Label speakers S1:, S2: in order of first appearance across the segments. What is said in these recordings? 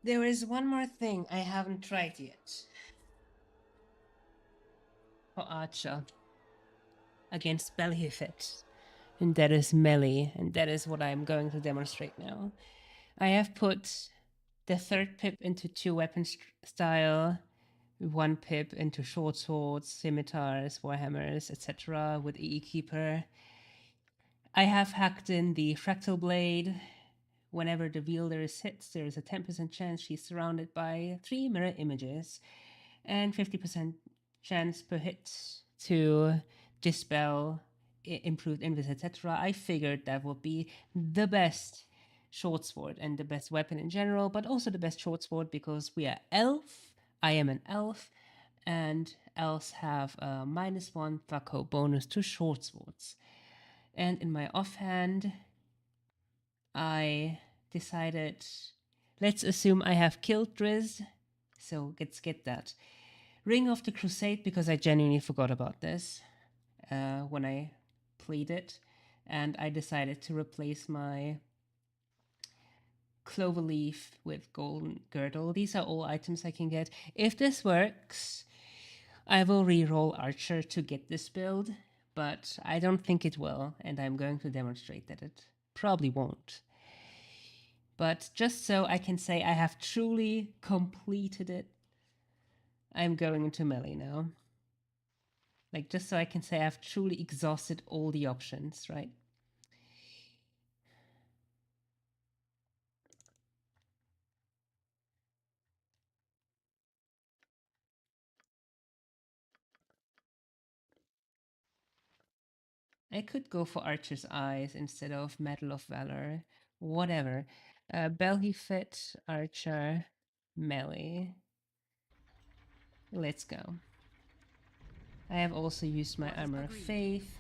S1: There is one more thing I haven't tried yet. For Archer. Against Belhifet. And that is melee, and that is what I'm going to demonstrate now. I have put the third pip into 2 weapon style, 1 pip into short swords, scimitars, warhammers, etc. with EE Keeper. I have hacked in the fractal blade. Whenever the wielder is hit, there is a 10% chance she's surrounded by 3 mirror images, and 50% chance per hit to dispel improved invis, etc. I figured that would be the best short sword and the best weapon in general, but also the best short sword because we are elf. I am an elf, and elves have a -1 Thaco bonus to short swords. And in my offhand, I decided, let's assume I have killed Driz, so let's get that. Ring of the Crusade, because I genuinely forgot about this when I played it, and I decided to replace my Cloverleaf with Golden Girdle. These are all items I can get. If this works, I will re-roll Archer to get this build, but I don't think it will, and I'm going to demonstrate that it probably won't. But just so I can say I have truly completed it, I'm going into melee now. Like, just so I can say I've truly exhausted all the options, right? I could go for Archer's Eyes instead of Medal of Valor. Whatever. Belly Fit, Archer, Melee. Let's go. I have also used my Armor of Faith.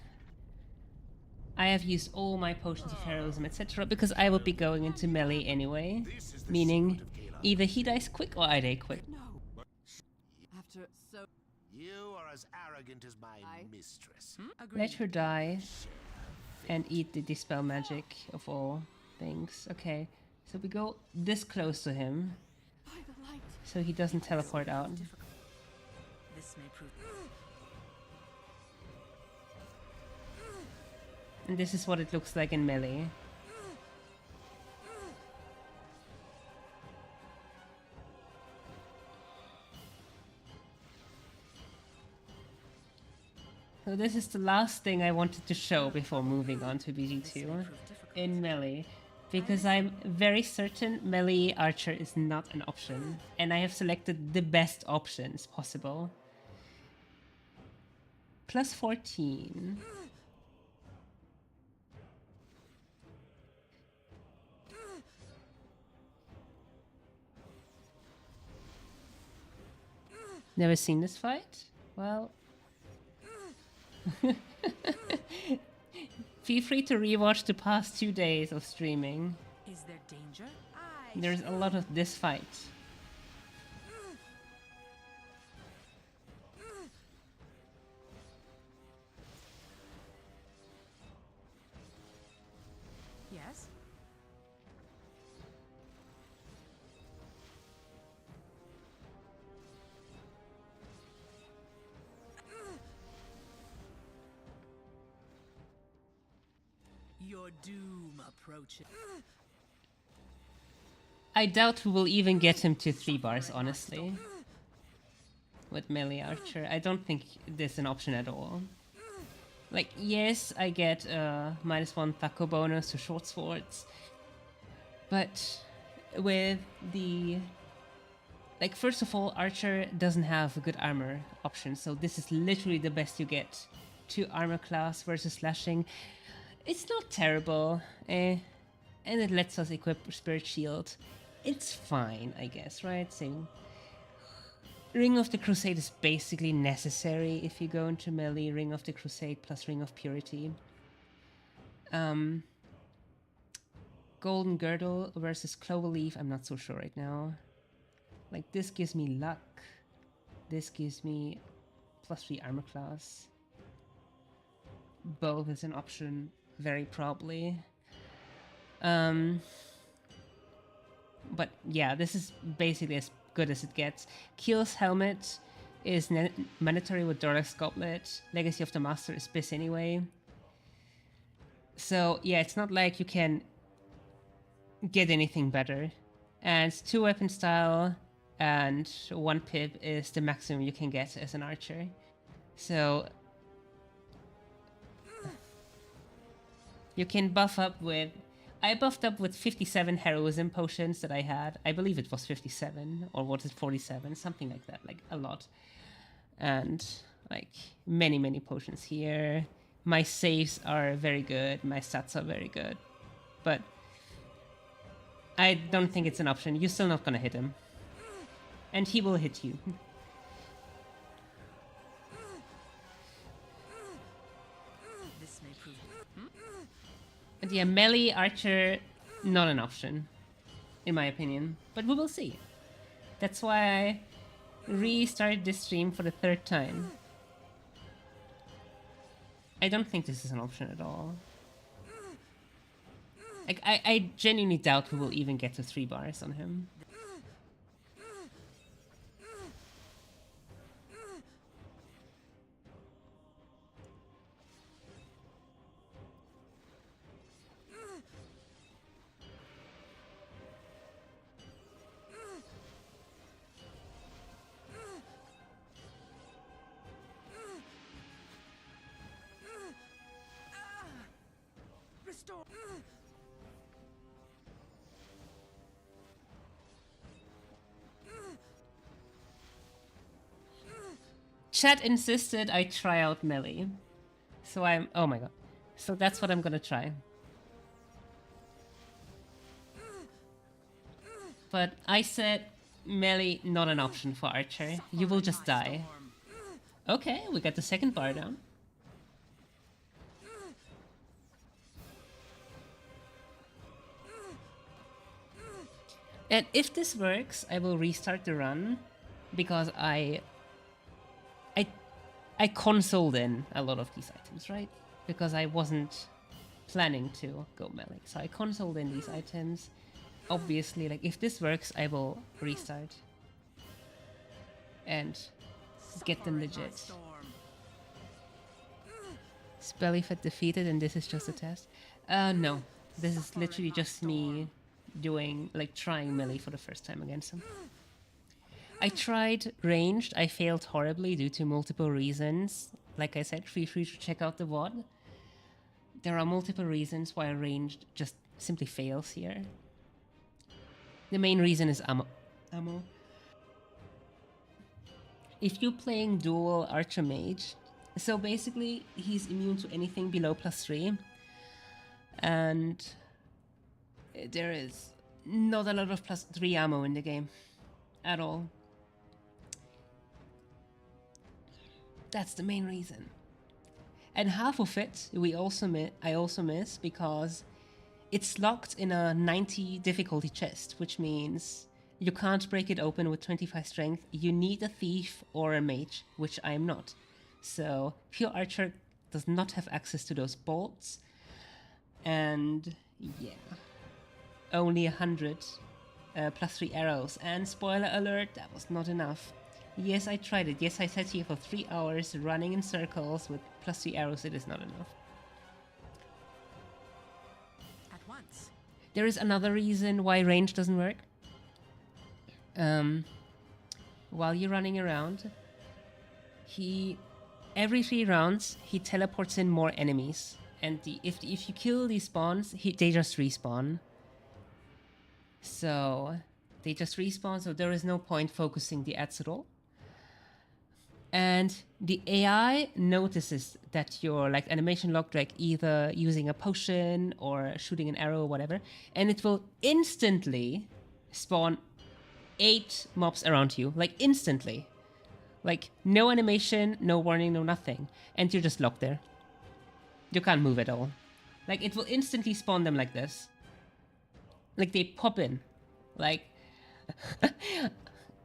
S1: I have used all my potions of heroism, etc. because I will be going into melee anyway. Meaning, either he dies quick or I die quick.
S2: After so
S3: You are as arrogant as my mistress.
S1: Let her die and eat the dispel magic of all things. Okay, so we go this close to him so he doesn't teleport out.
S2: this may prove
S1: And this is what it looks like in melee. So this is the last thing I wanted to show before moving on to BG2 in melee, because I'm very certain melee archer is not an option, and I have selected the best options possible. Plus 14. Never seen this fight? Well... Feel free to rewatch the past 2 days of streaming.
S2: Is there danger?
S1: There's a lot of this fight.
S2: Yes. Your doom approaches.
S1: I doubt we will even get him to 3 bars, honestly. With melee archer. I don't think there's an option at all. Like, yes, I get a -1 Thaco bonus to short swords. But with the... Like, first of all, Archer doesn't have a good armor option, so this is literally the best you get. 2 armor class versus slashing. It's not terrible, and it lets us equip Spirit Shield. It's fine, I guess, right? So, Ring of the Crusade is basically necessary if you go into melee. Ring of the Crusade plus Ring of Purity. Golden Girdle versus Cloverleaf, I'm not so sure right now. Like, this gives me luck. This gives me +3 armor class. Both is an option, very probably. But yeah, this is basically as good as it gets. Keel's helmet is mandatory with Dorla's goblet. Legacy of the Master is Biss anyway. So yeah, it's not like you can get anything better. And 2 weapon style and 1 pip is the maximum you can get as an archer. So you can buff up with... I buffed up with 57 heroism potions that I had. I believe it was 57, or was it 47? Something like that, like a lot. And like many potions here. My saves are very good, my stats are very good. But I don't think it's an option. You're still not gonna hit him. And he will hit you.
S2: This may prove.
S1: And yeah, melee archer, not an option, in my opinion. But we will see. That's why I restarted this stream for the 3rd time. I don't think this is an option at all. Like, I genuinely doubt we will even get to 3 bars on him.
S2: Restore.
S1: Chat insisted I try out melee. So I'm... Oh my god. So that's what I'm gonna try. But I said melee not an option for archer. You will just die. Okay, we got the 2nd bar down. And if this works, I will restart the run, because I consoled in a lot of these items, right? Because I wasn't planning to go melee. So I consoled in these items. Obviously, like, if this works, I will restart. And get them legit. Is Bellyfet defeated and this is just a test? No. This is literally just me doing, like, trying melee for the first time against him. I tried ranged, I failed horribly due to multiple reasons. Like I said, feel free to check out the VOD. There are multiple reasons why ranged just simply fails here. The main reason is ammo. If you're playing dual archer mage, so basically he's immune to anything below +3. And there is not a lot of +3 ammo in the game at all. That's the main reason. And half of it I also miss because it's locked in a 90 difficulty chest, which means you can't break it open with 25 strength. You need a thief or a mage, which I am not. So pure archer does not have access to those bolts. And yeah, only 100 +3 arrows. And spoiler alert, that was not enough. Yes, I tried it. Yes, I sat here for 3 hours running in circles with +3 arrows. It is not enough.
S2: At once.
S1: There is another reason why range doesn't work. While you're running around, every 3 rounds he teleports in more enemies, and if you kill these spawns, they just respawn. So they just respawn. So there is no point focusing the ads at all. And the AI notices that you're like animation locked, like either using a potion or shooting an arrow or whatever, and it will instantly spawn 8 mobs around you, like instantly. Like no animation, no warning, no nothing. And you're just locked there. You can't move at all. Like it will instantly spawn them like this. Like they pop in. Like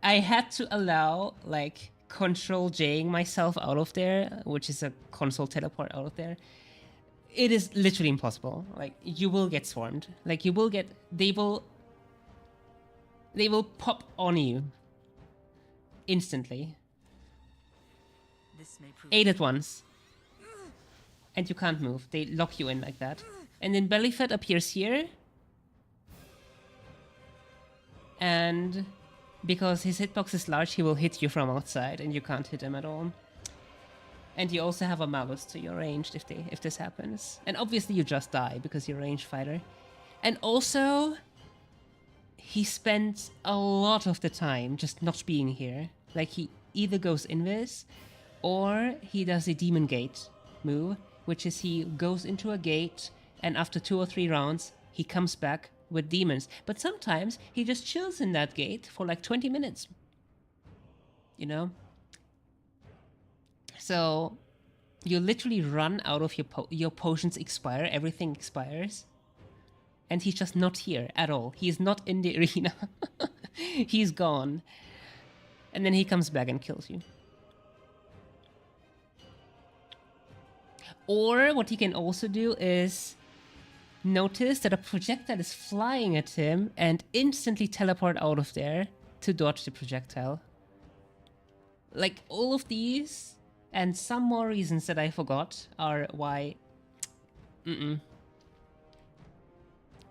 S1: I had to allow like Control J-ing myself out of there, which is a console teleport out of there. It is literally impossible. Like you will get swarmed. Like they will They will pop on you instantly.
S2: This may prove
S1: 8 at once. And you can't move. They lock you in like that. And then Bellyfet appears here. And because his hitbox is large, he will hit you from outside and you can't hit him at all. And you also have a malus to your range if this happens. And obviously you just die because you're a ranged fighter. And also, he spends a lot of the time just not being here. Like, he either goes invis, or he does a demon gate move, which is he goes into a gate, and after 2 or 3 rounds, he comes back with demons. But sometimes he just chills in that gate for like 20 minutes. You know? So, you literally run out of your potions expire, everything expires. And he's just not here at all. He is not in the arena. He's gone. And then he comes back and kills you. Or what he can also do is notice that a projectile is flying at him and instantly teleport out of there to dodge the projectile. Like, all of these and some more reasons that I forgot are why...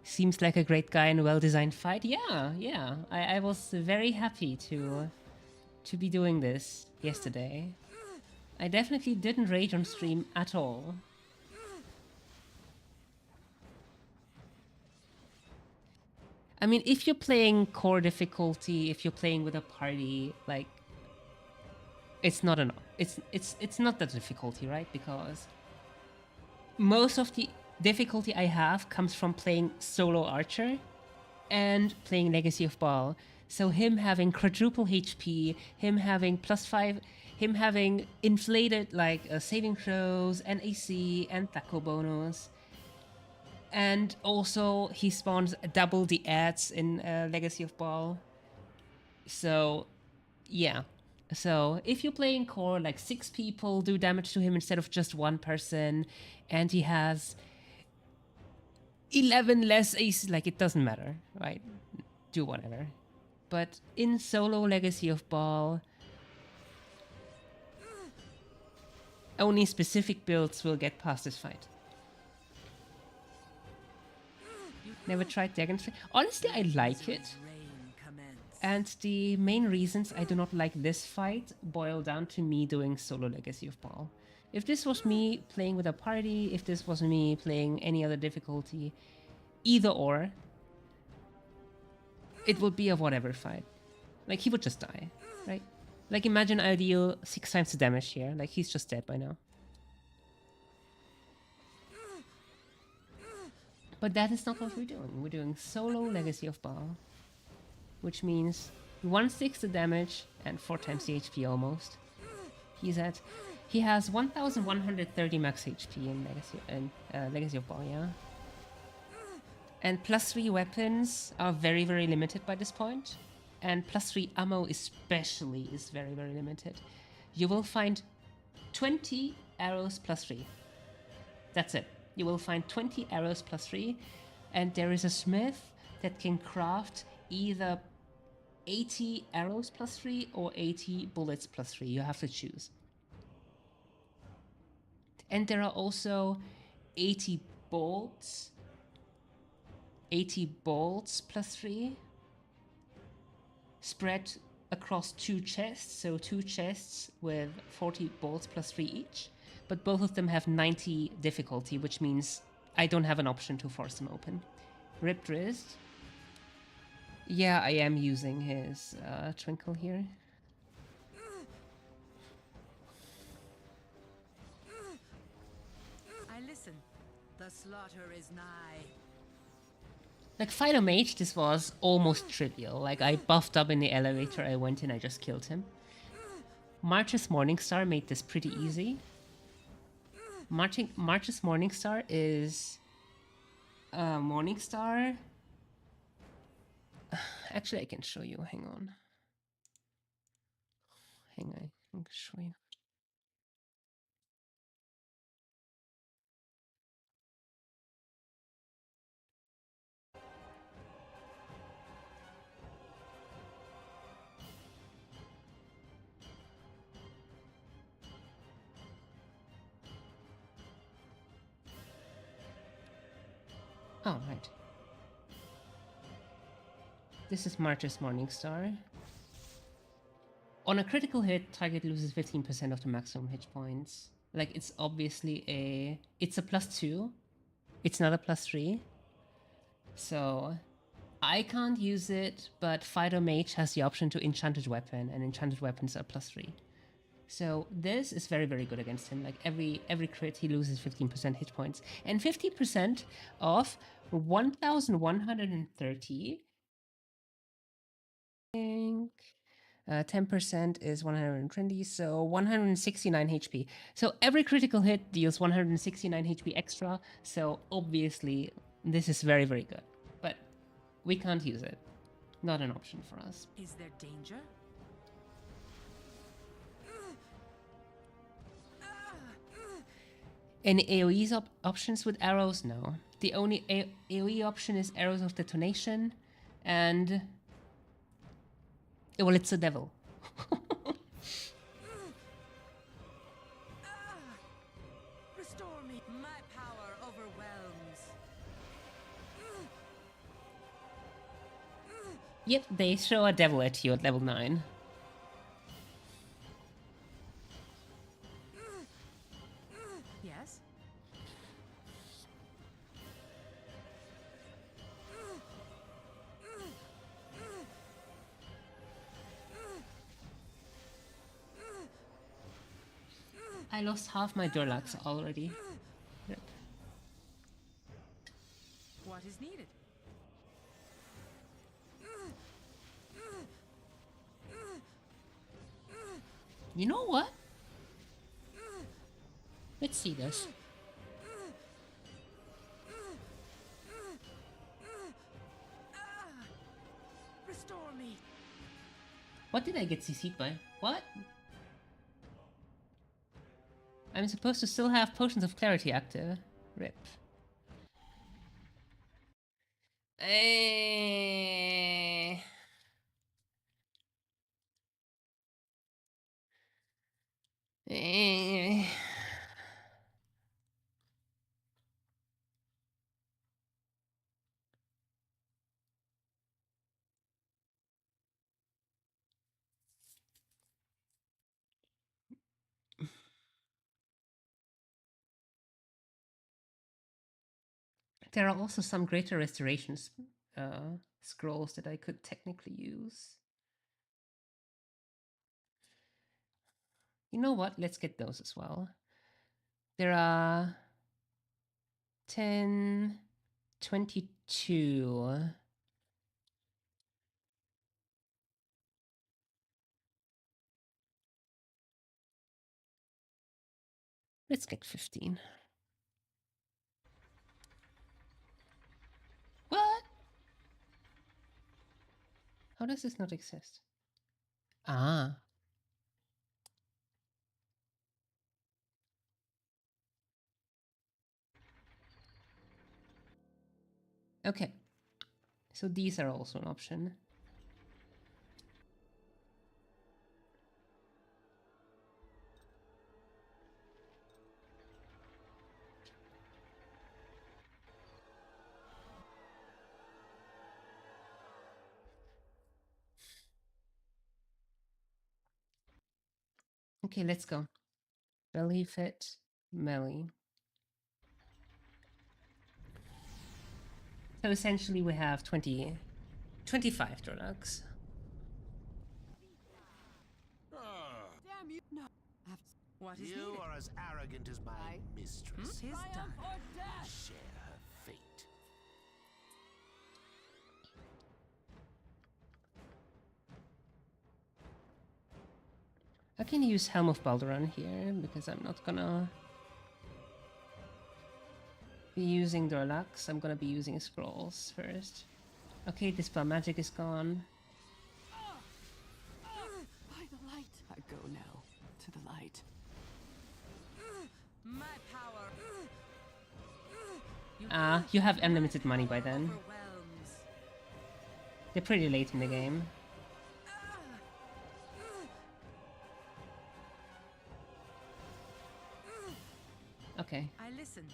S1: Seems like a great guy in a well-designed fight. Yeah. I was very happy to be doing this yesterday. I definitely didn't rage on stream at all. I mean, if you're playing core difficulty, if you're playing with a party, like, it's not it's not that difficulty, right? Because most of the difficulty I have comes from playing solo archer and playing Legacy of Baal. So him having quadruple HP, him having +5, him having inflated like saving throws and AC and taco bonus. And also he spawns double the ads in Legacy of Baal. So yeah. So if you're playing core, like 6 people do damage to him instead of just 1 person, and he has 11 less AC, like, it doesn't matter, right? Do whatever. But in solo Legacy of Baal, only specific builds will get past this fight. Never tried Dragon's. Honestly, I like it. And the main reasons I do not like this fight boil down to me doing solo Legacy of Baal. If this was me playing with a party, if this was me playing any other difficulty, either or, it would be a whatever fight. Like, he would just die, right? Like, imagine I deal 6 times the damage here. Like, he's just dead by now. But that is not what we're doing. We're doing solo Legacy of Baal, which means 1/6 the damage and 4 times the HP almost. He has 1130 max HP in Legacy of Baal, yeah. And +3 weapons are very, very limited by this point. And +3 ammo especially is very, very limited. You will find 20 arrows +3. That's it. You will find 20 arrows +3. And there is a smith that can craft either 80 arrows +3 or 80 bullets +3. You have to choose. And there are also 80 bolts. 80 bolts +3 spread across 2 chests, so 2 chests with 40 bolts +3 each, but both of them have 90 difficulty, which means I don't have an option to force them open. Ripped wrist. Yeah, I am using his Twinkle here.
S2: I listen. The slaughter is nigh.
S1: Like, Fighter Mage, this was almost trivial. Like, I buffed up in the elevator, I went in, I just killed him. March's Morningstar made this pretty easy. March's Morningstar is... Morningstar... Actually, I can show you, hang on. I can show you. Oh, right. This is Martyrs Morningstar. On a critical hit, target loses 15% of the maximum hit points. Like, it's obviously it's a +2. It's not a +3. So, I can't use it, but Fighter Mage has the option to Enchanted Weapon, and Enchanted Weapons are +3. So this is very, very good against him. Like, every crit, he loses 15% hit points. And 50% of 1,130. 10% is 120, so 169 HP. So every critical hit deals 169 HP extra, so obviously this is very, very good. But we can't use it. Not an option for us.
S2: Is there danger?
S1: Any AoE options with arrows? No. The only AoE option is Arrows of Detonation, and... well, it's a devil.
S2: Restore me. My power overwhelms.
S1: Yep, they throw a devil at you at level 9.
S2: Yes?
S1: I lost half my Durlax already. Rip.
S2: What is needed?
S1: You know what? Let's see this.
S2: Restore me.
S1: What did I get CC'd by? What? I'm supposed to still have Potions of Clarity active. Rip. Eh. Eh. There are also some Greater Restorations scrolls that I could technically use. You know what? Let's get those as well. There are 10, 22. Let's get 15. What? How does this not exist? Ah. Okay. So these are also an option. Okay, let's go. Belly fit, melee. So essentially we have 25 Durlax.
S2: Damn you. No. What is
S3: You
S2: needed?
S3: are as arrogant as my mistress.
S2: Tis done.
S3: Share her fate.
S1: I can use Helm of Baldur on here because I'm not gonna be using Durlax. I'm gonna be using scrolls first. Okay, Dispel Magic is gone.
S2: By the light. I go now to the light. My power.
S1: You have unlimited money by then.
S2: Overwhelms.
S1: They're pretty late in the game. Okay.
S2: I listen.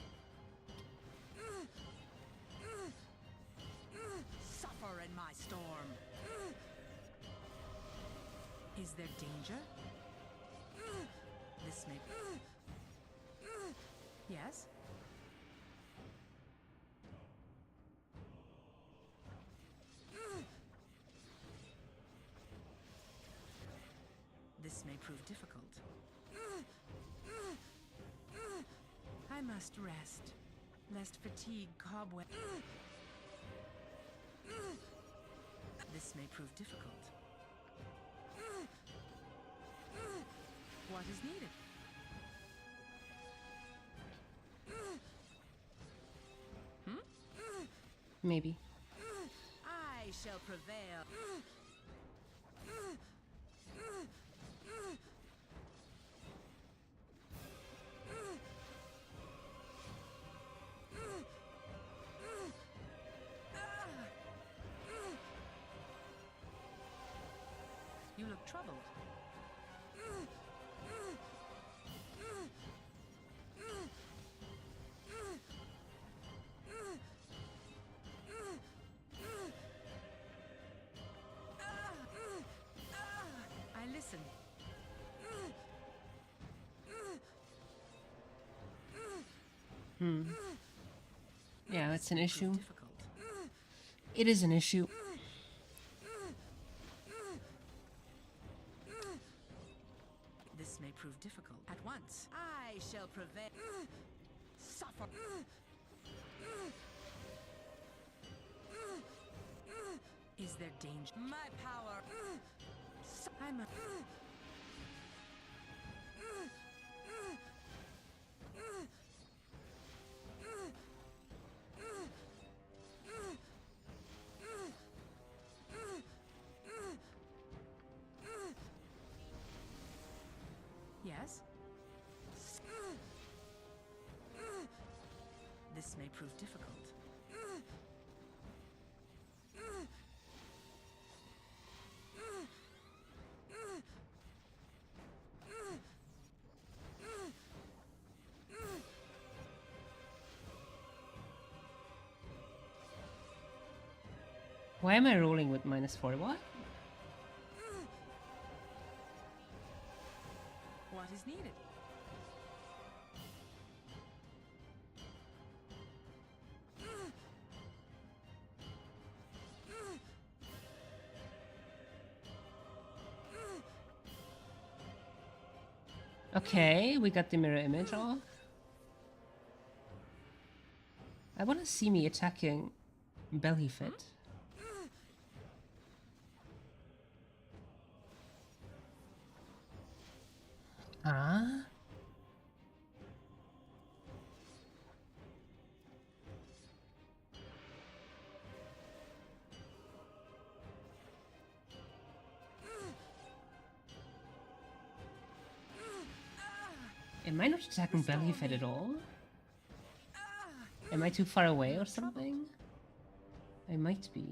S2: Suffer in my storm. Is there danger? This may... Yes? This may prove difficult. I must rest, lest fatigue cobweb. This may prove difficult. What is needed?
S1: Maybe.
S2: I shall prevail. You look troubled. I listen.
S1: Yeah, that's an issue.
S2: Difficult.
S1: It is an issue.
S2: This may prove difficult. At once, I shall prevail. Suffer. Is there danger? My power. I'm a... Yes? This may prove difficult.
S1: Why am I rolling with -4? What?
S2: What is needed?
S1: Okay, we got the mirror image off. I want to see me attacking belly fit. Huh? Am I not attacking belly fit at all? Am I too far away or something? I might be.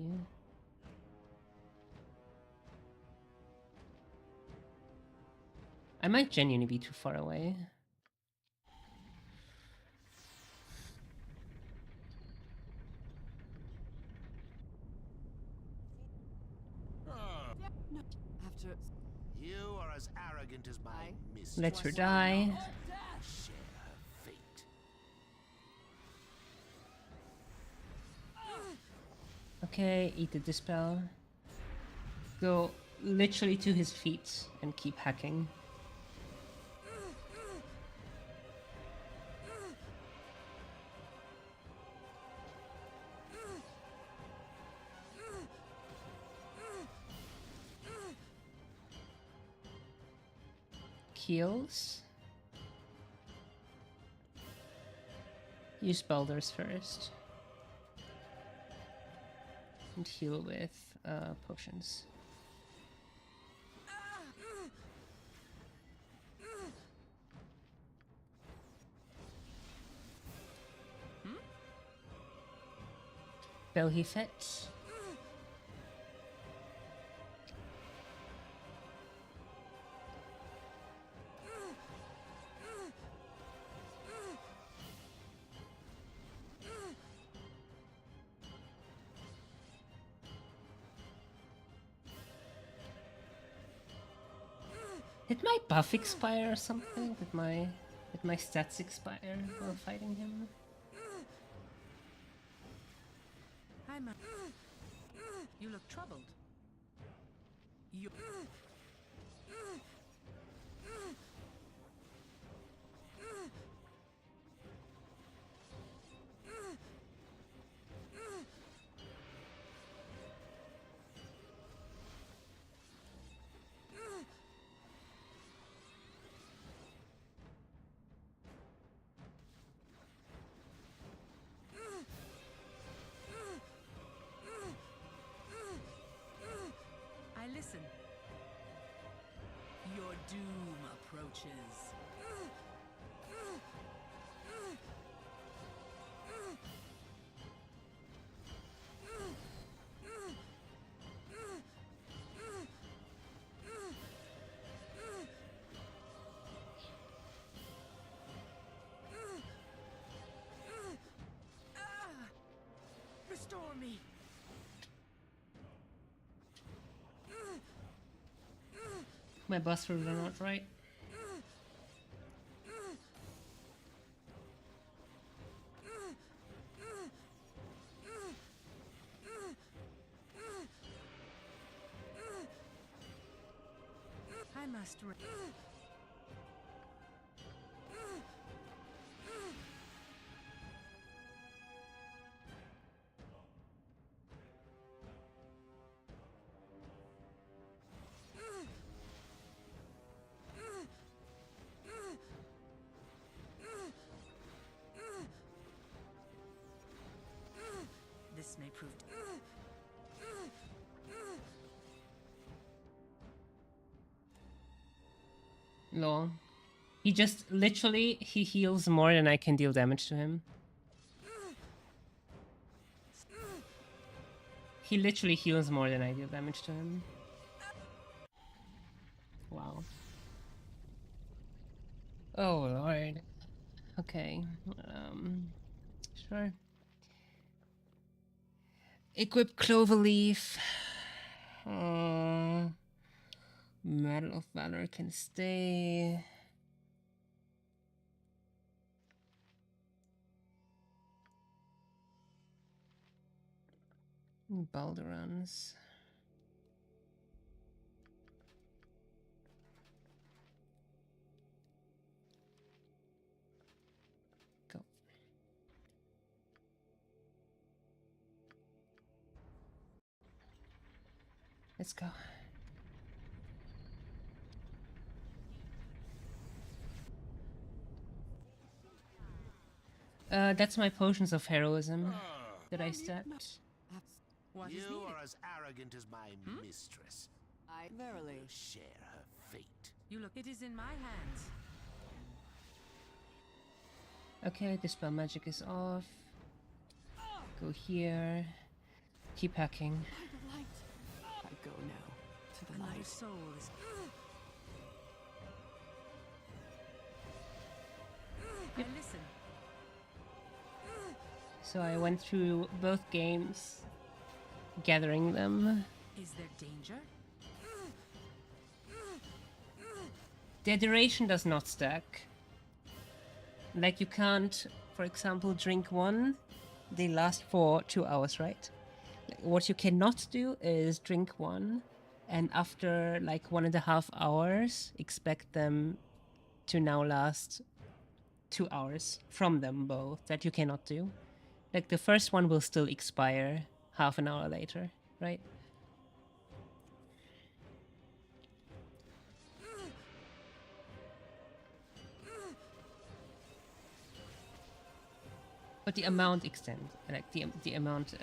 S1: I might genuinely be too far away.
S2: After...
S3: You are as arrogant as my mistress.
S1: Let her die.
S3: Share her fate.
S1: Okay, eat the dispel. Go literally to his feet and keep hacking. Heals. Use Baldur's first. And heal with potions. Belly fit. Did my buff expire or something? Did my stats expire while fighting him?
S2: You look troubled. You. I listen. Your doom approaches. Restore me.
S1: My boss rules are not right.
S2: I must. This may prove.
S1: Lol. He just literally he heals more than I can deal damage to him. He literally heals more than I deal damage to him. Wow. Oh lord. Okay. Sure. Equip Cloverleaf. Medal of Valor can stay. Baldurans. Go. Let's go. That's my potions of heroism that I stacked.
S2: What is
S3: You
S2: needed?
S3: are as arrogant as my mistress.
S2: I verily.
S3: Share her fate.
S2: You look. It is in my hands.
S1: Okay, Dispel Magic is off. Go here. Keep hacking.
S4: I go now to the
S2: Another
S4: light.
S2: soul is. I listen.
S1: So I went through both games, gathering them.
S2: Is there danger?
S1: Their duration does not stack. Like you can't, for example, drink one, they last for 2 hours, right? Like, what you cannot do is drink one, and after like 1.5 hours, expect them to now last 2 hours from them both. That you cannot do. Like the first one will still expire half an hour later, right? But the amount extends, like the amount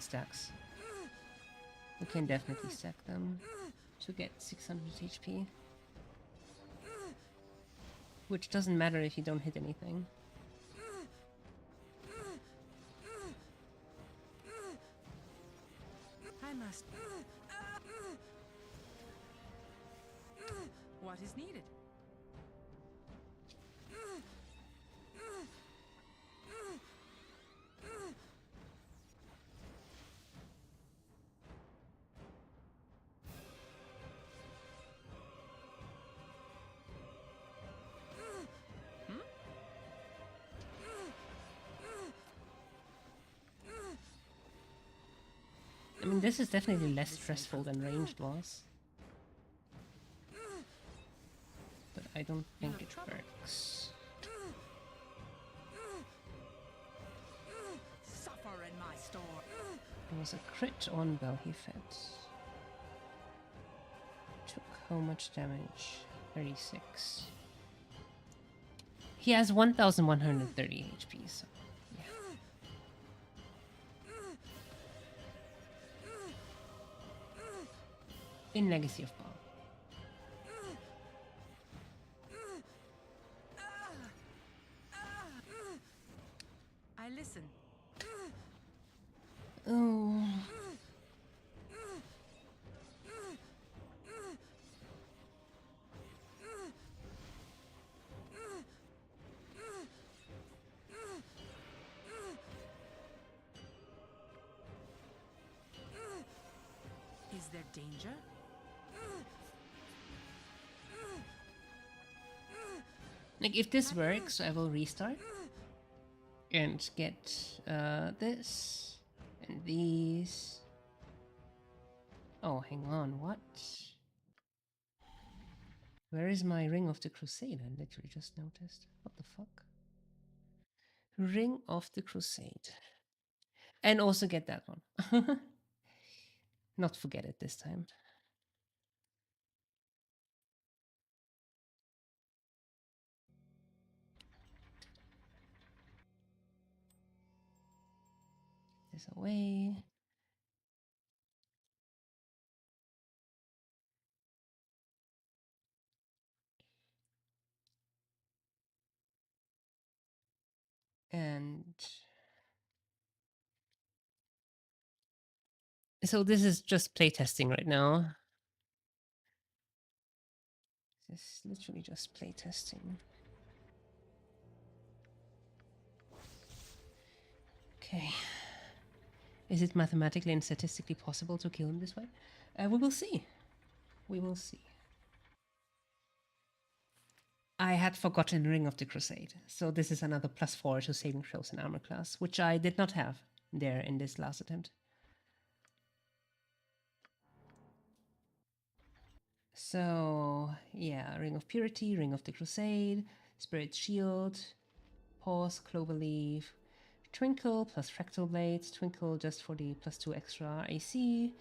S1: stacks. We can definitely stack them to get 600 HP. Which doesn't matter if you don't hit anything.
S2: I must. What is needed?
S1: I mean, this is definitely less stressful than ranged was. But I don't think it works.
S2: Suffer in my store.
S1: There was a crit on Belhifet. Took how much damage? 36. He has 1130 HP, so yeah. In Legacy of Baal.
S2: I listen.
S1: Oh.
S2: Is there danger?
S1: Like, if this works, I will restart and get this and these. Oh, hang on, what? Where is my Ring of the Crusade? I literally just noticed. What the fuck? Ring of the Crusade. And also get that one. Not forget it this time. This away. And so this is just playtesting right now. This is literally just playtesting. Okay. Is it mathematically and statistically possible to kill him this way? We will see. We will see. I had forgotten Ring of the Crusade, so this is another +4 to saving throws and armor class, which I did not have there in this last attempt. So, yeah, Ring of Purity, Ring of the Crusade, Spirit Shield, Pause, Cloverleaf, Twinkle plus Fractal Blades, Twinkle just for the +2 extra AC,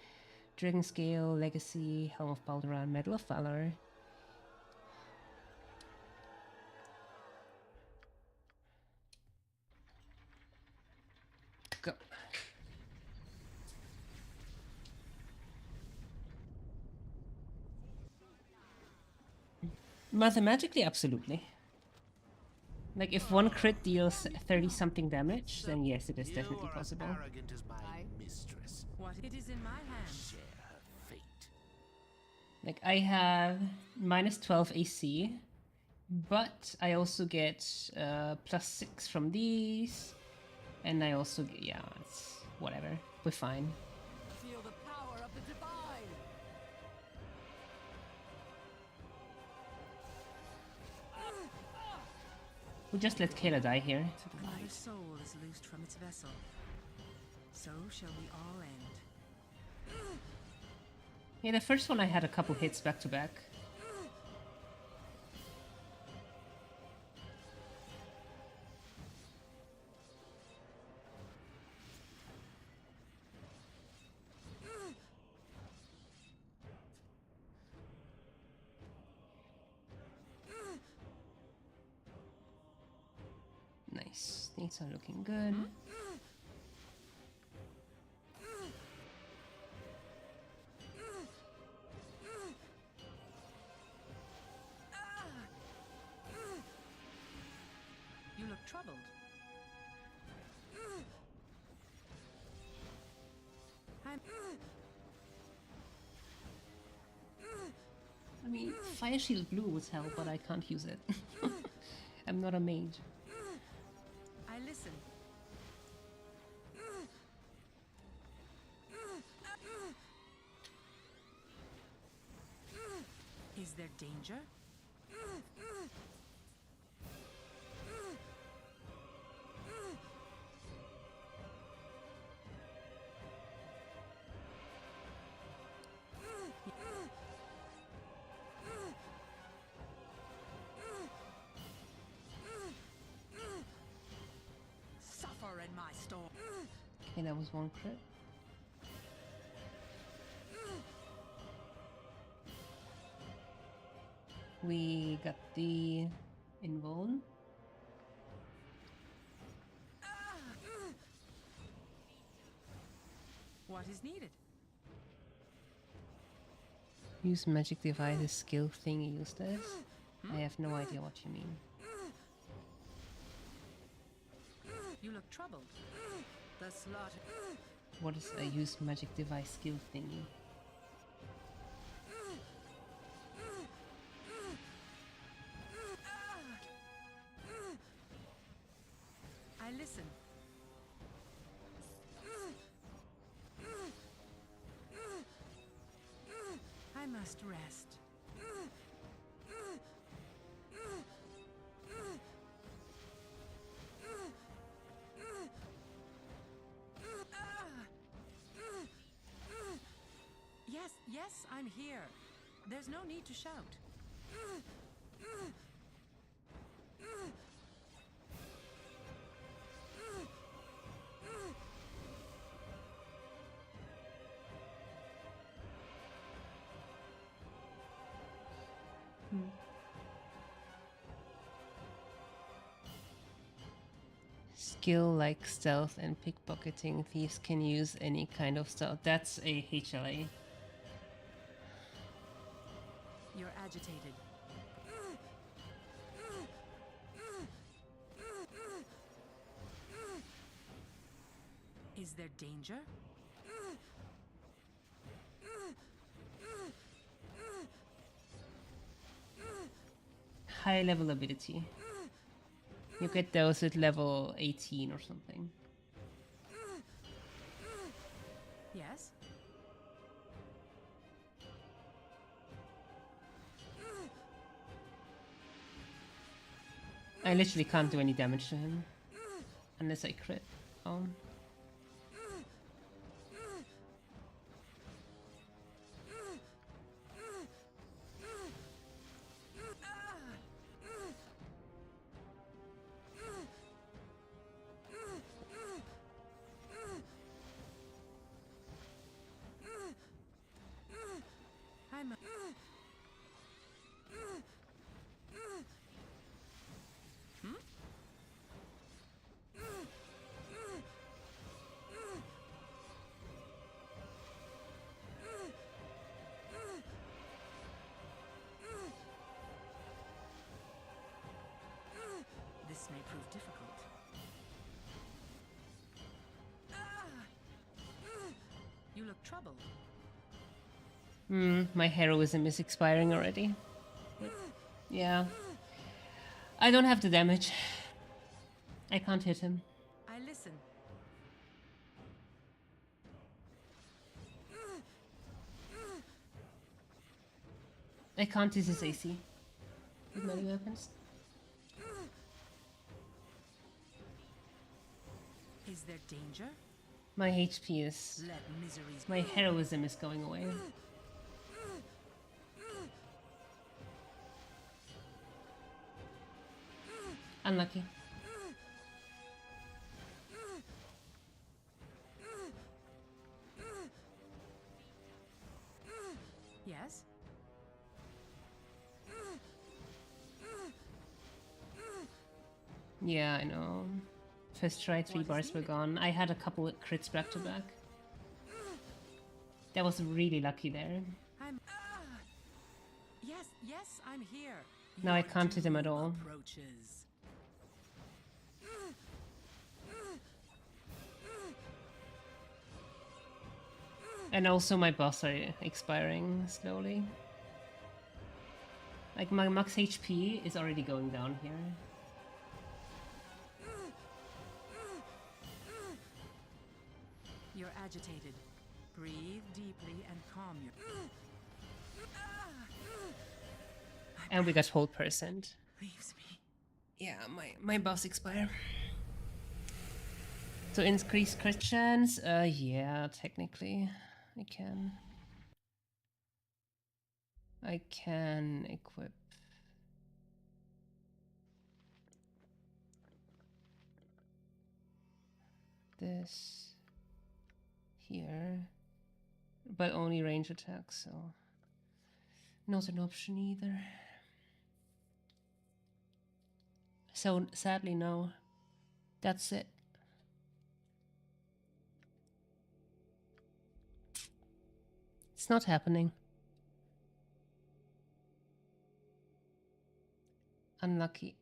S1: Dragon Scale, Legacy, Helm of Baldur, Medal of Valor. Go. Mathematically, absolutely. Like, if one crit deals 30-something damage, then yes, it is definitely
S3: You are as
S1: possible.
S3: arrogant as my mistress.
S2: What? It is in my hands.
S3: Share her fate.
S1: Like, I have -12 AC, but I also get +6 from these, and I also get, yeah, it's whatever. We're fine.
S4: Feel the power of the divine.
S1: We'll just let Kayla die here.
S4: To the
S2: Another
S4: light.
S2: soul is loosed from its vessel. So shall we all end.
S1: Yeah, the first one I had a couple hits back to back. Nice. Things are looking good.
S2: You look troubled.
S1: I mean, Fire Shield Blue would help, but I can't use it. I'm not a mage.
S2: I listen. Is there danger?
S1: Okay, that was one crit. We got the invuln.
S2: What is needed?
S1: Use magic device skill thing you used this. I have no idea what you mean.
S2: You look troubled. The slaughter.
S1: What is a use magic device skill thingy?
S2: I listen. I must rest. Yes, yes, I'm here. There's no need to shout.
S1: Skill like stealth and pickpocketing. Thieves can use any kind of stealth. That's a HLA.
S2: You're agitated. Is there danger?
S1: High level ability. You get those at level 18 or something.
S2: Yes?
S1: I literally can't do any damage to him. Unless I crit. Oh.
S2: I'm a... This may prove difficult. You look troubled.
S1: My heroism is expiring already. Yeah. I don't have the damage. I can't hit him.
S2: I listen.
S1: I can't use his AC with melee weapons.
S2: Is there danger?
S1: My HP is...
S2: Let miseries...
S1: My heroism is going away. Unlucky.
S2: Yes?
S1: Yeah, I know. First try, 3
S2: What is
S1: bars were
S2: needed?
S1: gone. I had a couple of crits back to back. That was really lucky there.
S2: I'm... Yes, yes, I'm here.
S1: Now I
S2: Your
S1: can't hit him at
S2: doom
S1: all.
S2: Approaches.
S1: And also my buffs are expiring slowly. Like my max HP is already going down here.
S2: You're agitated. Breathe deeply and calm your...
S1: And we got hold percent.
S2: Leaves me.
S1: Yeah, my buffs expire. So increase crit chance? Yeah, technically. I can. I can equip. This. here. But only range attacks, so not an option either. So sadly, no. That's it. It's not happening. Unlucky.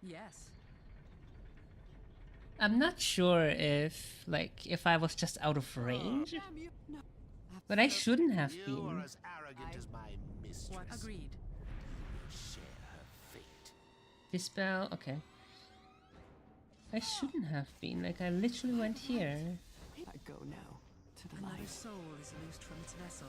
S2: Yes.
S1: I'm not sure if, like, if I was just out of range,
S4: Damn you. No.
S1: but I shouldn't have
S3: You
S1: been.
S3: are as arrogant as my mistress.
S2: What? Agreed.
S3: Share her fate.
S1: Dispel, okay. I shouldn't have been, like, I literally went here.
S4: I go now to the
S2: Another
S4: light.
S2: soul is loosed from its vessel.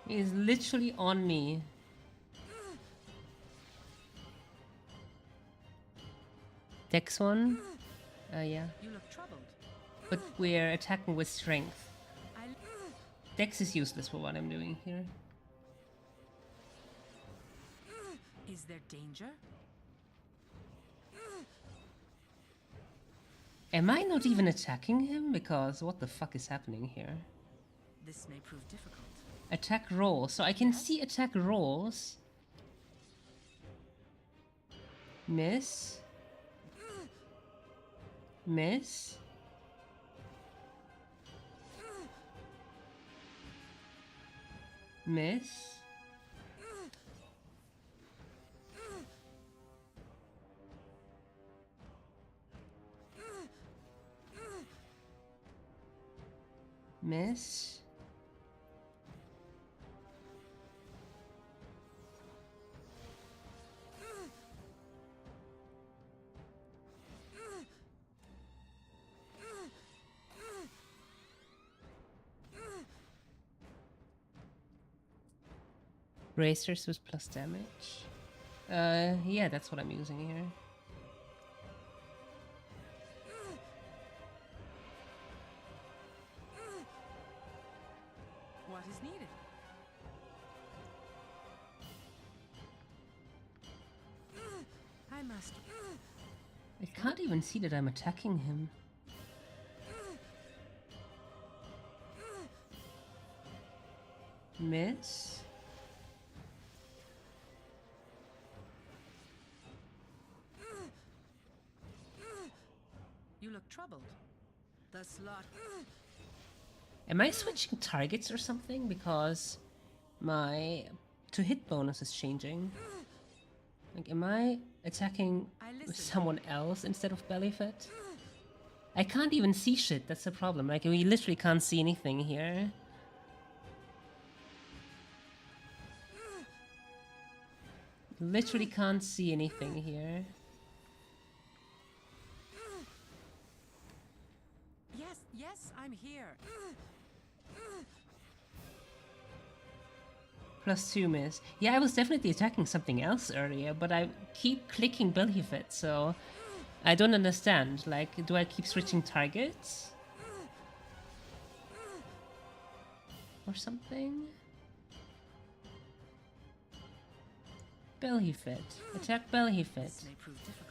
S1: He's literally on me. Dex one? Yeah.
S2: You look troubled.
S1: But we're attacking with strength.
S2: I.
S1: Dex is useless for what I'm doing here.
S2: Is there danger?
S1: Am I not even attacking him? Because what the fuck is happening here?
S2: This may prove difficult.
S1: Attack roll. So I can see attack rolls. Miss. Miss. Miss. Miss. Bracers with plus damage. Yeah, that's what I'm using here.
S2: What is needed? I must.
S1: I can't even see that I'm attacking him. Miss.
S2: You look troubled. The slot.
S1: Am I switching targets or something? Because my to hit bonus is changing. Like, am I attacking someone else instead of Bellyfit? I can't even see shit, that's the problem. Like, we literally can't see anything here. Literally can't see anything here.
S2: Yes, yes, I'm here.
S1: +2 miss. Yeah, I was definitely attacking something else earlier, but I keep clicking Bellyfit, so I don't understand. Like, do I keep switching targets? Or something? Bellyfit. Attack Bellyfit.
S2: This may prove difficult.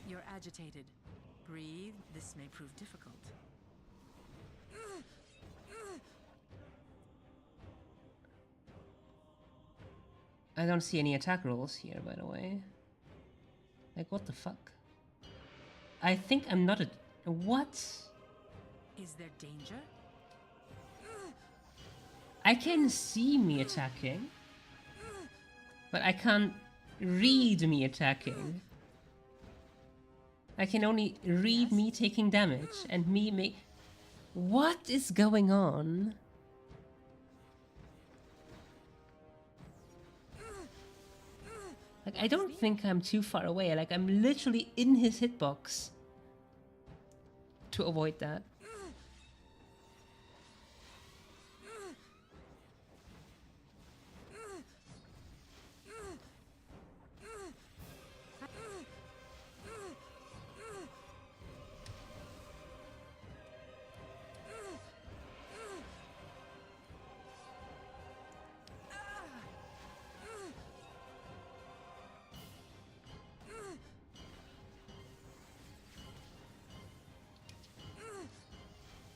S2: You're agitated. Breathe. This may prove difficult.
S1: I don't see any attack rolls here, by the way. Like, what the fuck? I think I'm not a... What?
S2: Is there danger?
S1: I can see me attacking. But I can't read me attacking. I can only read me taking damage and me make... What is going on? Like, I don't think I'm too far away. Like, I'm literally in his hitbox to avoid that.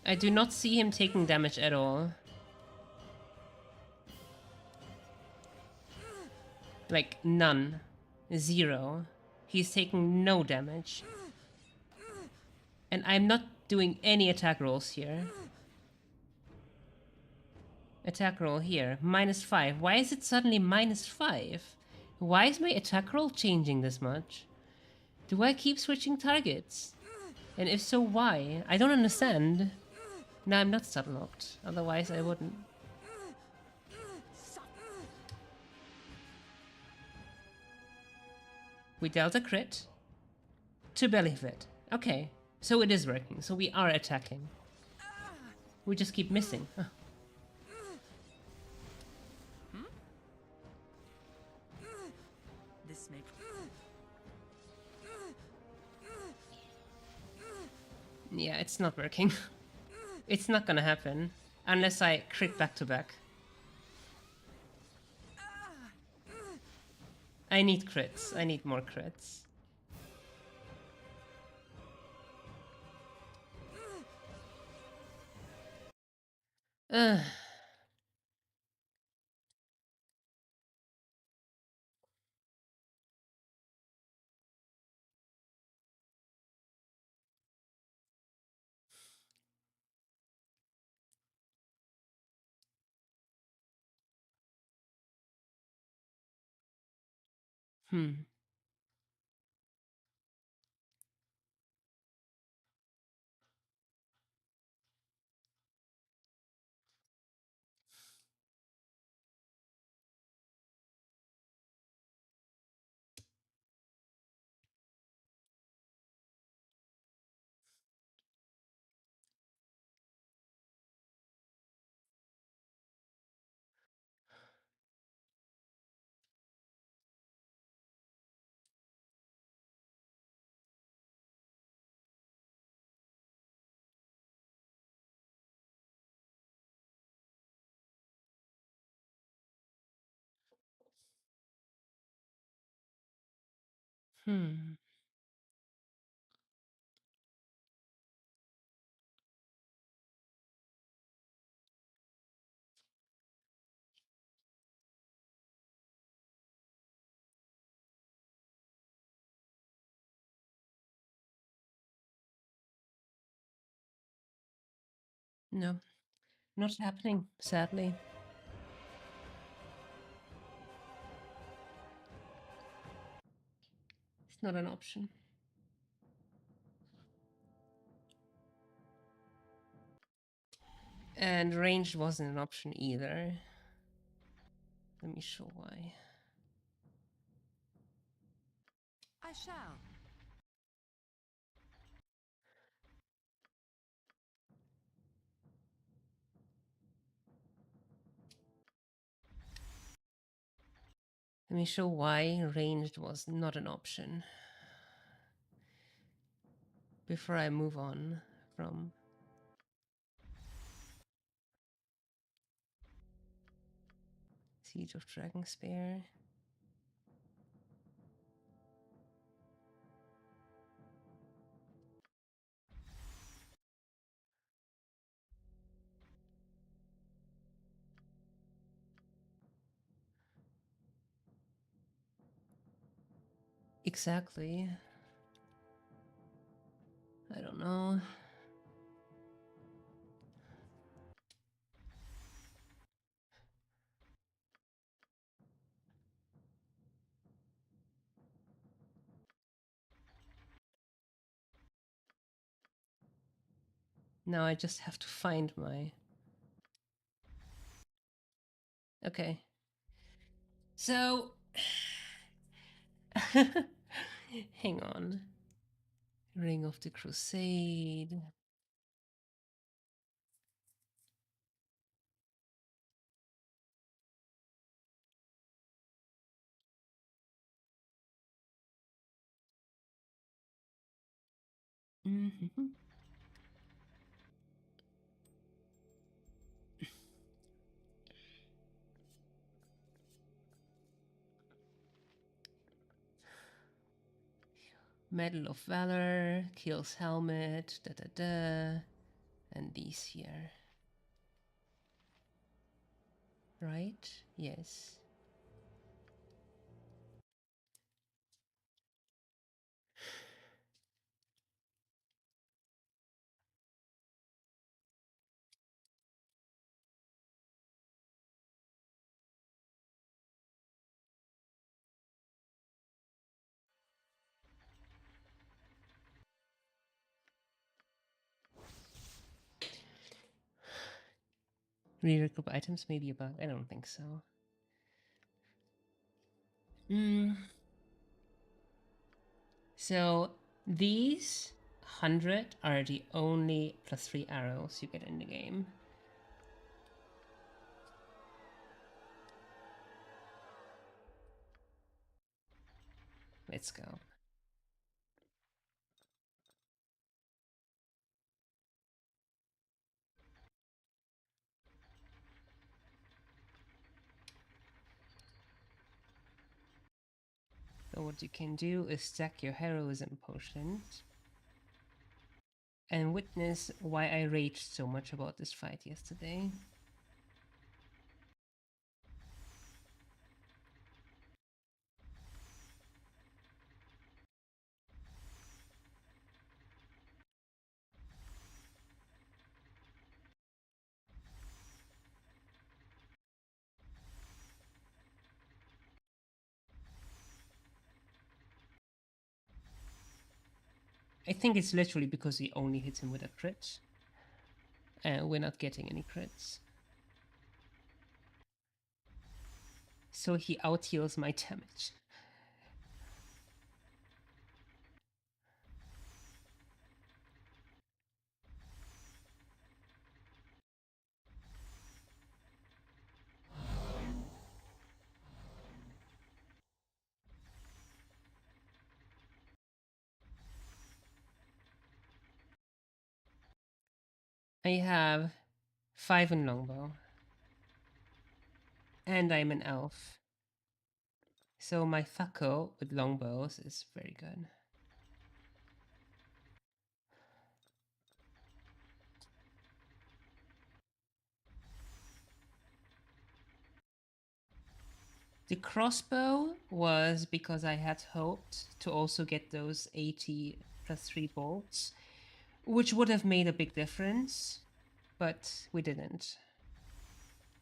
S1: I do not see him taking damage at all. Like, none. 0. He's taking no damage. And I'm not doing any attack rolls here. Attack roll here. -5. Why is it suddenly -5? Why is my attack roll changing this much? Do I keep switching targets? And if so, why? I don't understand. No, I'm not stun locked. Otherwise I wouldn't. We dealt a crit. To belly fit. Okay. So it is working. So we are attacking. We just keep missing. Huh.
S2: This may.
S1: Yeah, it's not working. It's not gonna happen. Unless I crit back to back. I need crits. I need more crits. Ugh. Hmm. Hmm. No. Not happening, sadly. It's not an option. And ranged wasn't an option either. Let me show why.
S2: I shall.
S1: Let me show why ranged was not an option. Before I move on from Siege of Dragonspear. Exactly. I don't know. Now I just have to find my... Okay. So... Hang on. Ring of the Crusade. Mm-hmm. Medal of Valor, kills helmet, da da da. and these here. Right? Yes. Re-recoup items may be a bug. I don't think so. So these 100 are the only +3 arrows you get in the game. Let's go. So what you can do is stack your heroism potion and witness why I raged so much about this fight yesterday. I think it's literally because we only hit him with a crit. And we're not getting any crits. So he out-heals my damage. I have 5 in longbow. And I'm an elf. So my Thaco with longbows is very good. The crossbow was because I had hoped to also get those 80 +3 bolts, which would have made a big difference, but we didn't.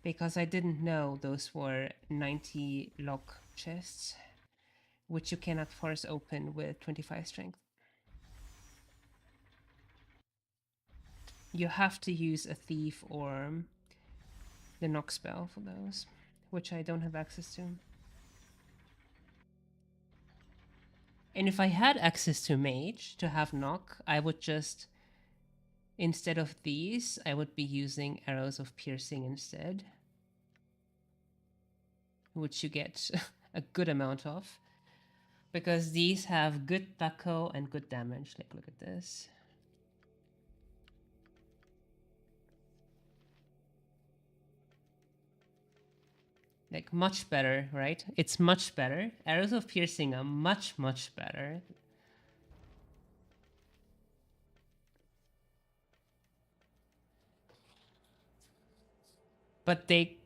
S1: Because I didn't know those were 90 lock chests, which you cannot force open with 25 strength. You have to use a thief or the knock spell for those, which I don't have access to. And if I had access to mage to have knock, I would just, instead of these, I would be using arrows of piercing instead, which you get a good amount of, because these have good taco and good damage. Like, look at this. Like, much better, right? It's much better. Arrows of piercing are much, much better. But they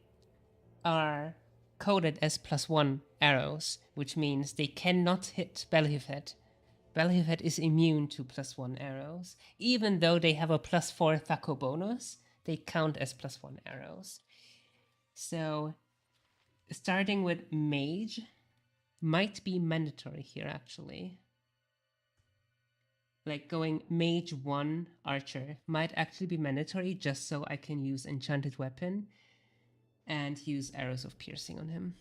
S1: are coded as +1 arrows, which means they cannot hit Belhifet. Belhifet is immune to +1 arrows. Even though they have a +4 Thaco bonus, they count as +1 arrows. So starting with mage might be mandatory here, actually. Like going mage 1 archer might actually be mandatory just so I can use enchanted weapon and use arrows of piercing on him.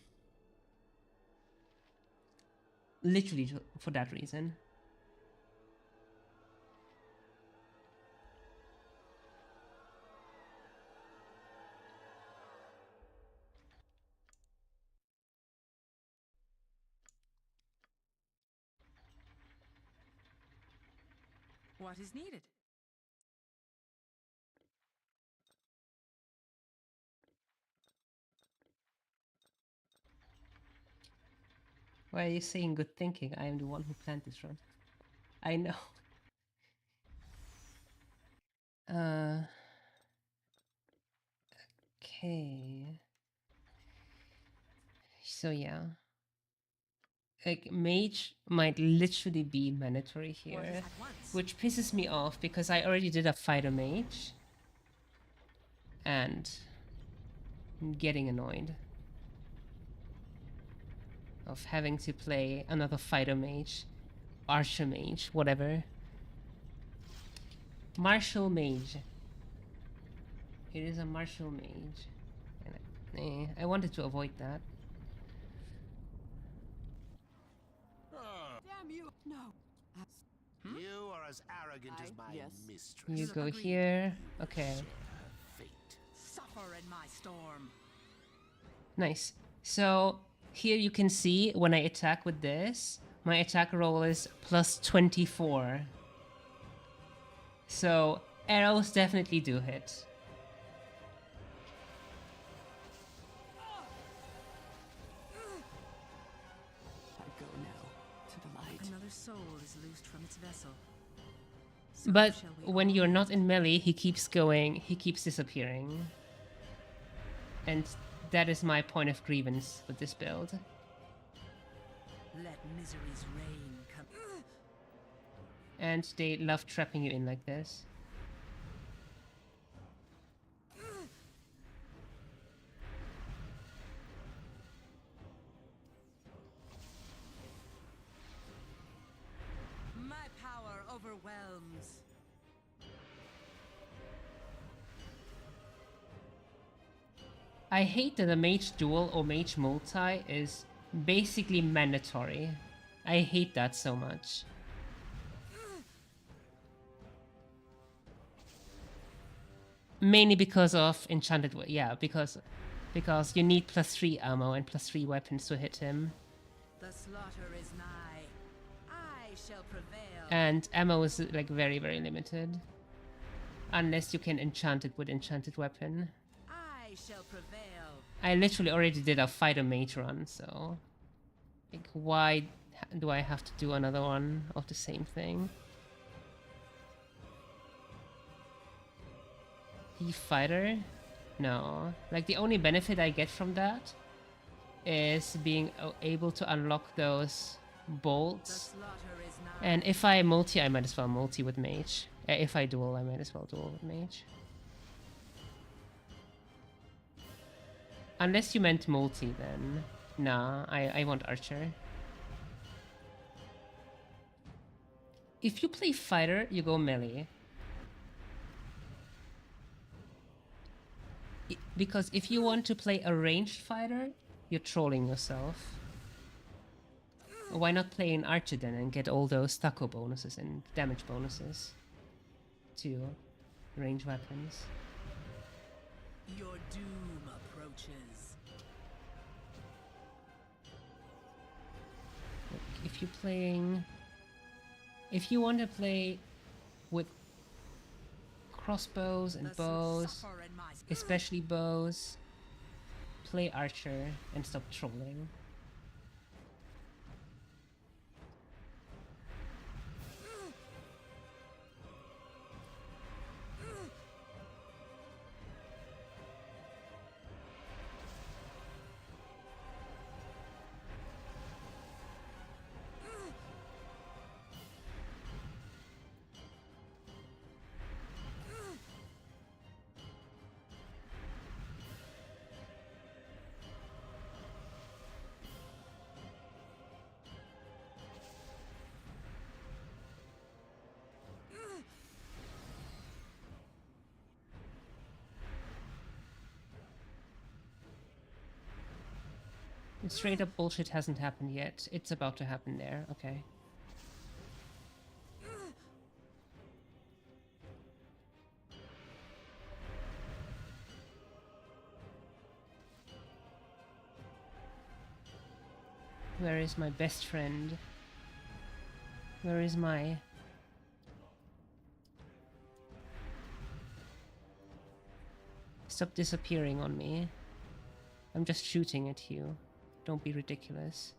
S1: Literally for that reason.
S2: What is needed?
S1: Why are you saying good thinking? I am the one who planned this run. I know. Okay. So yeah. Like, mage might literally be mandatory here,
S2: At once.
S1: which pisses me off because I already did a fighter mage. And I'm getting annoyed of having to play another fighter mage, archer mage, whatever. Martial mage. It is a martial mage. And I wanted to avoid that.
S4: Damn you! No.
S3: You are as arrogant as my
S4: Yes.
S3: mistress.
S1: You
S2: look
S1: go
S2: agreed.
S1: here. Okay.
S3: Share her fate.
S2: Suffer in my storm.
S1: Nice. So here you can see when I attack with this, my attack roll is plus 24. So arrows definitely do hit.
S4: I go now to the light.
S2: Another soul is loosed from its vessel. So
S1: But
S2: shall we
S1: when
S2: all
S1: you're not in melee, he keeps going, he keeps disappearing. And that is my point of grievance with this build.
S2: let misery's reign come.
S1: And they love trapping you in like this.
S2: My power overwhelms.
S1: I hate that a mage duel or mage multi is basically mandatory. I hate that so much. Mainly because of enchanted, yeah, because you need +3 ammo and +3 weapons to hit him,
S2: The slaughter is nigh. I shall prevail.
S1: and ammo is like very limited, unless you can enchant it with enchanted weapon.
S2: I shall prevail.
S1: I literally already did a fighter mage run, so like why do I have to do another one of the same thing? Thief fighter? No. Like the only benefit I get from that is being able to unlock those
S2: The
S1: bolts.
S2: slaughter is nigh.
S1: And if I multi, I might as well multi with mage. If I duel, I might as well duel with mage. Unless you meant multi, then nah, I want archer. If you play fighter, you go melee. Because if you want to play a ranged fighter, you're trolling yourself. Why not play an archer then and get all those taco bonuses and damage bonuses to range weapons?
S2: Your doom approaches.
S1: If you're playing... If you want to play with crossbows and bows,
S2: Suffer in my
S1: especially bows, play archer and stop trolling. Straight up bullshit hasn't happened yet. It's about to happen there. Okay. Where is my best friend? Where is my... Stop disappearing on me. I'm just shooting at you. Don't be ridiculous.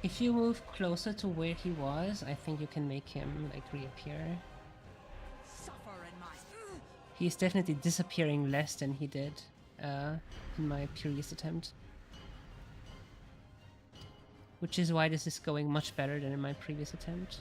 S1: If you move closer to where he was, I think you can make him like reappear.
S2: Suffer in my.
S1: He's definitely disappearing less than he did in my previous attempt. Which is why this is going much better than in my previous attempt.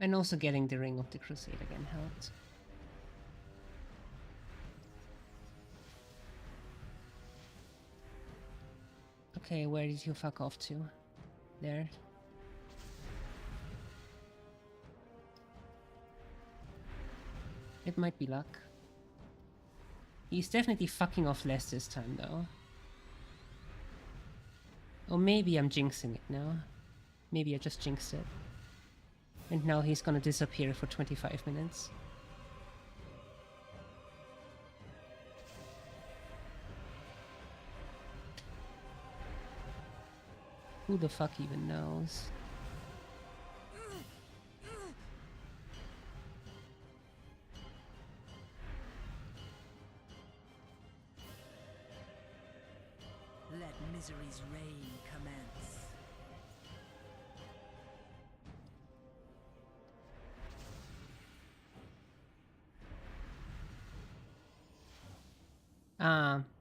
S1: And also getting the Ring of the Crusade again helped. Okay, where did you fuck off to? There. It might be luck. He's definitely fucking off less this time though. Or maybe I'm jinxing it now. Maybe I just jinxed it. And now he's gonna disappear for 25 minutes. Who the fuck even knows?
S2: Let misery's reign commence.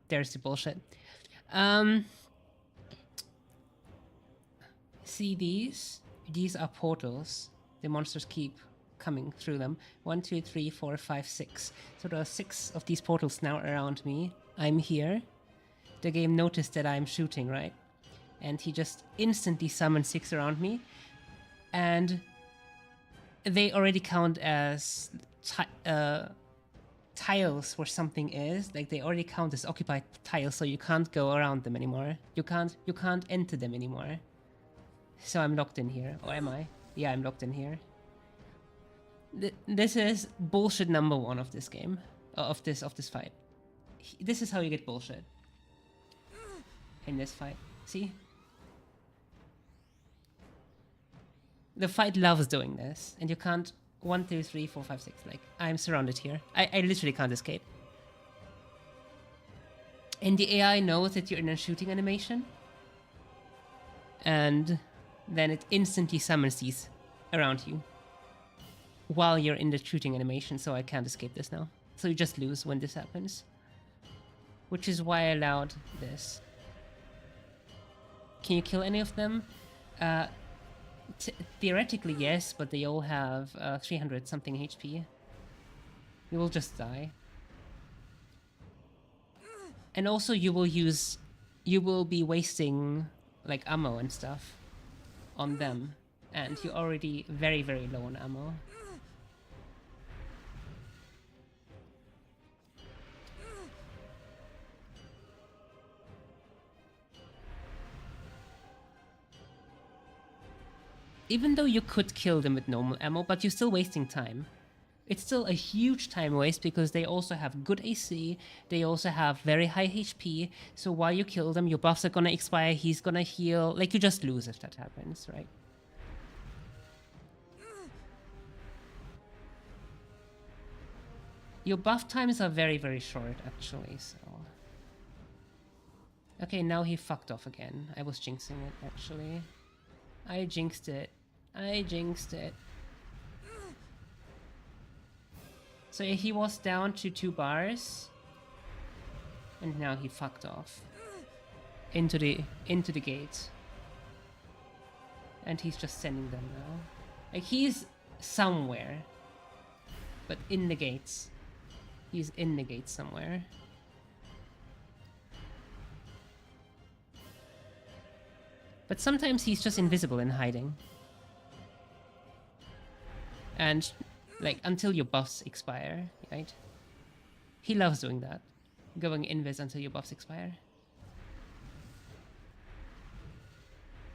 S1: There's the bullshit. See these? These are portals. The monsters keep coming through them. 1, 2, 3, 4, 5, 6. So there are 6 of these portals now around me. I'm here. The game noticed that I'm shooting, right? And he just instantly summoned 6 around me. And they already count as tiles where something is. Like they already count as occupied tiles, so you can't go around them anymore. You can't enter them anymore. So I'm locked in here. Or am I? Yeah, I'm locked in here. This is bullshit number 1 of this game. Of this fight. This is how you get bullshit. In this fight. See? The fight loves doing this. And you can't... 1, 2, 3, 4, 5, 6. Like, I'm surrounded here. I literally can't escape. And the AI knows that you're in a shooting animation. And then it instantly summons these around you. While you're in the shooting animation, so I can't escape this now. So you just lose when this happens. Which is why I allowed this. Can you kill any of them? Theoretically, yes, but they all have 300 something HP. You will just die. And also you will be wasting like ammo and stuff on them. And you're already very, very low on ammo. Even though you could kill them with normal ammo, but you're still wasting time. It's still a huge time waste because they also have good AC, they also have very high HP, so while you kill them, your buffs are gonna expire, he's gonna heal, like you just lose if that happens, right? Your buff times are very, very short, actually, so... Okay, now he fucked off again. I was jinxing it, actually. I jinxed it. I jinxed it. So he was down to 2 bars. And now he fucked off. Into the gate. And he's just sending them now. Like he's somewhere. But in the gates. He's in the gates somewhere. But sometimes he's just invisible and hiding. And, like, until your buffs expire, right? He loves doing that. Going invis until your buffs expire.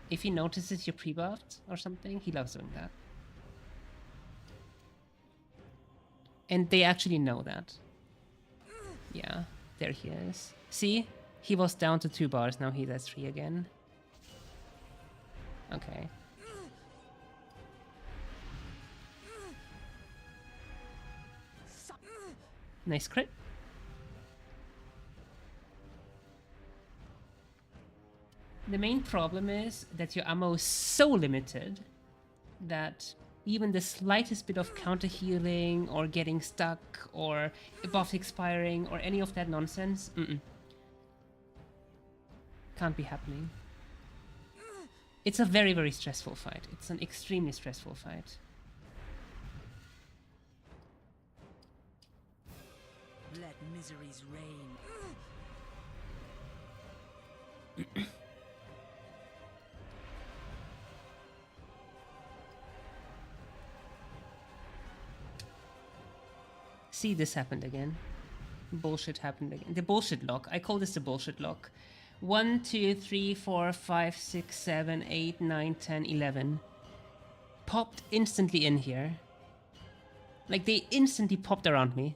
S1: If he notices you're pre-buffed or something, he loves doing that. And they actually know that. Yeah, there he is. See? He was down to 2 bars, now he's at 3 again. Okay. Nice crit. The main problem is that your ammo is so limited that even the slightest bit of counter healing or getting stuck or buff expiring or any of that nonsense, can't be happening. It's a very, very stressful fight. It's an extremely stressful fight.
S2: Let miseries reign.
S1: See, this happened again. Bullshit happened again. The bullshit lock. I call this the bullshit lock. 1, 2, 3, 4, 5, 6, 7, 8, 9, 10, 11. Popped instantly in here. Like, they instantly popped around me.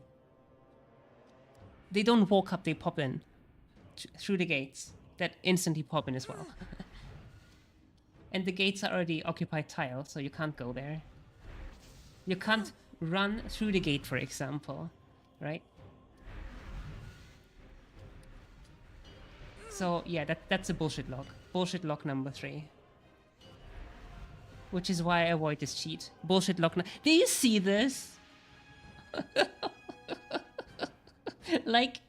S1: They don't walk up, they pop in. Through the gates. That instantly pop in as well. And the gates are already occupied tile, so you can't go there. You can't run through the gate, for example. Right? So yeah, that's a bullshit lock. Bullshit lock number 3. Which is why I avoid this cheat. Bullshit lock. Do you see this? Like...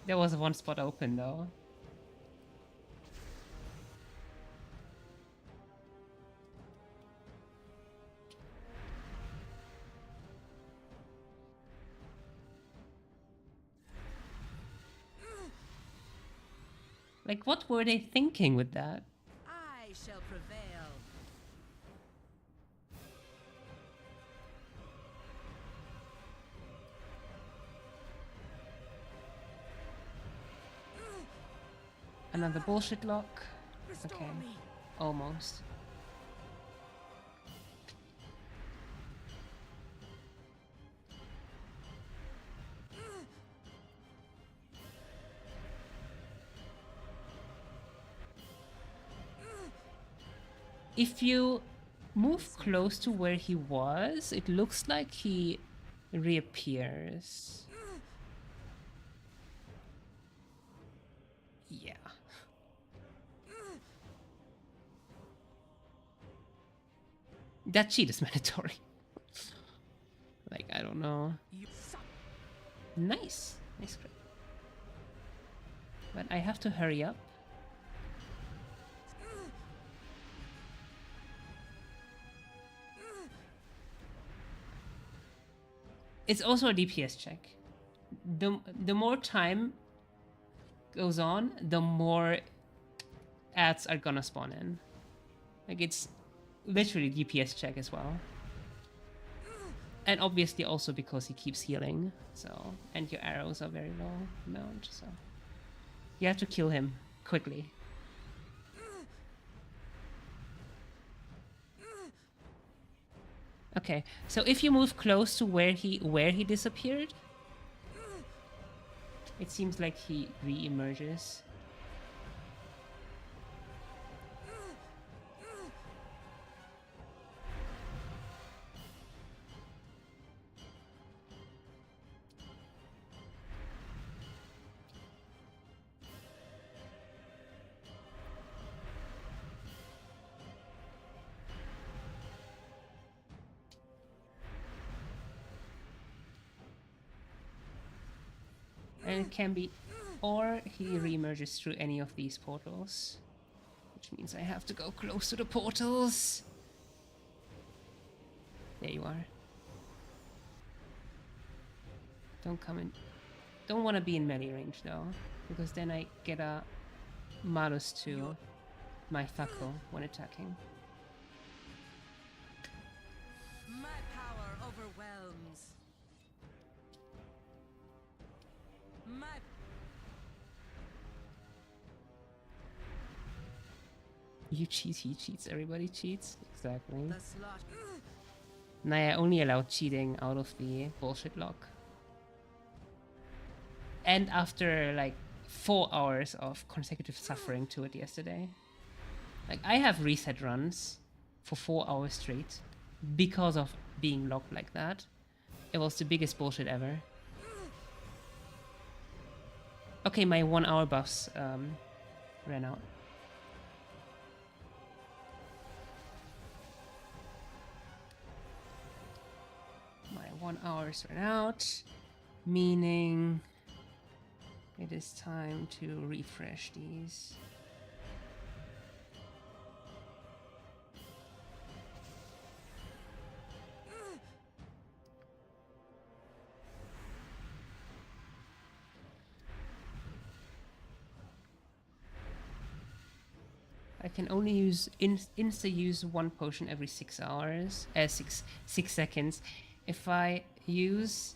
S1: There was one spot open though. Like, what were they thinking with that?
S2: I shall prevail.
S1: Another bullshit lock.
S2: Restore
S1: Okay,
S2: me.
S1: almost. If you move close to where he was, it looks like he reappears. Yeah. That cheat is mandatory. Like, I don't know. Nice. Nice crit. But I have to hurry up. It's also a DPS check. The more time goes on, the more ads are gonna spawn in. Like, it's literally DPS check as well. And obviously also because he keeps healing, so... And your arrows are very low amount, so... You have to kill him quickly. Okay, so if you move close to where he disappeared, it seems like he re-emerges. And it can be, or he re-emerges through any of these portals, which means I have to go close to the portals. There you are. Don't come in. Don't want to be in melee range though, because then I get a malus to my Thaco when attacking.
S2: My power overwhelms. My
S1: You cheat, he cheats, everybody cheats. Exactly.
S2: the slaughter.
S1: Naya only allowed cheating out of the bullshit lock. And after like 4 hours of consecutive suffering to it yesterday. Like, I have reset runs for 4 hours straight because of being locked like that. It was the biggest bullshit ever. Okay, my 1 hour buffs ran out. My 1 hours ran out, meaning it is time to refresh these. I can only use insta use 1 potion every 6 hours, 6 seconds. If I use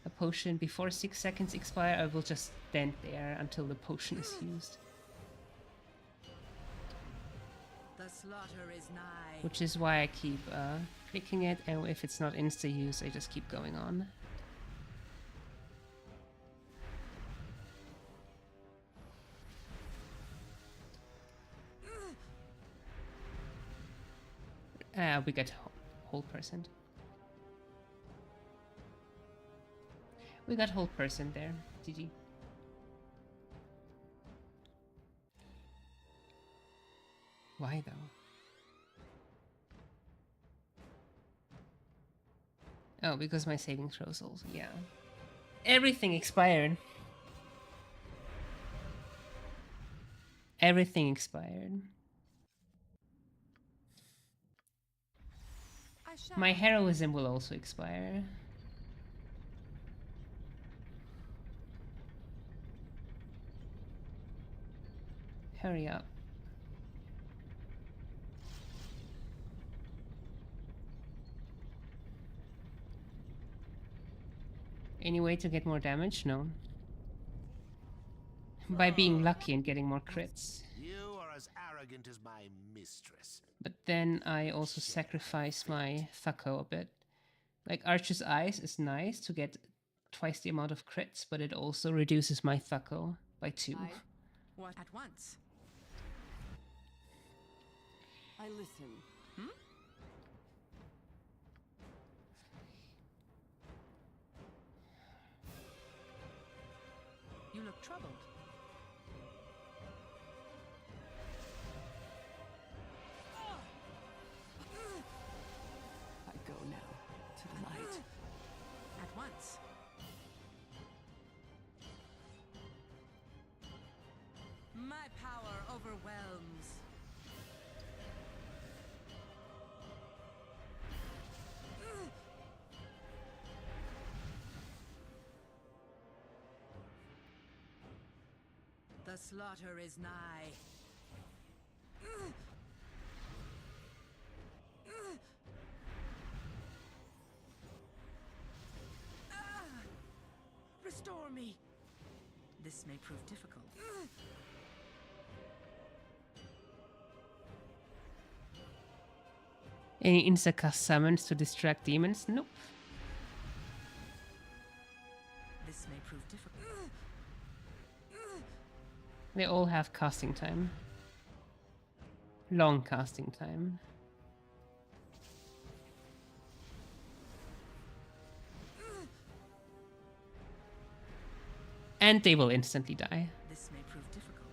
S1: a potion before 6 seconds expire, I will just stand there until the potion is used.
S2: The slaughter is nigh.
S1: Which is why I keep clicking it, and if it's not insta use, I just keep going on. We got whole person. We got whole person there. GG. Why though? Oh, because my saving throws also. Yeah. Everything expired. Everything expired. My heroism will also expire. Hurry up. Any way to get more damage? No. By being lucky and getting more crits.
S3: You are as arrogant as my mistress.
S1: But then I also sacrifice my Thucko a bit. Like, Archer's Eyes is nice to get twice the amount of crits, but it also reduces my Thucko by 2.
S2: What at once?
S4: I listen.
S2: You look troubled.
S4: I go now to the light.
S2: At once. My power overwhelms. The slaughter is nigh. Restore me. This may prove difficult.
S1: Any instacast summons to distract demons? Nope.
S2: This may prove difficult.
S1: They all have casting time. Long casting time. And they will instantly die.
S2: This may prove difficult.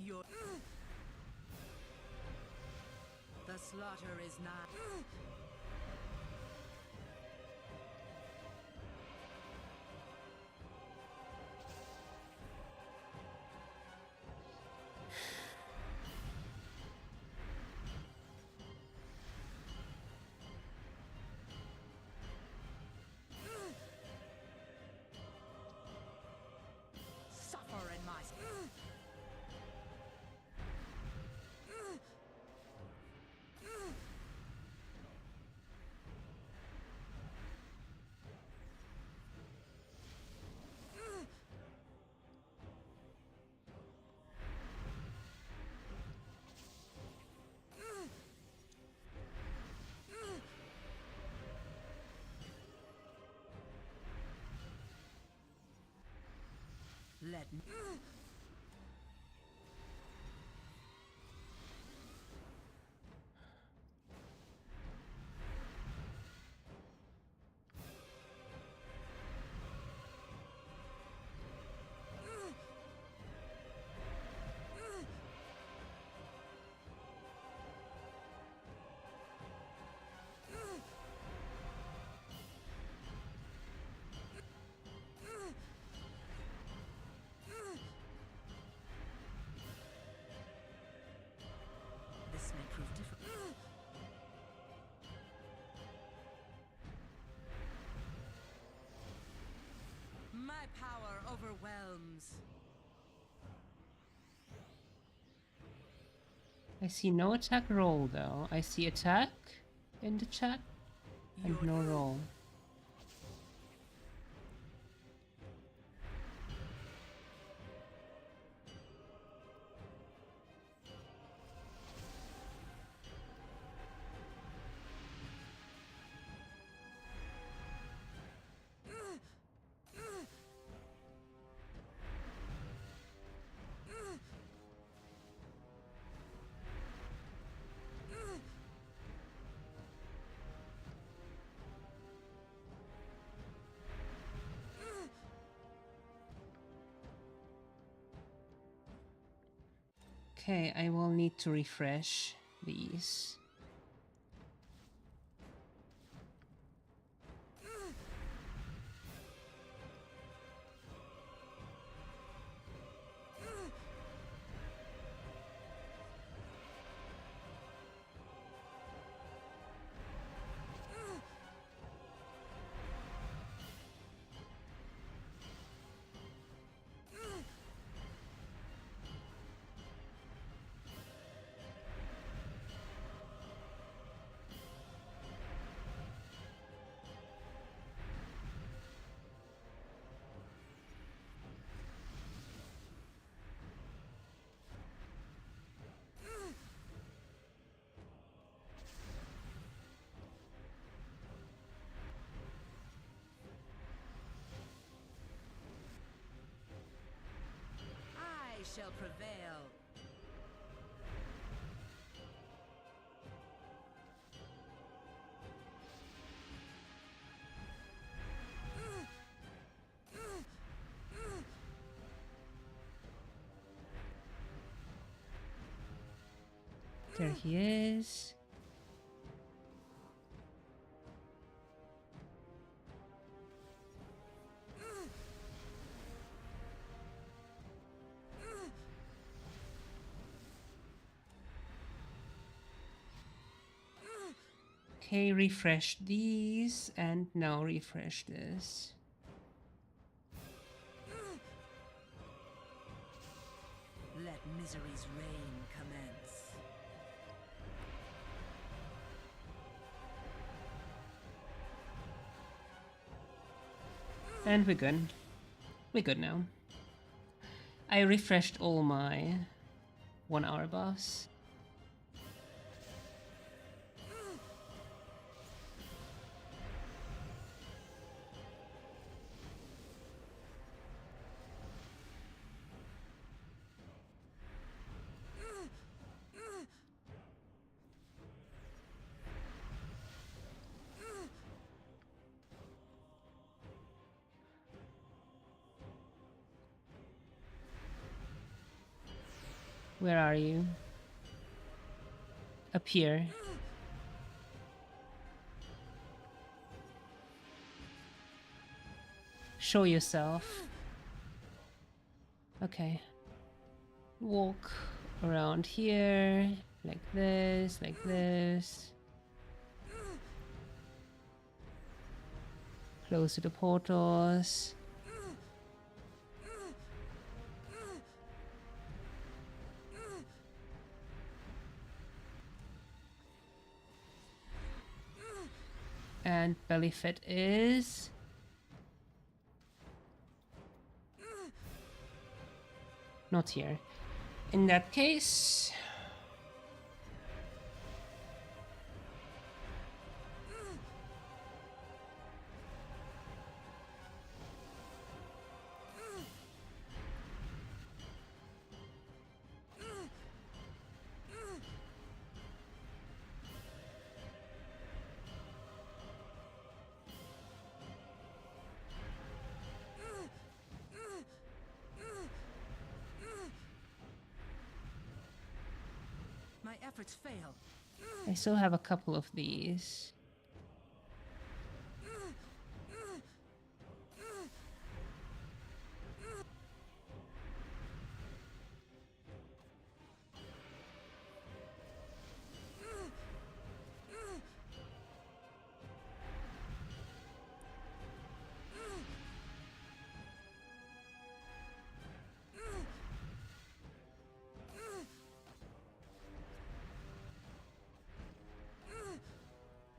S2: Your the slaughter is not. Let me. This may prove difficult. My power overwhelms.
S1: I see no attack roll though. I see attack in the chat and no roll. Okay, I will need to refresh these.
S2: I shall prevail.
S1: There he is. Okay, refresh these and now refresh this.
S2: Let misery's reign commence.
S1: And we're good. We're good now. I refreshed all my 1 hour buffs. Where are you? Up here. Show yourself. Okay. Walk around here, like this, like this. Close to the portals. And belly fit is not here. In that case,
S2: efforts fail.
S1: I still have a couple of these.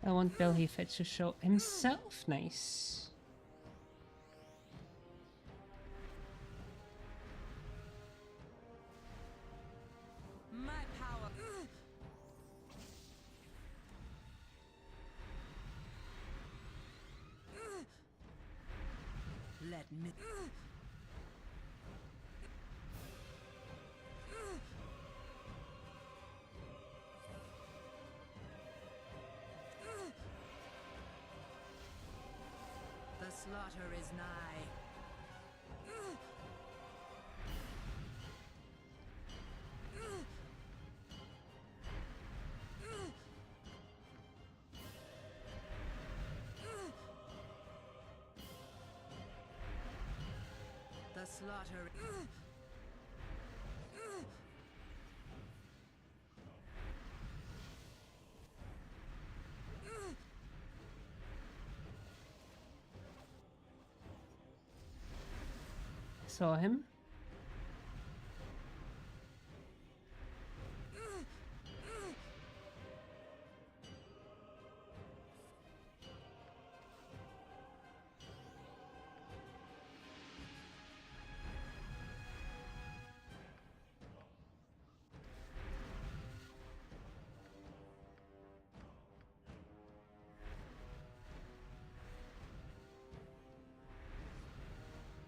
S1: I want Belhefet to show himself. Nice.
S2: My power. Let me. The slaughter is nigh. The slaughter.
S1: Saw him.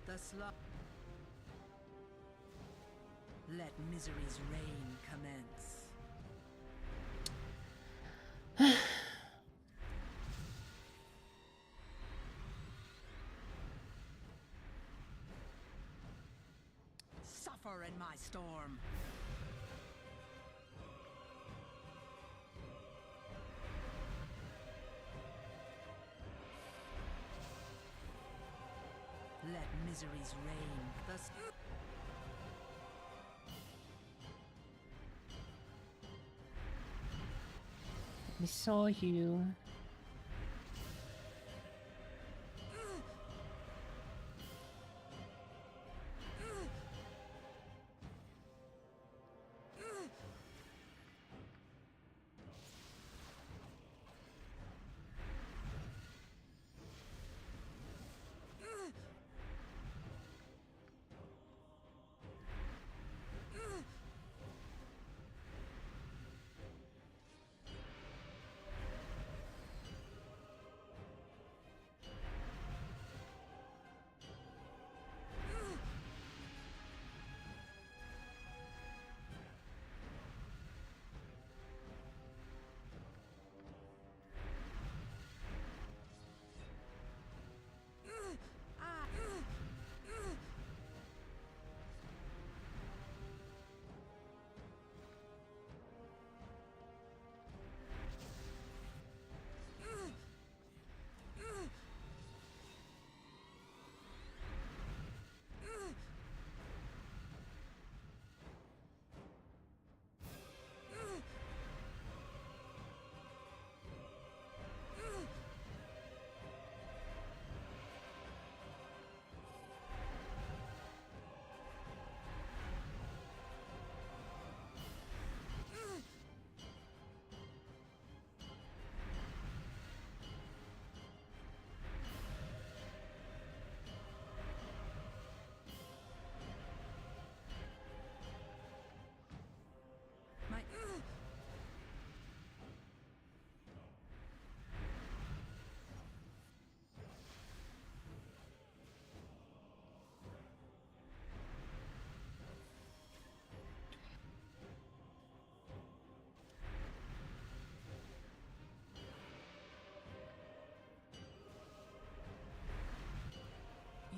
S2: The slaughter. Let misery's reign commence. Suffer in my storm. Let misery's reign.
S1: We saw you.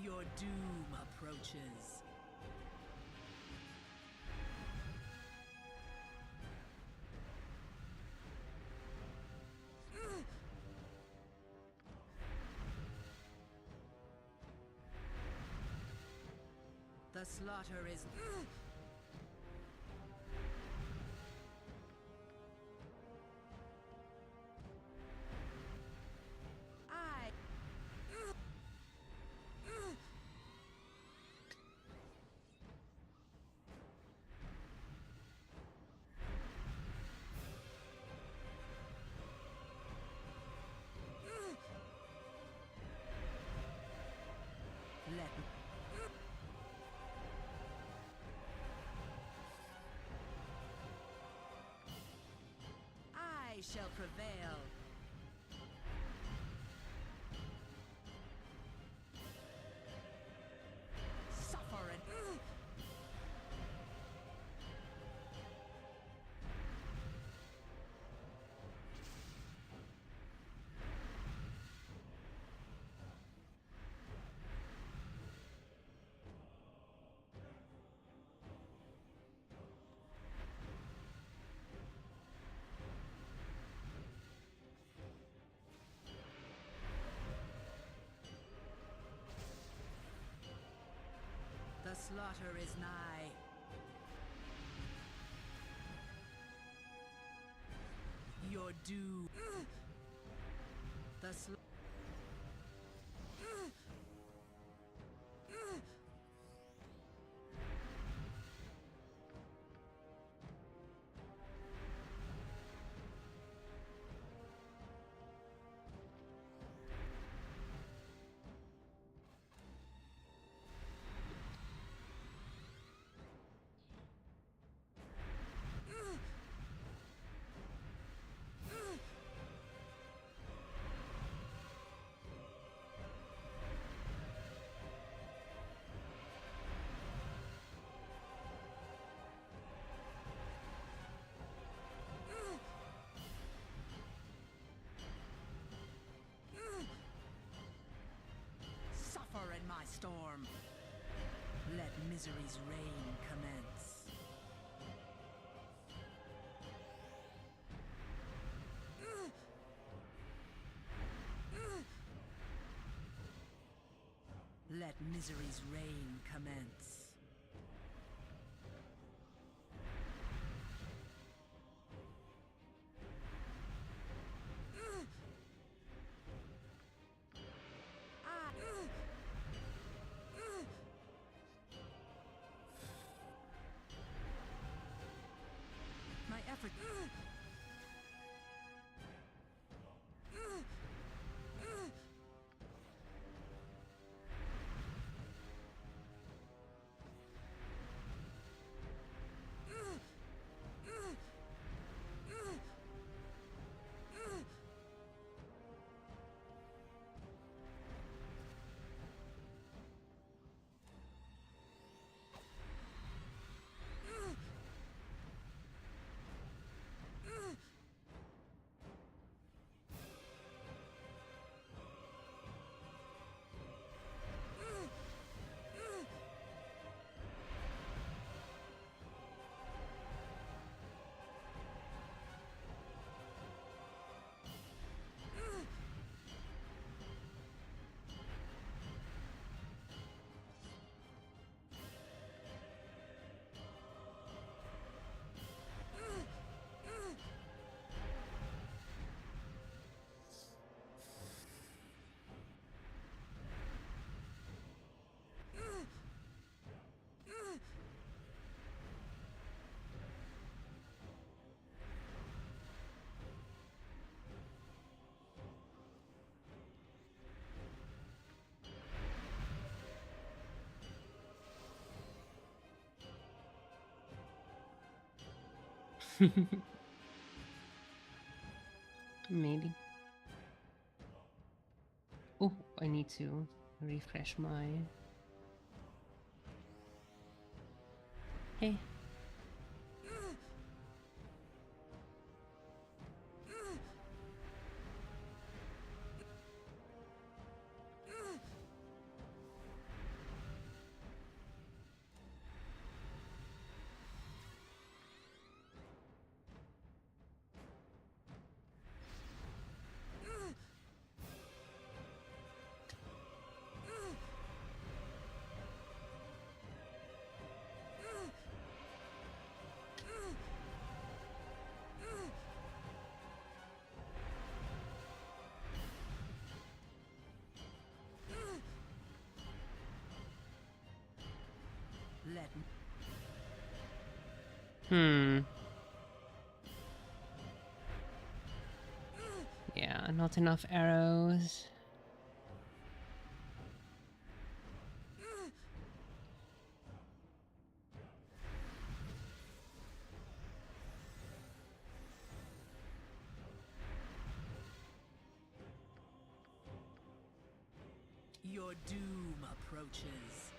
S2: Your doom approaches. The slaughter is... I... Let me... I shall prevail. Suffer and... The slaughter is nigh. Your due. The sl... Suffer in my storm. Let misery's reign commence. Let misery's reign commence. My effort...
S1: Maybe. Oh, I need to refresh my... Hey.
S2: Let
S1: Yeah, not enough arrows.
S2: your doom approaches.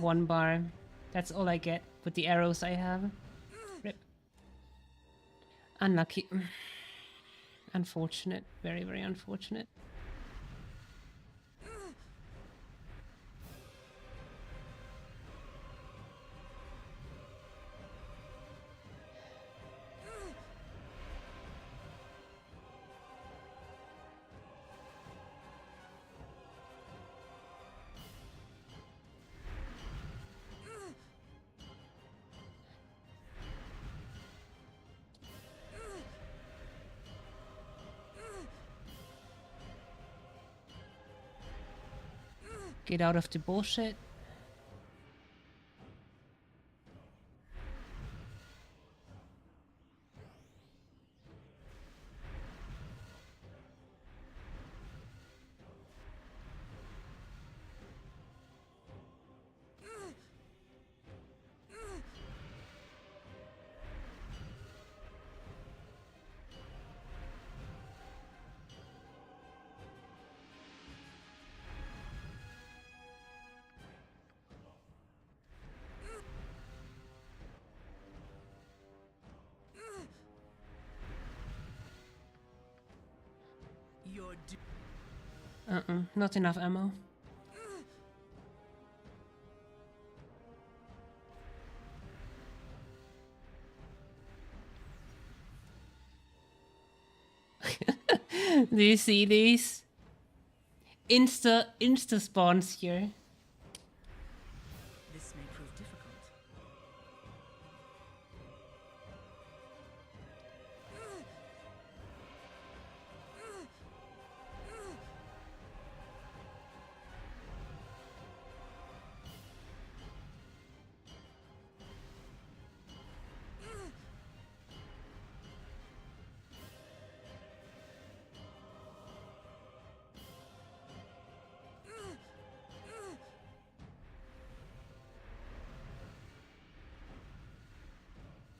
S1: One bar. That's all I get with the arrows I have. Rip. Unlucky. Unfortunate. Very, very unfortunate. Get out of the bullshit.
S2: Your
S1: Not enough ammo. Do you see these? Insta spawns here.
S2: This may prove difficult.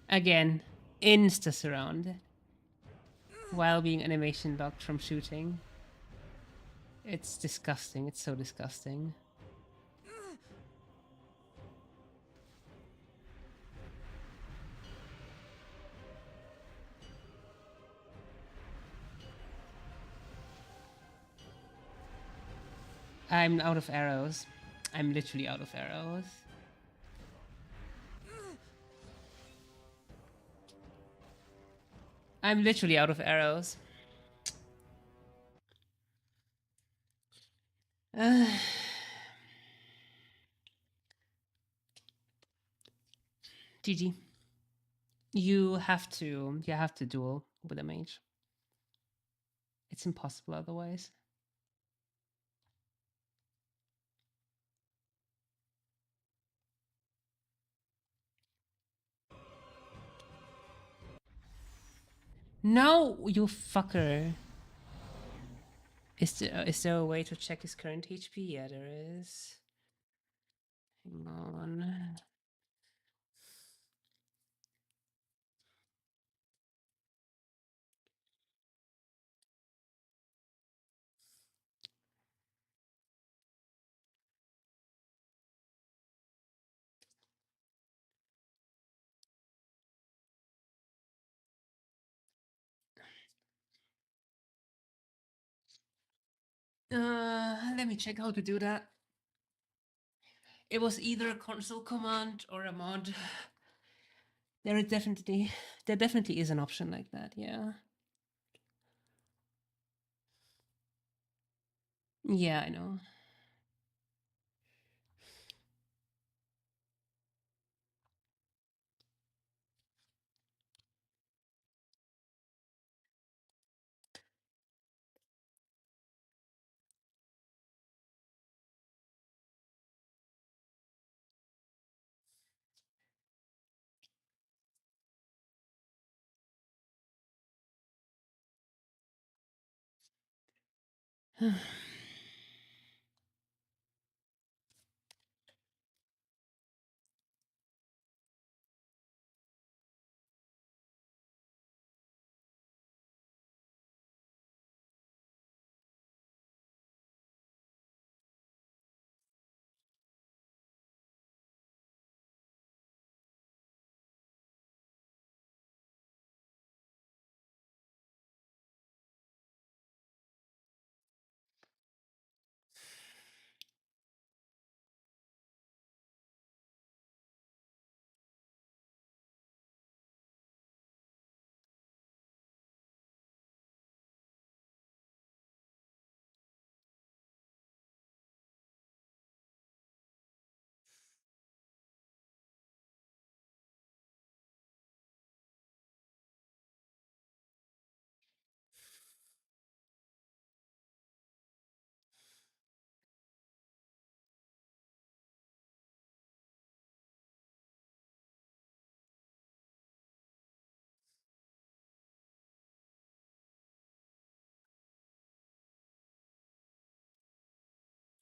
S1: Again, insta surround. While being animation locked from shooting. It's disgusting. It's so disgusting. I'm out of arrows. I'm literally out of arrows. I'm literally out of arrows. GG. You have to duel with a mage. It's impossible otherwise. No, you fucker. Is there a way to check his current HP? Yeah, there is. Hang on. Let me check how to do that. It was either a console command or a mod. There definitely is an option like that, yeah. Yeah, I know.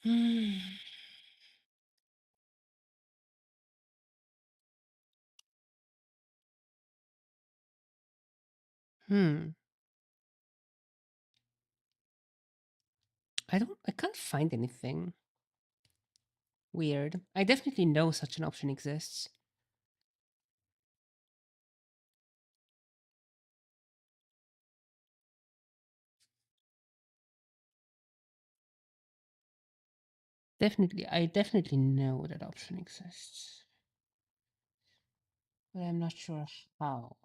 S1: Hmm. Hmm. I can't find anything weird. I definitely know such an option exists. I definitely know that option exists. But I'm not sure how.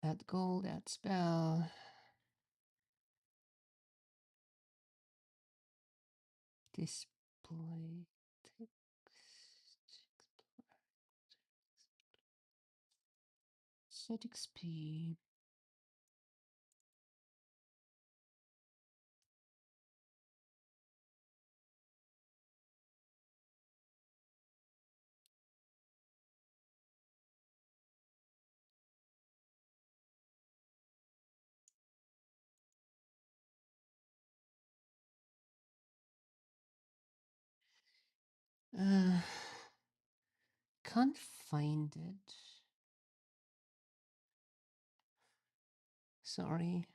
S1: Add gold, add spell. Display text. Set XP. Can't find it. Sorry.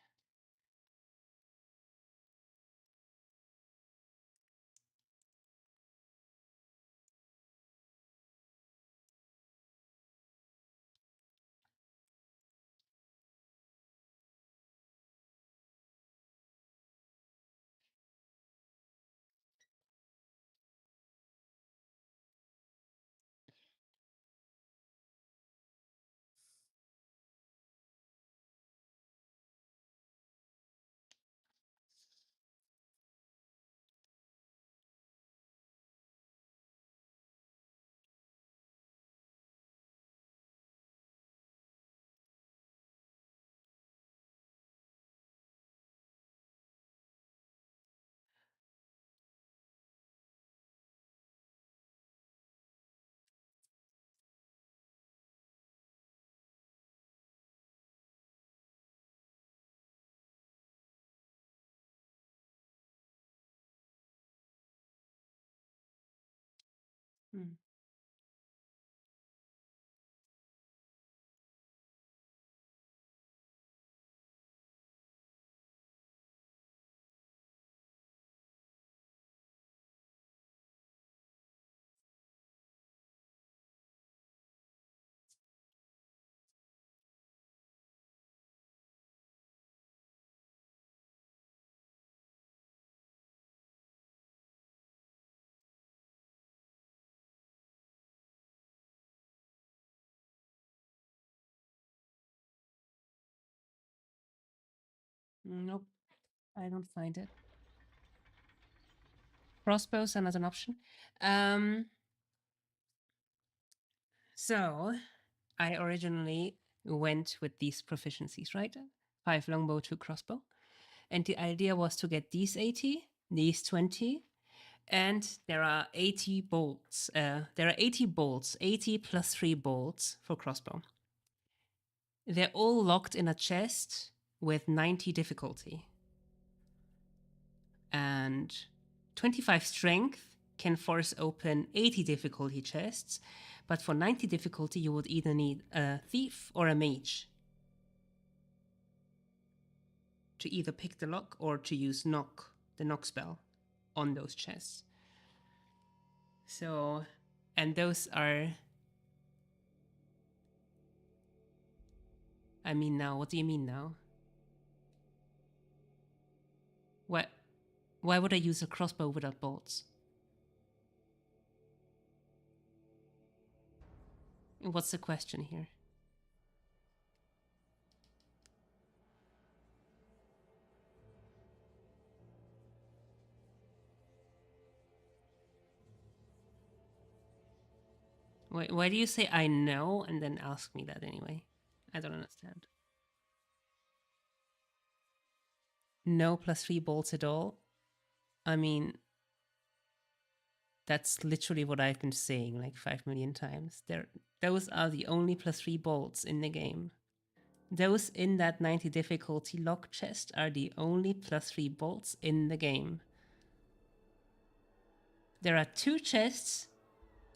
S1: Hmm. Nope, I don't find it. Crossbows are not an option. So I originally went with these proficiencies, right? 5 longbow, 2 crossbow. And the idea was to get these 80, these 20, and there are 80 bolts. There are 80 bolts, 80 plus 3 bolts for crossbow. They're all locked in a chest with 90 difficulty. And 25 strength can force open 80 difficulty chests, but for 90 difficulty you would either need a thief or a mage to either pick the lock or to use knock, the knock spell, on those chests. So, and those are, I mean now, what do you mean now? What? Why would I use a crossbow without bolts? What's the question here? Why do you say I know and then ask me that anyway? I don't understand. No plus 3 bolts at all? I mean, that's literally what I've been saying like 5 million times. Those are the only plus 3 bolts in the game. Those in that 90 difficulty lock chest are the only plus 3 bolts in the game. There are 2 chests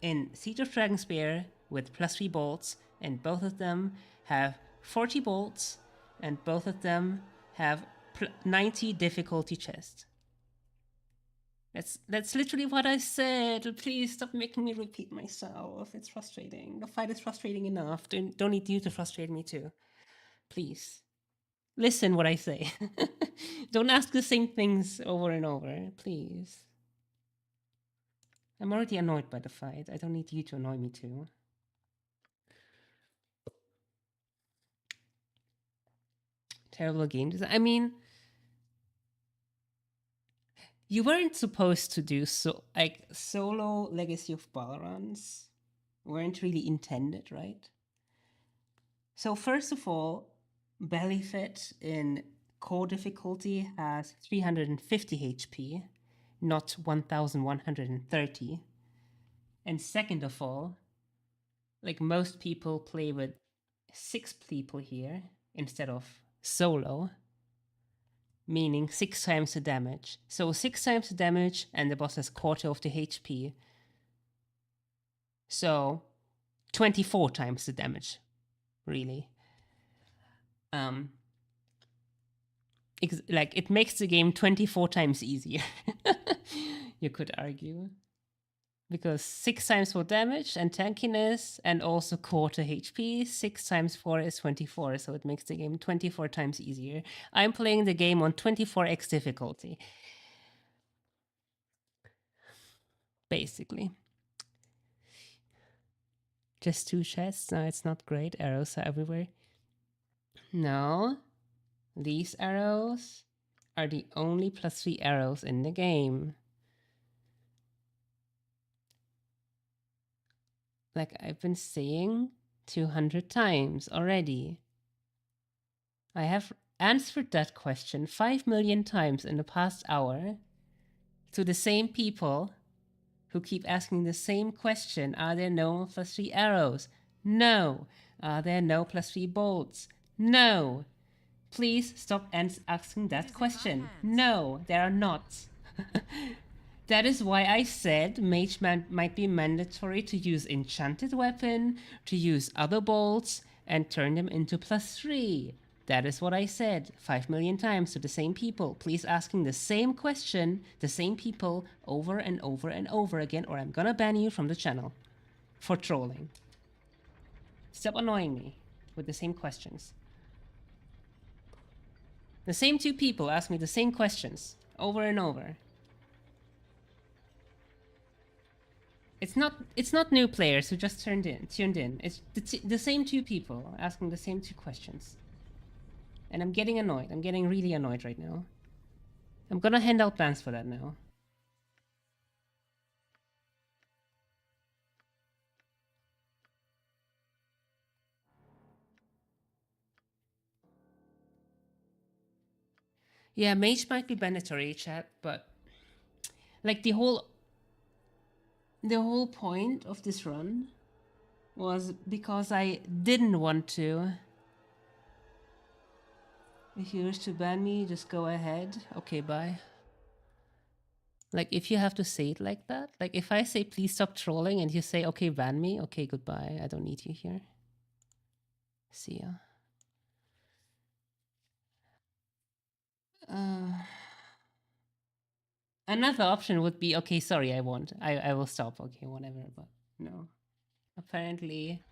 S1: in Siege of Dragonspear with plus 3 bolts, and both of them have 40 bolts, and both of them have 90 difficulty chests. That's literally what I said. Please stop making me repeat myself. It's frustrating. The fight is frustrating enough. Don't need you to frustrate me too. Please. Listen what I say. Don't ask the same things over and over, please. I'm already annoyed by the fight. I don't need you to annoy me too. Terrible game design. I mean, you weren't supposed to do solo Legacy of Balruns weren't really intended, right? So first of all, Bellyfit in core difficulty has 350 HP, not 1130. And second of all, like most people play with 6 people here instead of solo, meaning 6 times the damage. So 6 times the damage and the boss has quarter of the HP. So 24 times the damage, really. Like it makes the game 24 times easier. You could argue. Because 6 times 4 damage and tankiness and also quarter HP, 6 times 4 is 24, so it makes the game 24 times easier. I'm playing the game on 24x difficulty. Basically. Just 2 chests? No, it's not great. Arrows are everywhere. No. These arrows are the only plus 3 arrows in the game. Like I've been saying 200 times already. I have answered that question 5 million times in the past hour to the same people who keep asking the same question. Are there no plus 3 arrows? No. Are there no plus 3 bolts? No. Please stop asking that question. No, there are not. That is why I said mage might be mandatory to use enchanted weapon, to use other bolts, and turn them into +3. That is what I said 5 million times to the same people. Please asking the same question, the same people, over and over and over again, or I'm gonna ban you from the channel for trolling. Stop annoying me with the same questions. The same two people ask me the same questions over and over. It's not new players who just tuned in. It's the same two people asking the same two questions. And I'm getting annoyed. I'm getting really annoyed right now. I'm gonna hand out bans for that now. Yeah, mage might be mandatory, chat, but like the whole point of this run was because I didn't want to. If you wish to ban me, just go ahead. Okay, bye. Like, if you have to say it like that, like if I say please stop trolling and you say okay, ban me, okay, goodbye, I don't need you here. See ya. Another option would be, okay, sorry, I won't. I will stop, okay, whatever, but no. Apparently,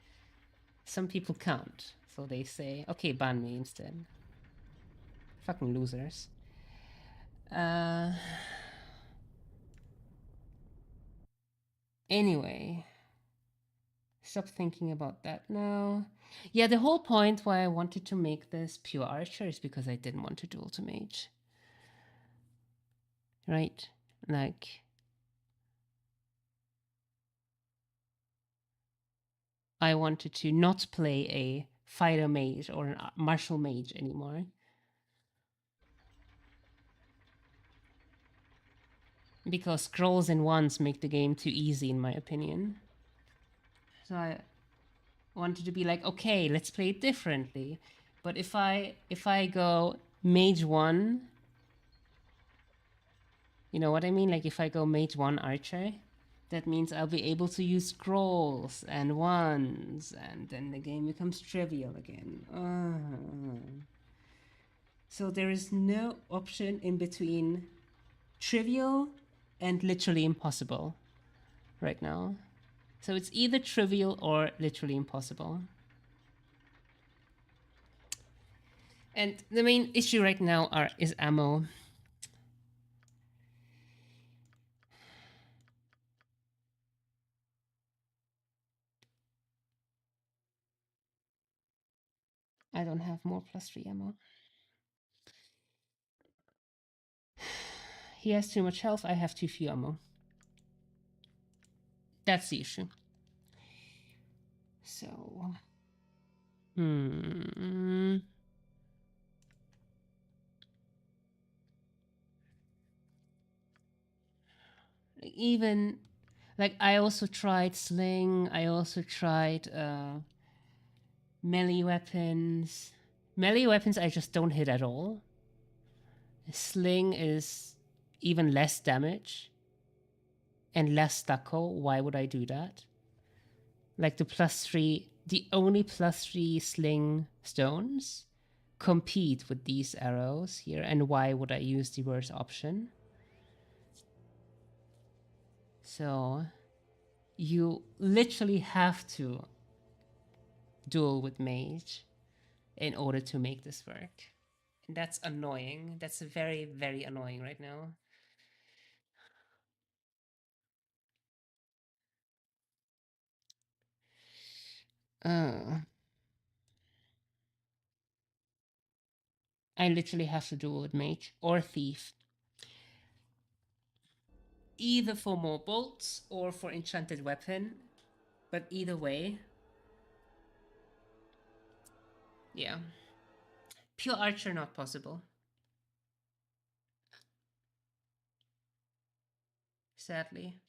S1: some people can't, so they say, okay, ban me instead. Fucking losers. Anyway. Stop thinking about that now. Yeah, the whole point why I wanted to make this pure archer is because I didn't want to duel to mage. Right? Like, I wanted to not play a fighter mage or a martial mage anymore. Because scrolls and wands make the game too easy, in my opinion. So I wanted to be like, okay, let's play it differently. But if I go mage 1, you know what I mean? Like if I go mage 1 archer, that means I'll be able to use scrolls and wands, and then the game becomes trivial again. So there is no option in between trivial and literally impossible right now. So it's either trivial or literally impossible. And the main issue right now is ammo. I don't have more +3 ammo. He has too much health, I have too few ammo. That's the issue. So... Even... Like, I also tried sling, I also tried melee weapons. Melee weapons I just don't hit at all. Sling is even less damage and less stucco. Why would I do that? Like the +3, the only +3 sling stones compete with these arrows here, and why would I use the worst option? So you literally have to duel with mage in order to make this work. And that's annoying. That's very, very annoying right now. I literally have to duel with mage or thief. Either for more bolts or for enchanted weapon. But either way. Yeah. Pure archer not possible. Sadly.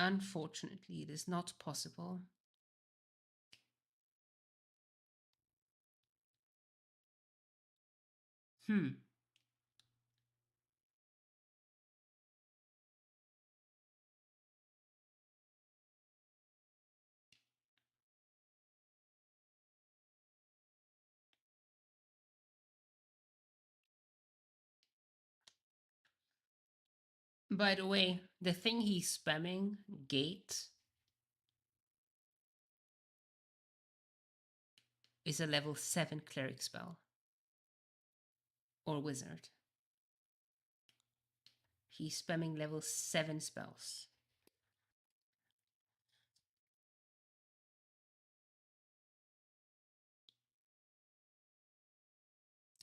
S1: Unfortunately, it is not possible. Hmm. By the way, the thing he's spamming, Gate, is a level 7 cleric spell. Or wizard. He's spamming level 7 spells.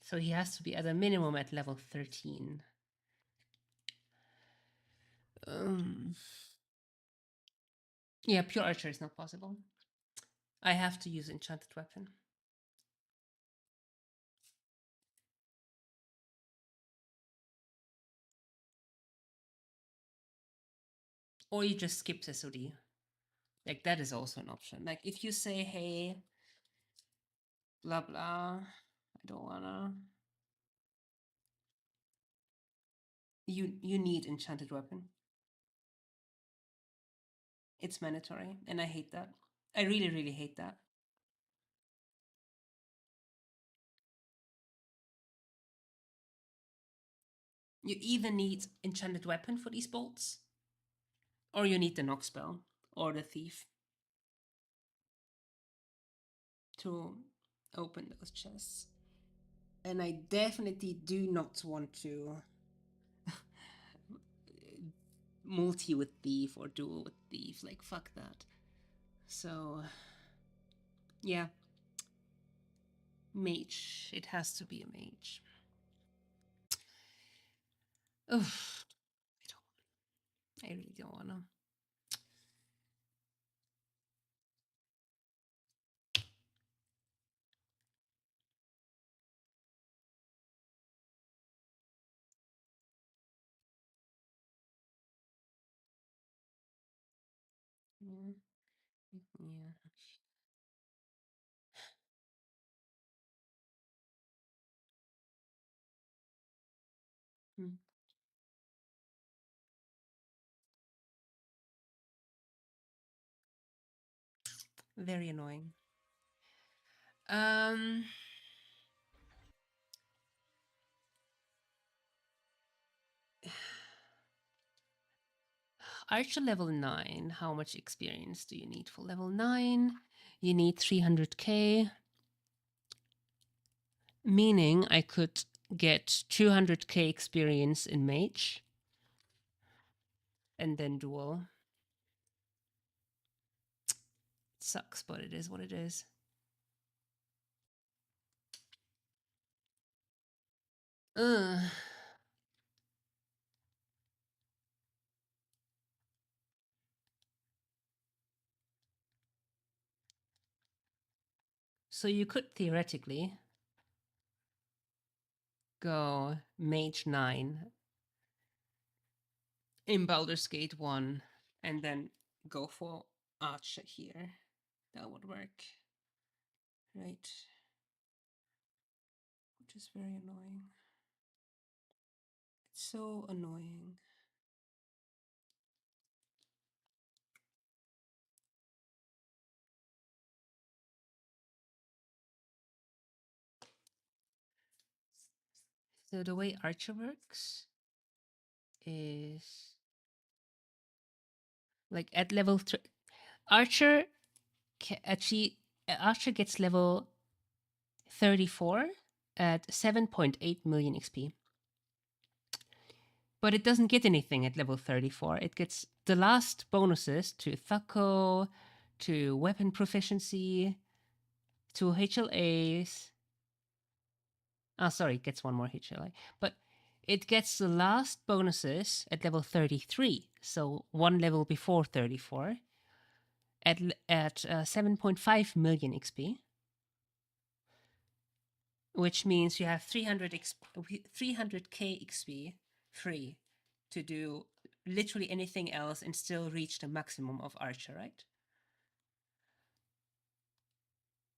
S1: So he has to be at a minimum at level 13. Yeah, pure archer is not possible. I have to use enchanted weapon. Or you just skip SoD. Like, that is also an option. Like, if you say, hey, blah, blah, I don't wanna... You need enchanted weapon. It's mandatory, and I hate that. I really, really hate that. You either need enchanted weapon for these bolts, or you need the knock spell, or the thief to open those chests. And I definitely do not want to multi with thief or duel with thief. Like, fuck that. So, yeah. Mage. It has to be a mage. Oof. I really don't want to. Yeah. Yeah. Hmm. Very annoying. Archer level 9. How much experience do you need for level 9? You need 300k. Meaning I could get 200k experience in mage. And then duel. It sucks, but it is what it is. Ugh. So you could theoretically go mage 9 in Baldur's Gate 1 and then go for archer here. That would work. Right. Which is very annoying. It's so annoying. So the way archer works is like at level 3 archer actually archer gets level 34 at 7.8 million XP. But it doesn't get anything at level 34. It gets the last bonuses to Thaco, to weapon proficiency, to HLAs. Oh, sorry, it gets one more HLA. But it gets the last bonuses at level 33. So one level before 34 at 7.5 million XP. Which means you have 300k XP free to do literally anything else and still reach the maximum of archer, right?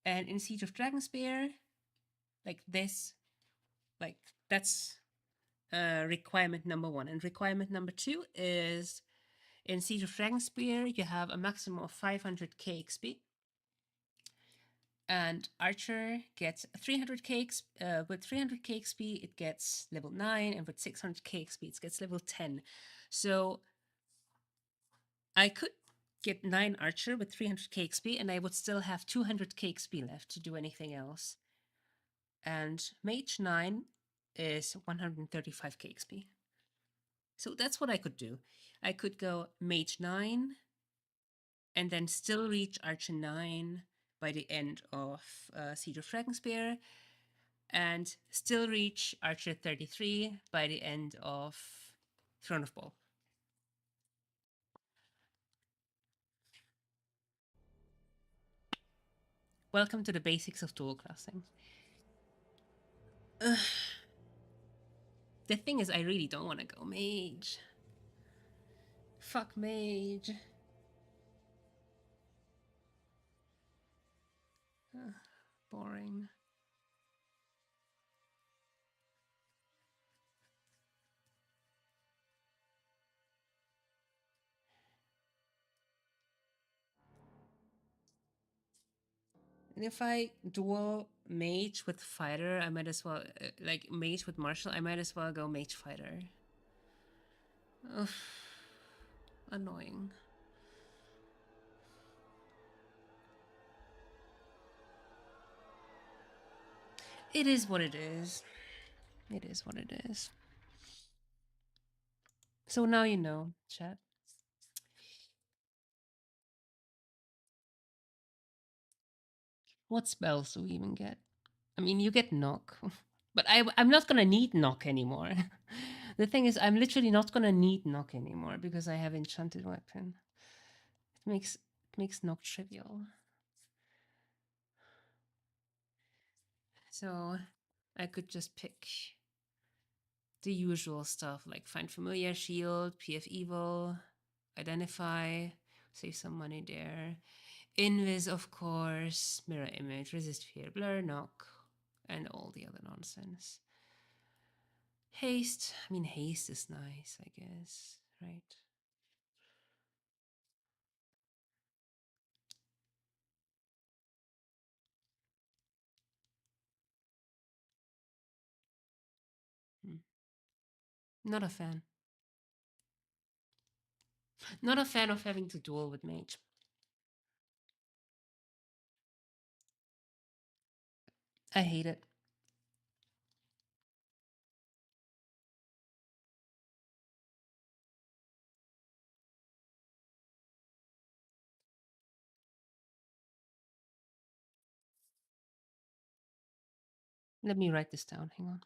S1: And in Siege of Dragonspear, like this, Like that's requirement number 1. And requirement number 2 is in Siege of Dragonspear, you have a maximum of 500k XP. And Archer gets 300k XP. With 300k XP, it gets level 9, and with 600k XP, it gets level 10. So I could get 9 Archer with 300k XP, and I would still have 200k XP left to do anything else. And Mage 9 is 135k XP. So that's what I could do. I could go Mage 9 and then still reach Archer 9 by the end of Siege of Dragonspear, and still reach Archer 33 by the end of Throne of Ball. Welcome to the basics of dual classing. The thing is, I really don't want to go Mage. Fuck Mage. Boring. And if I dual mage with fighter, I might as well, like mage with martial, I might as well go mage fighter. Ugh. Annoying. It is what it is. It is what it is. So now you know, chat. What spells do we even get? I mean, you get knock, but I'm not gonna need knock anymore. The thing is, I'm literally not gonna need knock anymore because I have enchanted weapon. It makes knock trivial. So I could just pick the usual stuff like find familiar, shield, PF evil, identify, save some money there. Invis, of course, mirror image, resist fear, blur, knock, and all the other nonsense. Haste, I mean, haste is nice, I guess, right? Not a fan. Not a fan of having to duel with mage. I hate it. Let me write this down. Hang on.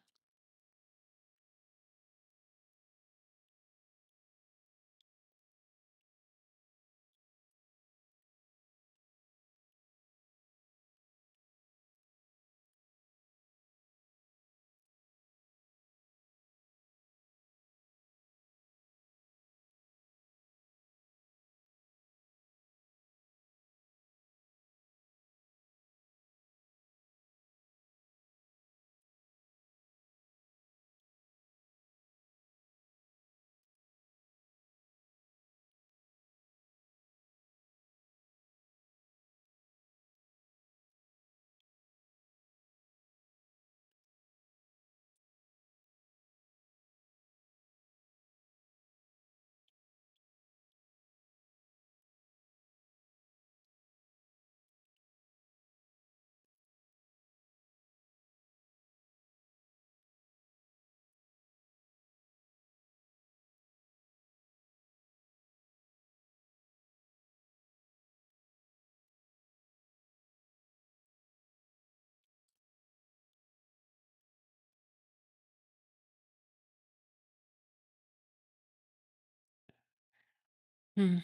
S1: Hmm.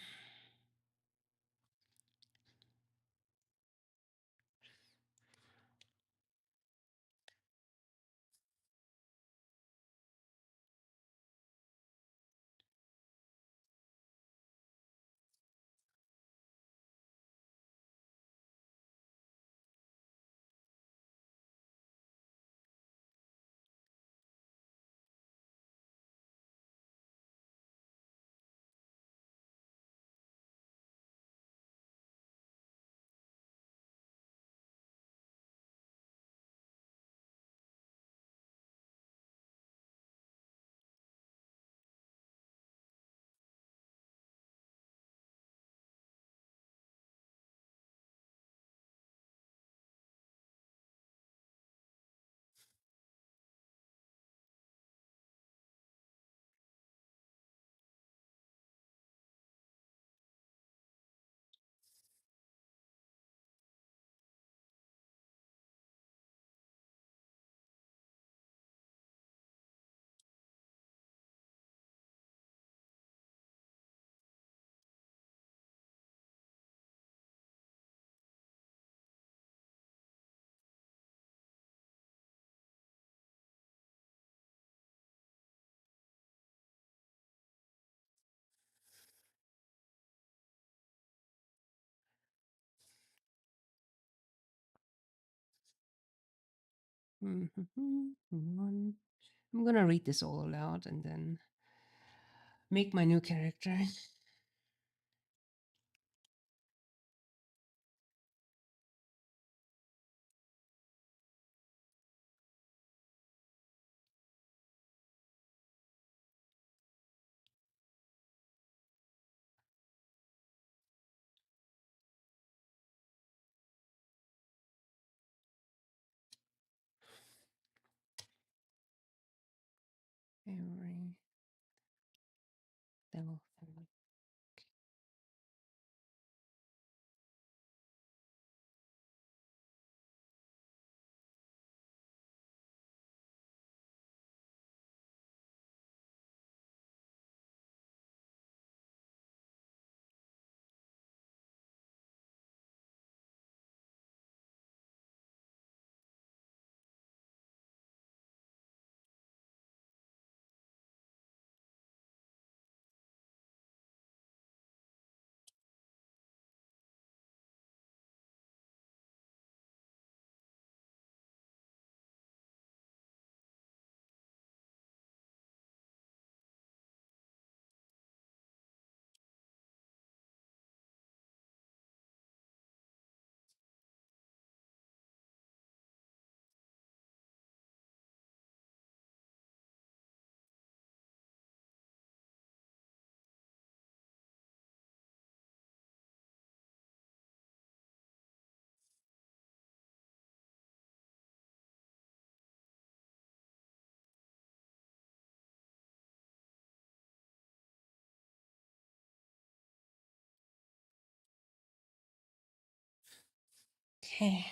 S1: One. I'm gonna read this all aloud and then make my new character. Every level 30. Okay.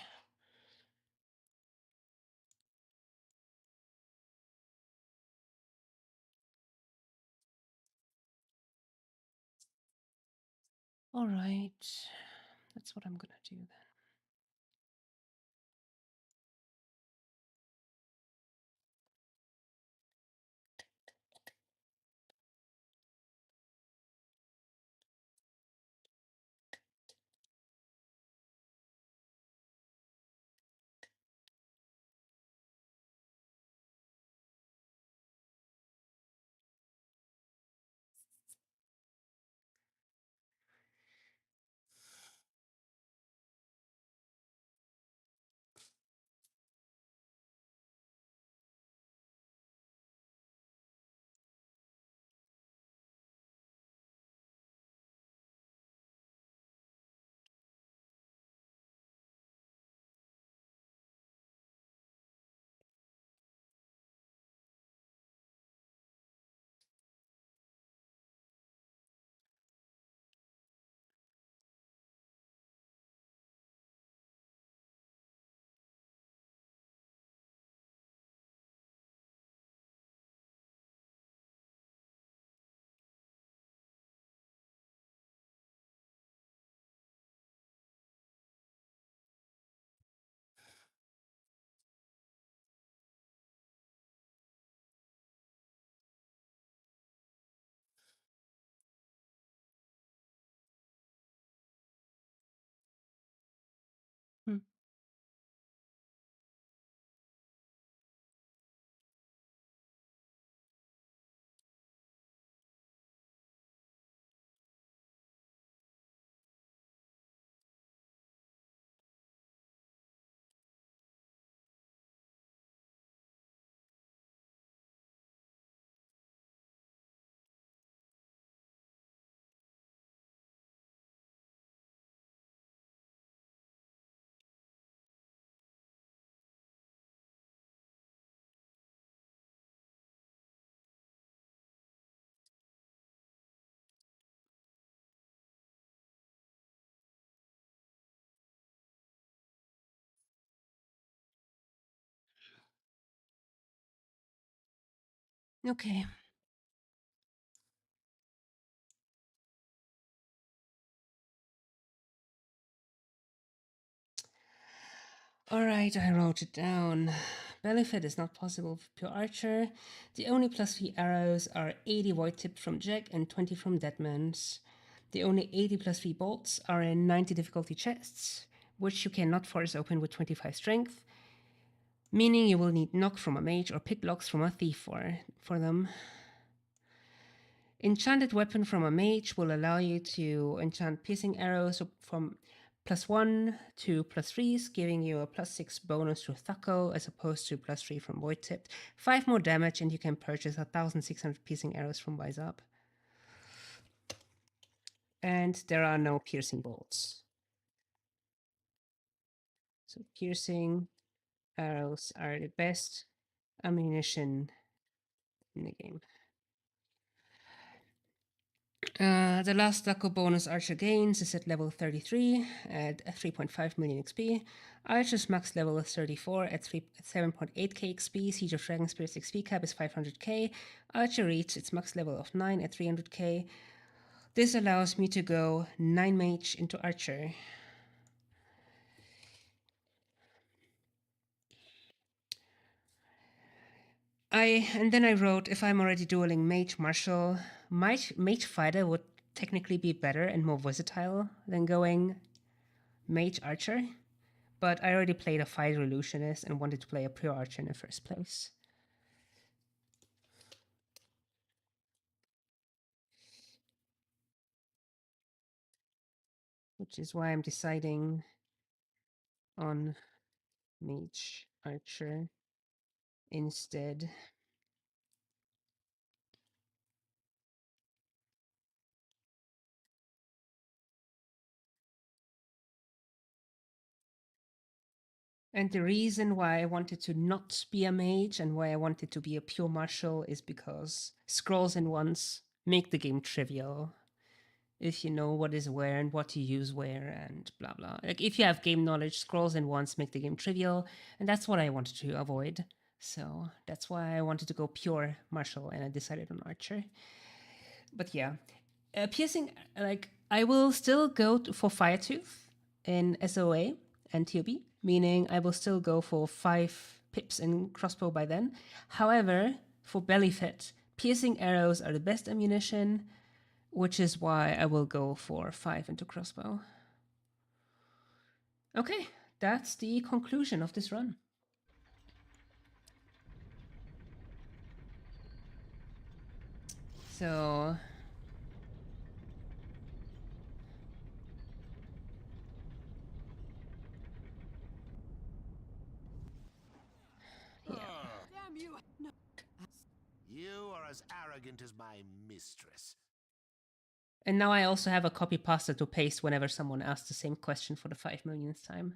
S1: All right. That's what I'm gonna do then. Hmm. Okay. All right, I wrote it down. Bellyfit is not possible for pure archer. The only plus 3 arrows are 80 void tipped from Jack and 20 from Deadman's. The only 80 plus 3 bolts are in 90 difficulty chests, which you cannot force open with 25 strength. meaning you will need knock from a mage or pick locks from a thief for them. Enchanted weapon from a mage will allow you to enchant piercing arrows from +1 to +3s, giving you a +6 bonus to Thucko as opposed to +3 from Void Tipped. 5 more damage, and you can purchase 1,600 piercing arrows from Wise Up. And there are no piercing bolts. So piercing arrows are the best ammunition in the game. The last Daco bonus Archer gains is at level 33 at 3.5 million XP. Archer's max level is 34 at 7.8k XP. Siege of Dragon Spirit's XP cap is 500k. Archer reached its max level of 9 at 300k. This allows me to go 9 mage into Archer. And then I wrote, if I'm already dueling mage martial, mage fighter would technically be better and more versatile than going mage archer, but I already played a fighter illusionist and wanted to play a pure archer in the first place. Which is why I'm deciding on mage archer instead. And the reason why I wanted to not be a mage and why I wanted to be a pure martial is because scrolls and wands make the game trivial. If you know what is where and what to use where and blah blah. Like if you have game knowledge, scrolls and wands make the game trivial, and that's what I wanted to avoid. So that's why I wanted to go pure martial, and I decided on archer. But yeah, piercing, like I will still go for Firetooth in SOA and TOB, meaning I will still go for 5 pips in crossbow by then. However, for belly fit, piercing arrows are the best ammunition, which is why I will go for 5 into crossbow. Okay, that's the conclusion of this run. So yeah.
S4: Damn you! No.
S3: You are as arrogant as my mistress.
S1: And now I also have a copy pasta to paste whenever someone asks the same question for the 5 millionth time.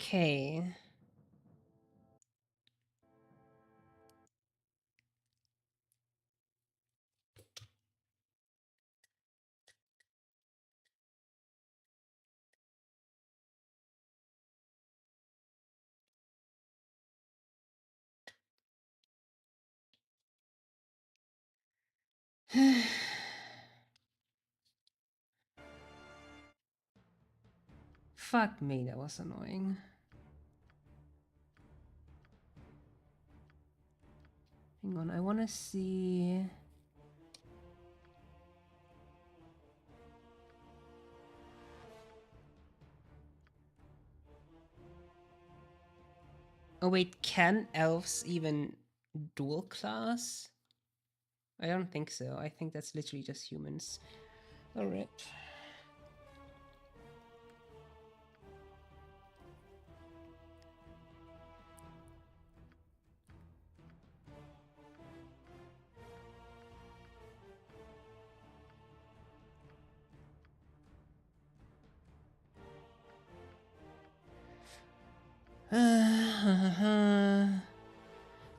S1: Okay. Fuck me, that was annoying. Hang on, I want to see... Oh wait, can elves even dual class? I don't think so. I think that's literally just humans. Alright.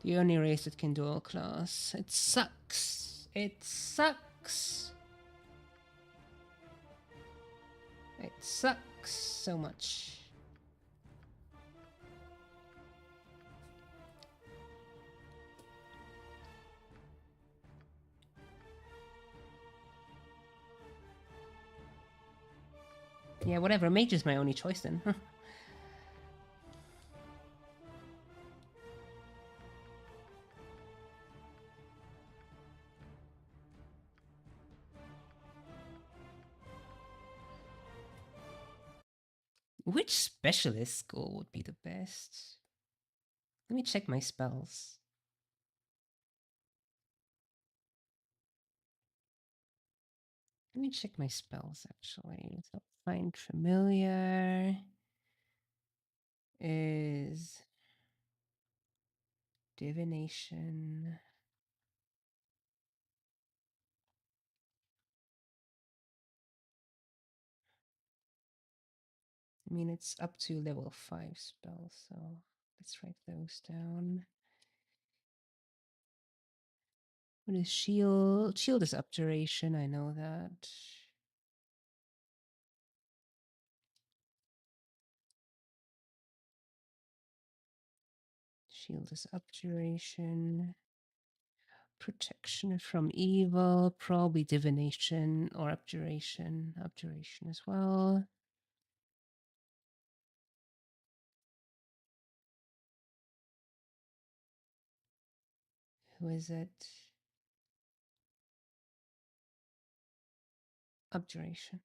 S1: The only race that can dual class. It sucks. It sucks. It sucks so much. Yeah, whatever. Mage is my only choice then. Which specialist school would be the best? Let me check my spells. Let me check my spells actually. So find familiar is divination. I mean, it's up to level 5 spells, so let's write those down. What is shield? Shield is abjuration, I know that. Shield is abjuration. Protection from evil, probably divination or abjuration. Abjuration as well. Who is it? Abjuration.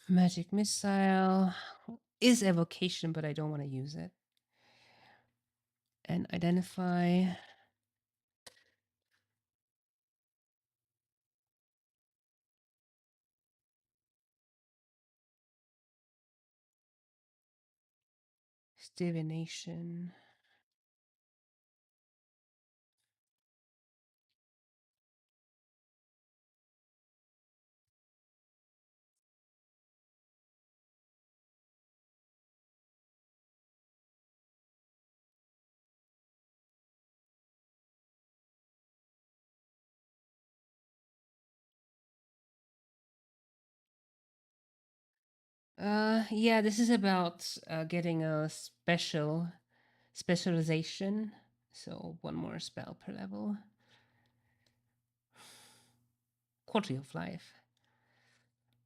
S1: Magic missile is evocation, but I don't want to use it. And identify. Divination. Yeah, this is about getting a specialization. So one more spell per level. Quality of life.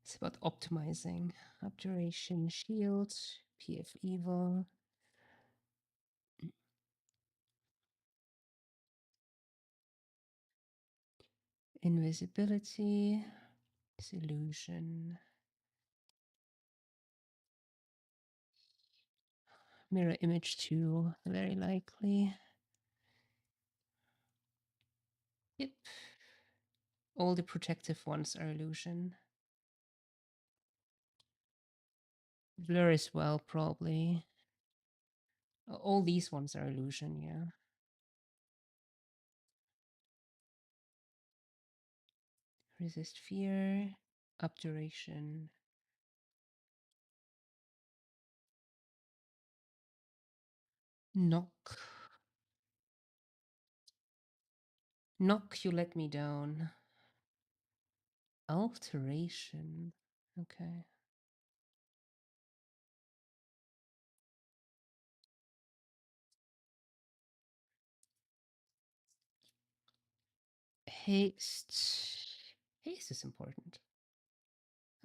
S1: It's about optimizing. Abjuration, shield, PF evil. Invisibility, illusion. Mirror image 2, very likely. Yep. All the protective ones are illusion. Blur as well, probably. All these ones are illusion, yeah. Resist fear, abjuration. Knock. Knock, you let me down. Alteration. Okay. Haste. Haste is important.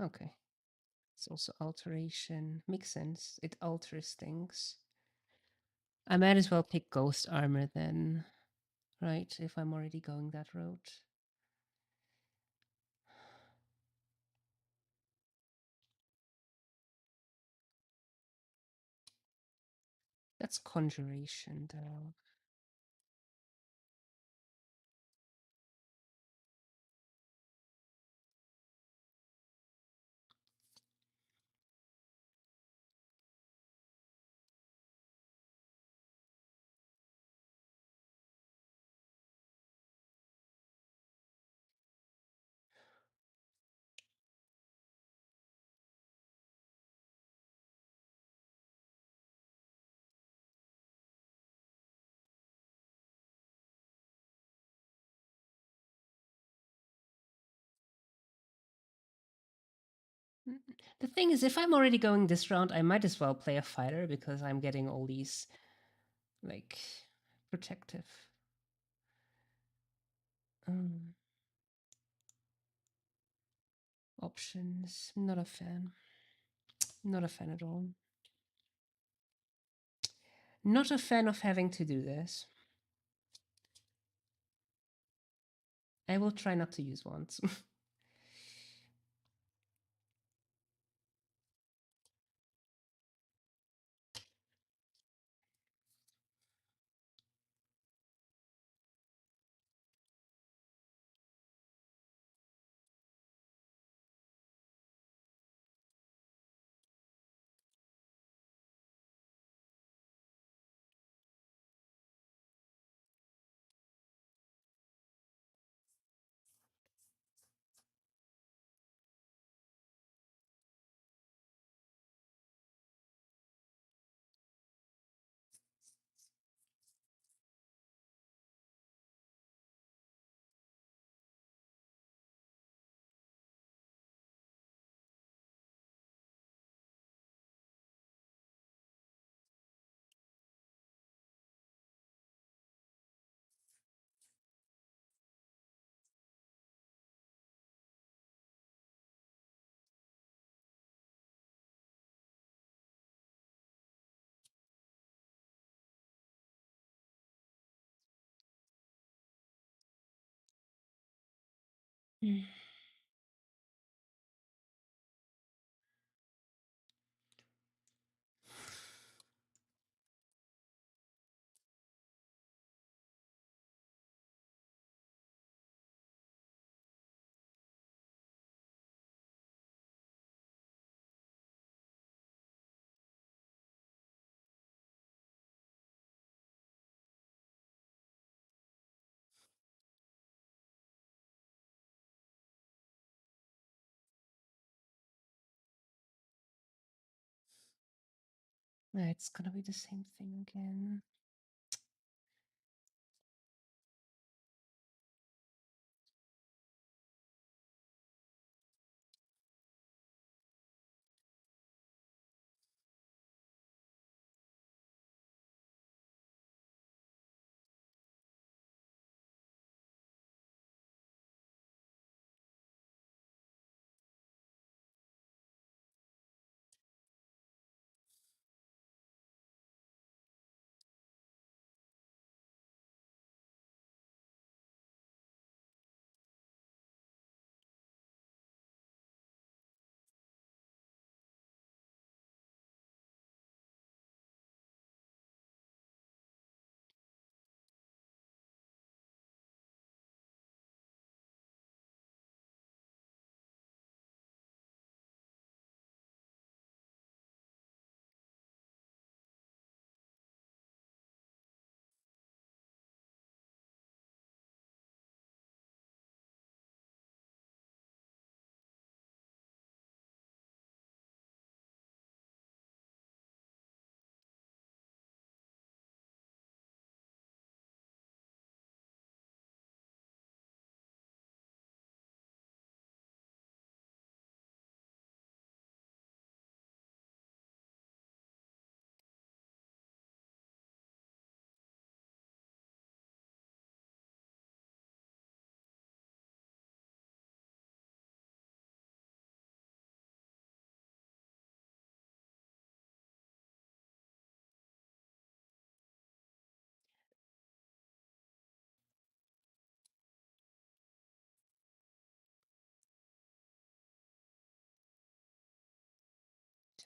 S1: Okay. It's also alteration. Makes sense. It alters things. I might as well pick ghost armor then, right? If I'm already going that route. That's conjuration though. The thing is, if I'm already going this round, I might as well play a fighter because I'm getting all these, like, protective. Options. Not a fan. Not a fan at all. Not a fan of having to do this. I will try not to use wands. Mm. It's gonna be the same thing again.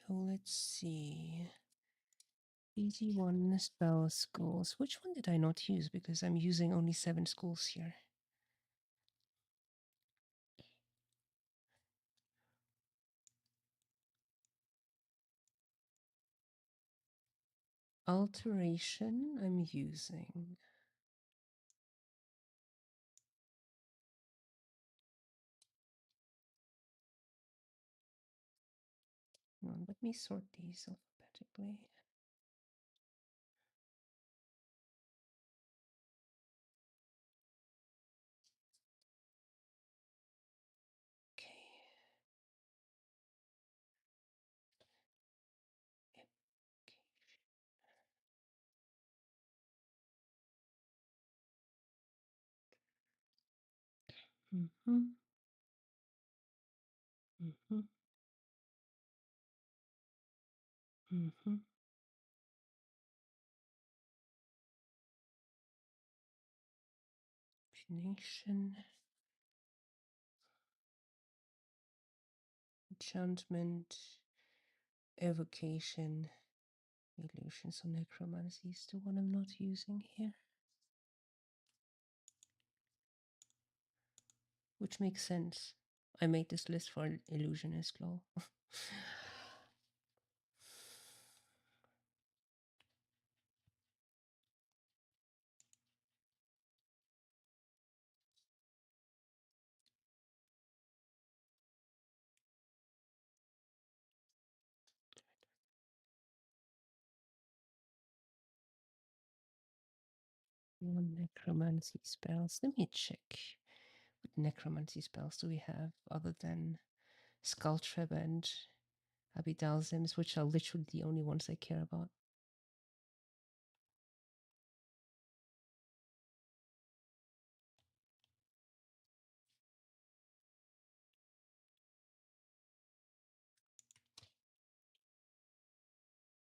S1: So let's see. BG1 spell schools. Which one did I not use? Because I'm using only 7 schools here. Alteration I'm using. Let me sort these alphabetically. Okay. Mm-hmm. Mm-hmm. Mm-hmm. Nation. Enchantment. Evocation. Illusion. So necromancy is the one I'm not using here. Which makes sense. I made this list for illusionist lol. One necromancy spells. Let me check. What necromancy spells do we have other than Skull Treb and Abidalzims, which are literally the only ones I care about?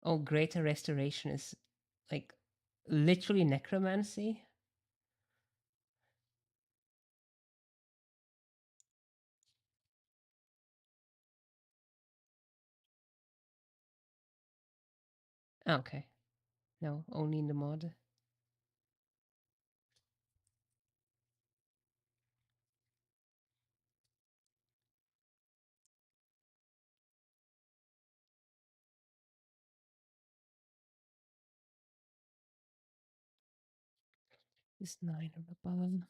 S1: Oh, Greater Restoration is like literally necromancy. Okay. No, only in the mod. Is 9 on the bottom.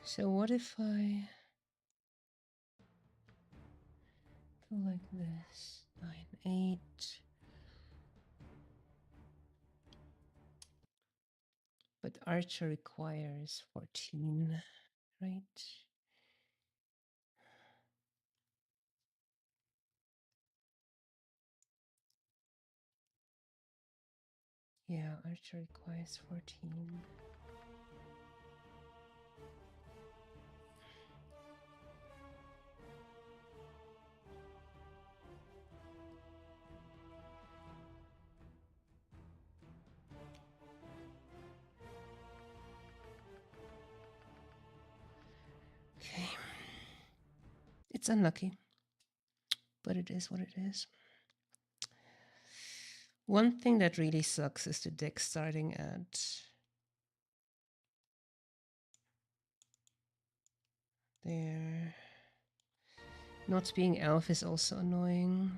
S1: So what if I go like this? 9, 8. But Archer requires 14, right? Yeah, Archer requires 14. Okay. It's unlucky, but it is what it is. One thing that really sucks is the deck starting at there. Not being elf is also annoying.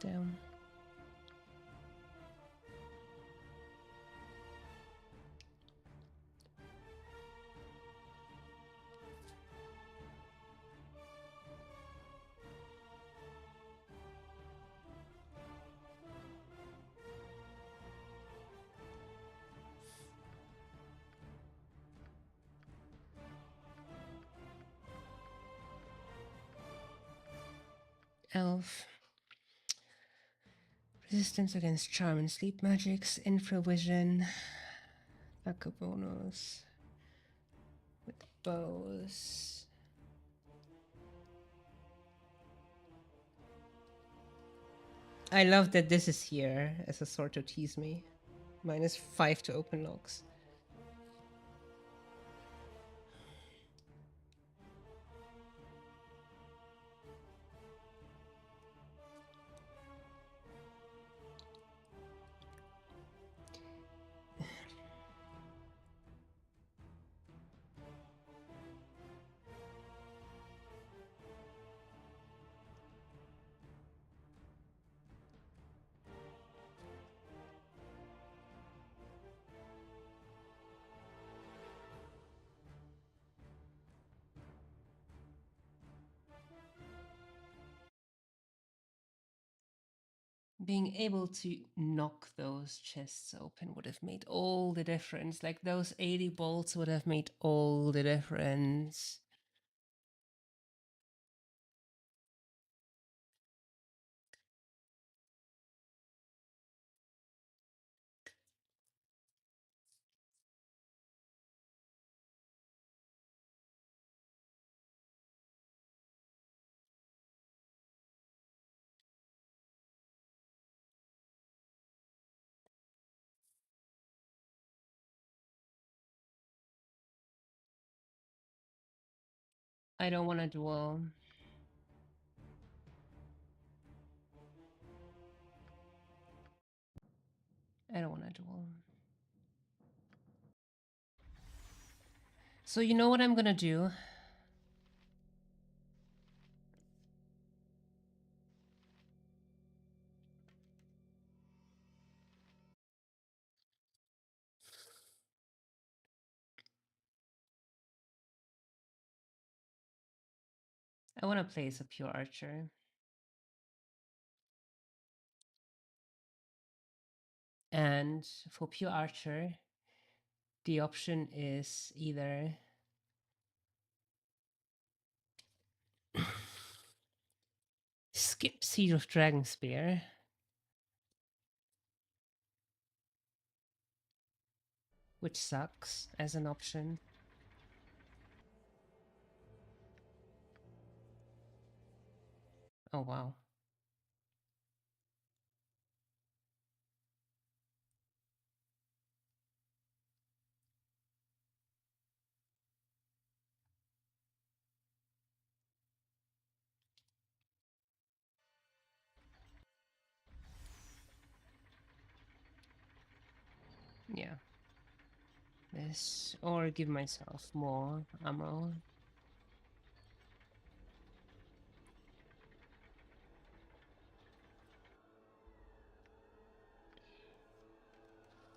S1: Damn. Elf. Resistance against charm and sleep magics, infravision, Echo bonus with bows. I love that this is here as a sort to tease me. -5 to open locks. Being able to knock those chests open would have made all the difference. Like those 80 bolts would have made all the difference. I don't want to duel. I don't want to duel. So you know what I'm gonna do? I want to play as a pure archer. And for pure archer, the option is either skip Siege of Dragon Spear, which sucks as an option. Oh wow. Yeah. This, or give myself more ammo.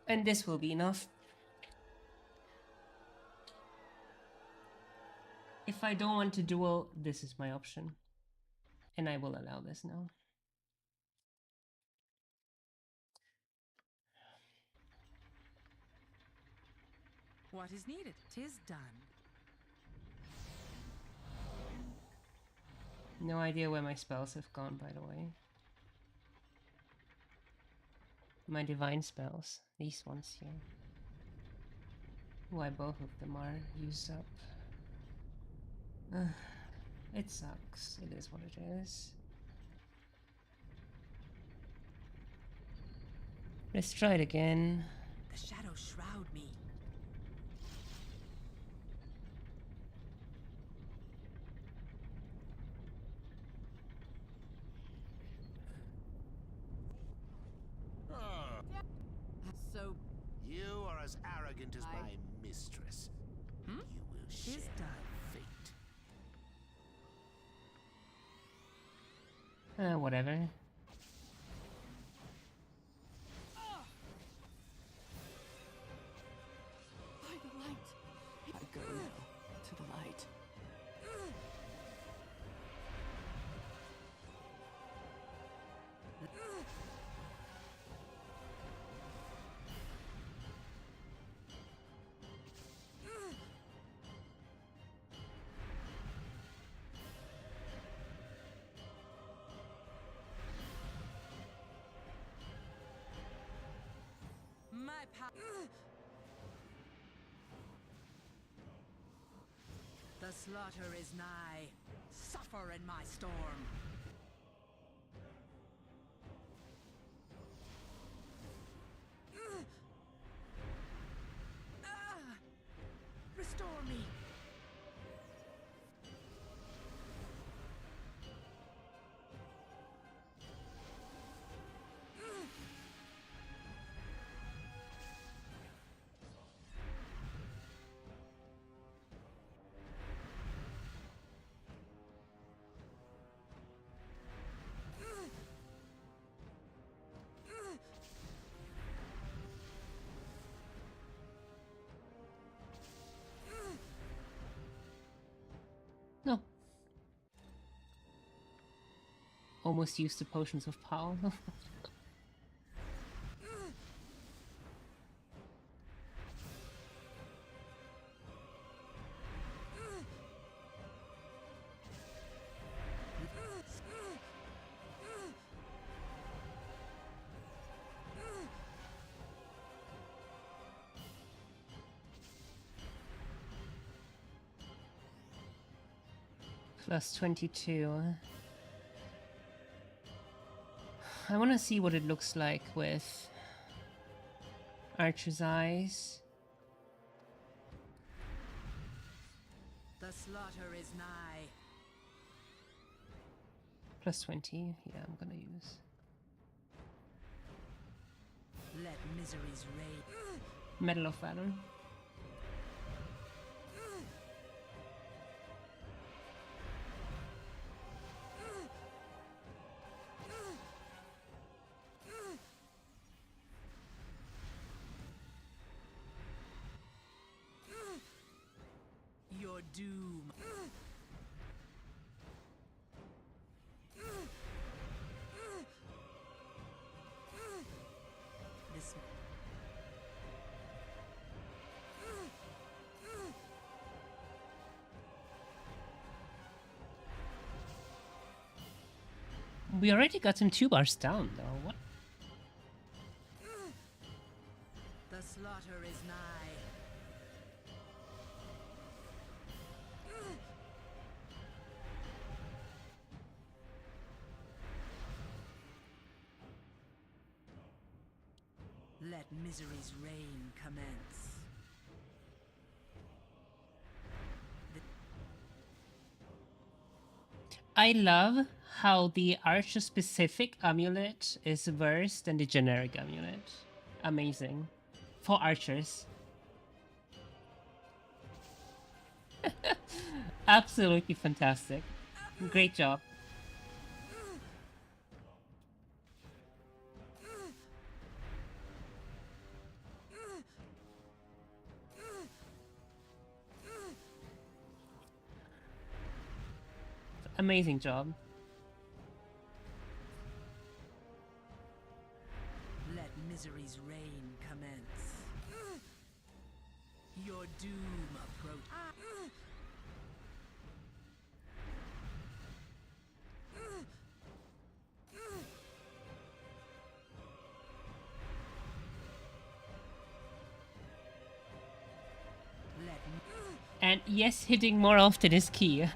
S1: And this will be enough. If I don't want to duel, this is my option. And I will allow this now.
S2: What is needed? 'Tis done.
S1: No idea where my spells have gone, by the way. My divine spells. These ones here. Why both of them are used up. It sucks. It is what it is. Let's try it again.
S2: The shadows shroud me. So
S3: You are as arrogant as my mistress. You will share
S2: done.
S3: fate.
S1: Whatever.
S4: By the light. I go now to the light.
S2: My power. The slaughter is nigh. Suffer in my storm. Restore me.
S1: No. Almost used the potions of power. Plus 22. I want to see what it looks like with Archer's Eyes.
S2: The slaughter is nigh.
S1: Plus 20. Yeah, I'm gonna use.
S2: Let miseries reign.
S1: Medal of Valor.
S2: Your doom.
S1: We already got him 2 bars down, though. What?
S2: The slaughter is nigh. Let misery's reign commence.
S1: I love how the archer-specific amulet is worse than the generic amulet. Amazing. For archers. Absolutely fantastic. Great job. Amazing job.
S2: Let misery's reign commence. Your doom approach.
S1: And yes, hitting more often is key.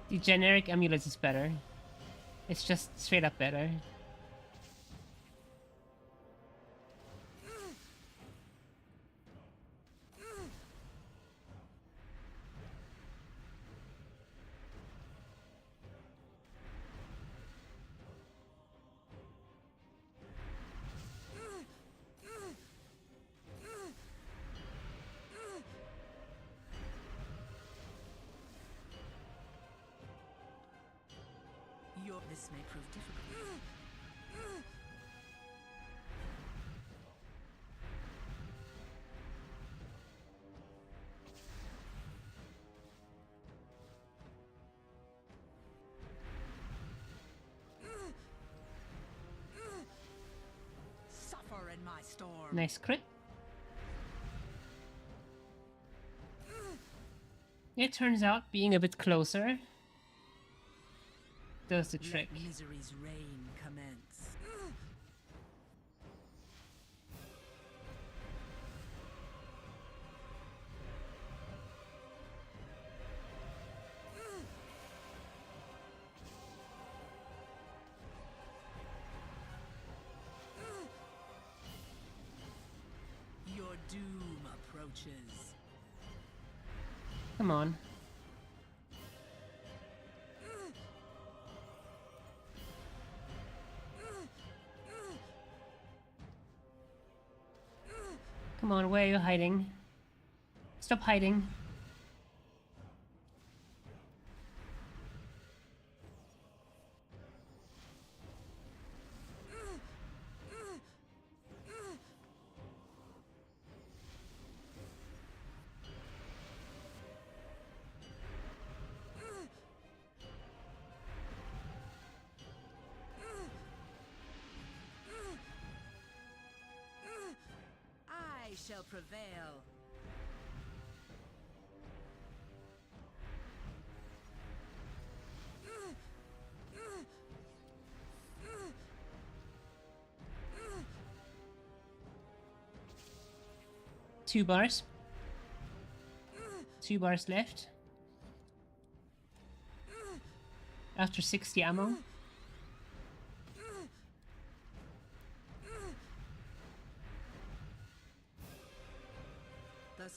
S1: The generic amulet is better. It's just straight up better.
S2: This may prove difficult. Suffer in my storm.
S1: Nice crit. It turns out being a bit closer does the trick.
S2: Let misery's reign commence. Your doom approaches.
S1: Come on. Come on, where are you hiding? Stop hiding.
S2: I shall prevail.
S1: Two bars. 2 bars left. After 60 ammo.
S2: The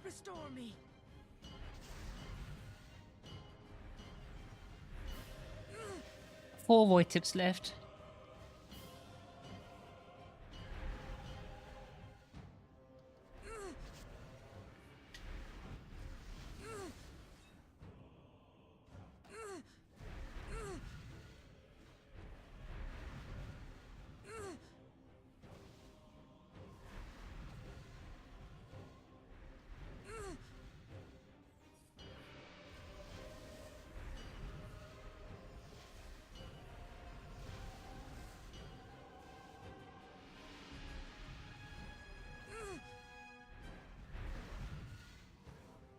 S2: Restore me.
S1: 4 void tips left.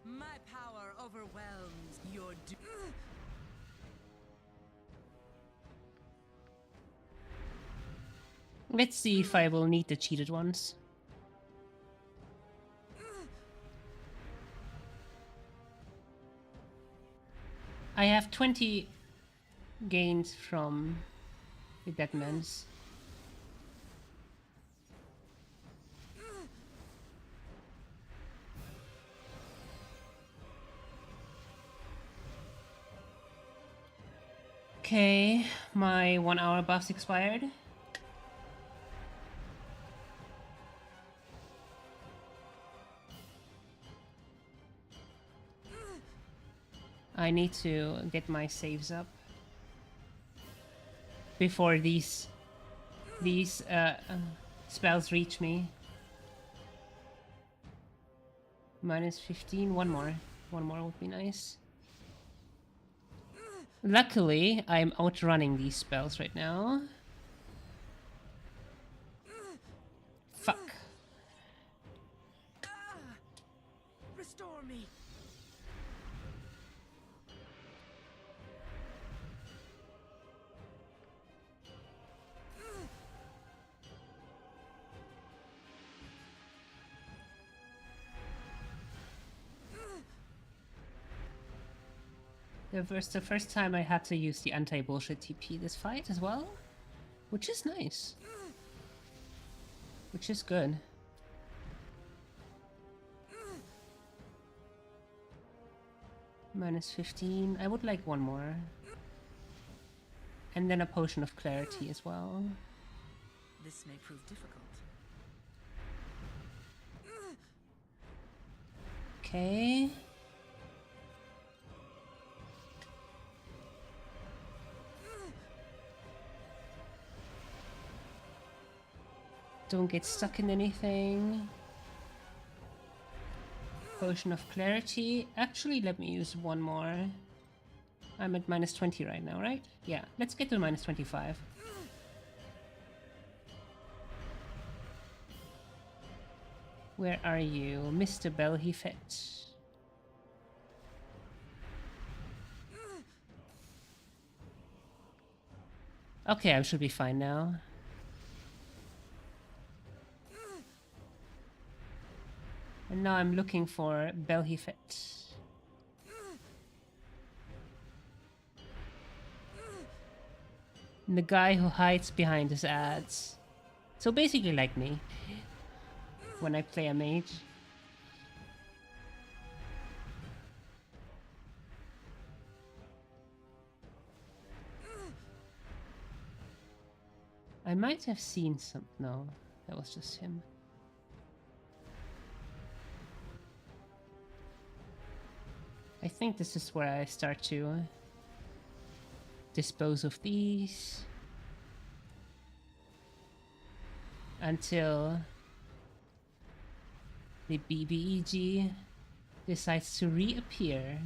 S2: My power overwhelms your
S1: Let's see if I will need the cheated ones. I have 20 gains from the Deadmans. Okay, my 1 hour buff's expired. I need to get my saves up before these spells reach me. Minus 15, one more would be nice. Luckily, I'm outrunning these spells right now. Fuck.
S2: Restore me.
S1: It was the first time I had to use the anti-bullshit TP this fight as well, which is nice. Which is good. Minus 15. I would like one more. And then a potion of clarity as well.
S2: This may prove difficult.
S1: Okay. Don't get stuck in anything. Potion of clarity. Actually, let me use one more. I'm at minus 20 right now, right? Yeah, let's get to minus 25. Where are you, Mr. Belhifet? Okay, I should be fine now. And now I'm looking for Belhifet. The guy who hides behind his ads. So basically like me, when I play a mage. I might have seen some... No, that was just him. I think this is where I start to dispose of these until the BBEG decides to reappear.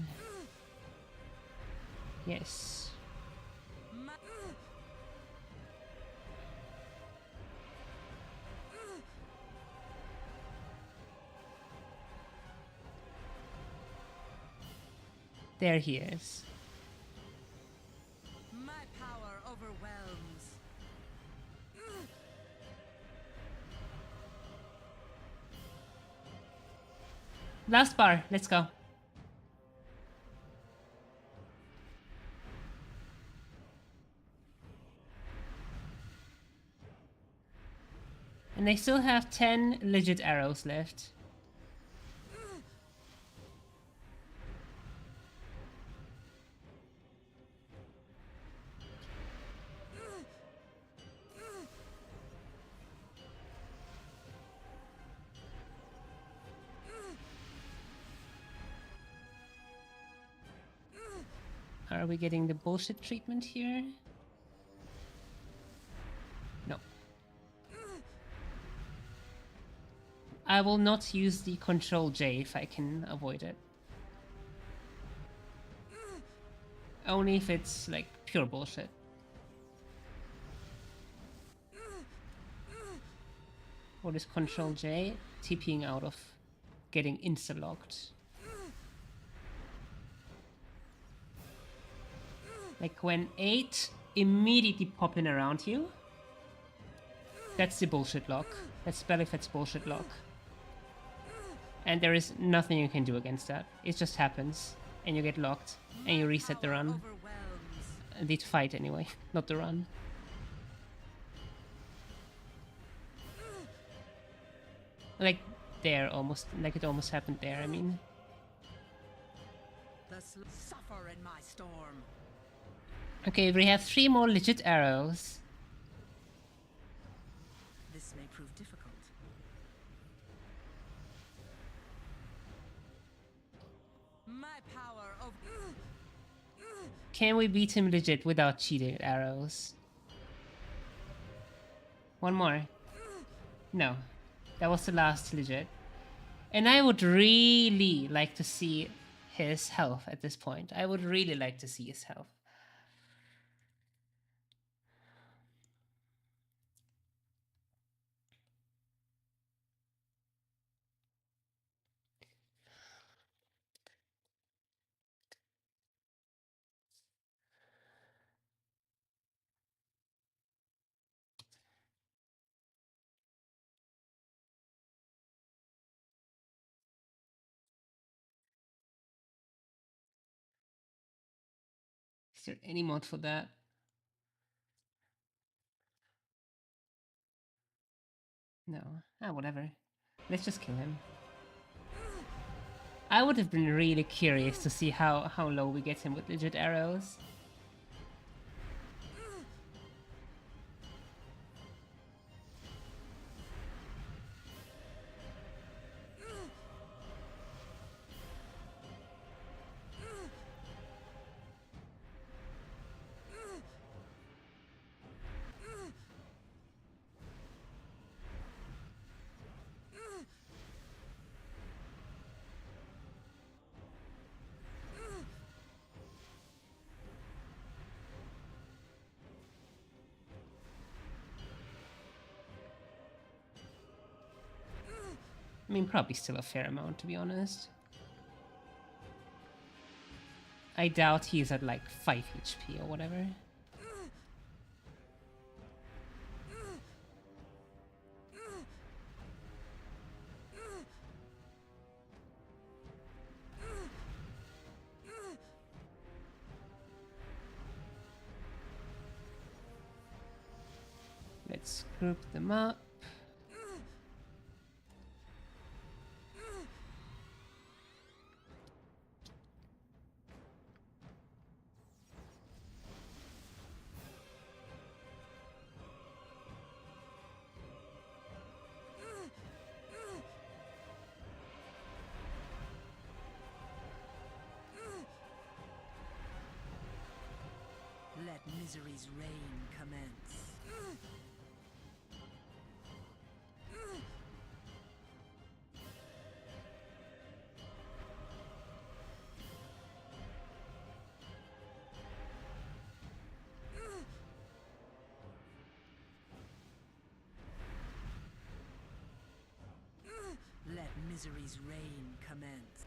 S1: Yes. There he is.
S2: My power overwhelms.
S1: Last bar, let's go. And they still have 10 legit arrows left. Are we getting the bullshit treatment here? No. I will not use the Control J if I can avoid it. Only if it's like pure bullshit. What is Control J? TPing out of getting insta-locked. Like when 8 immediately popping around you. That's the bullshit lock. That's Bellyfet's bullshit lock. And there is nothing you can do against that. It just happens. And you get locked. And you reset the run. The fight anyway, not the run. Like there almost, like it almost happened there, I mean.
S2: Suffer in my storm.
S1: Okay, we have 3 more legit arrows.
S2: This may prove difficult. My power over.
S1: Can we beat him legit without cheated arrows? One more. No. That was the last legit. And I would really like to see his health at this point. I would really like to see his health. Is there any mod for that? No. Ah, whatever. Let's just kill him. I would have been really curious to see how low we get him with legit arrows. I mean, probably still a fair amount, to be honest. I doubt he's at like 5 HP or whatever. Let's group them up.
S2: Let misery's reign commence. Let misery's reign commence.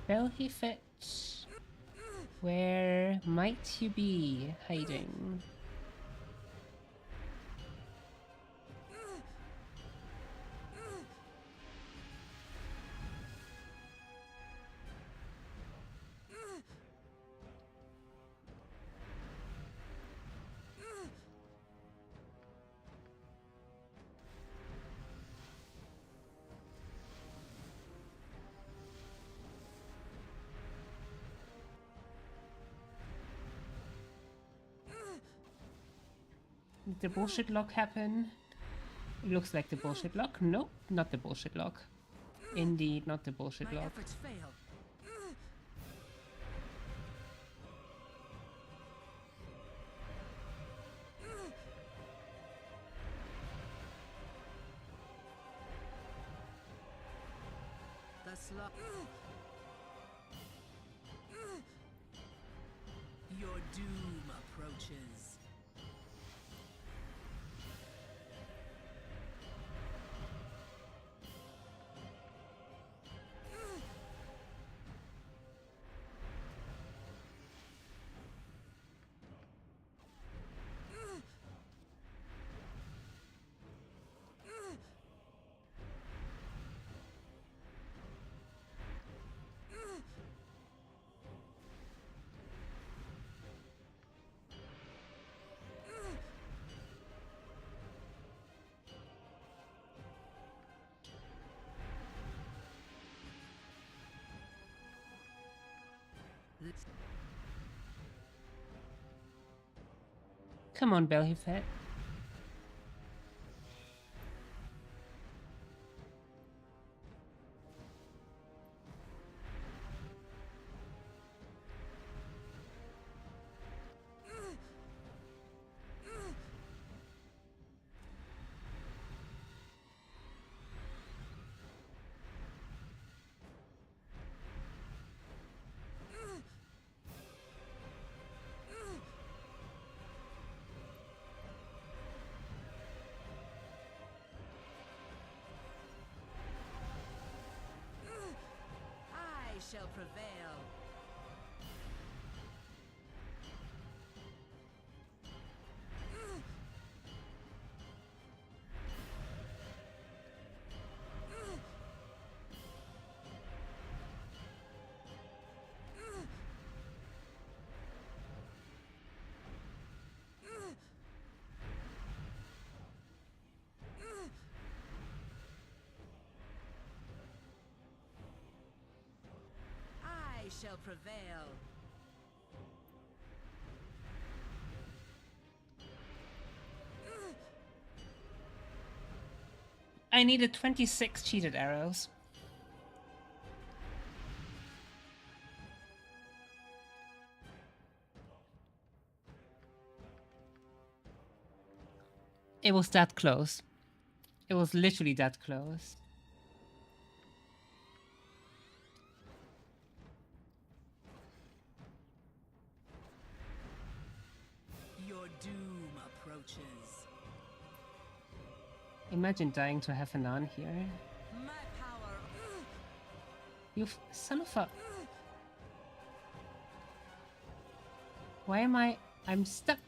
S1: Belhyfet, where might you be hiding? Did the bullshit lock happen? It looks like the bullshit lock. Nope, not the bullshit lock. Indeed, not the bullshit
S2: My
S1: log.
S2: efforts fail. The slug. Your doom approaches.
S1: Come on, belly fat.
S2: I shall prevail. I shall prevail.
S1: I needed 26 cheated arrows. It was that close. It was literally that close.
S2: Your doom approaches.
S1: Imagine dying to have an on here.
S2: My power.
S1: You son of a... Why am I... I'm stuck.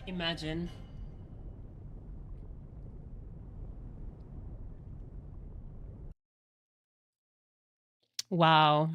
S1: Imagine. Wow.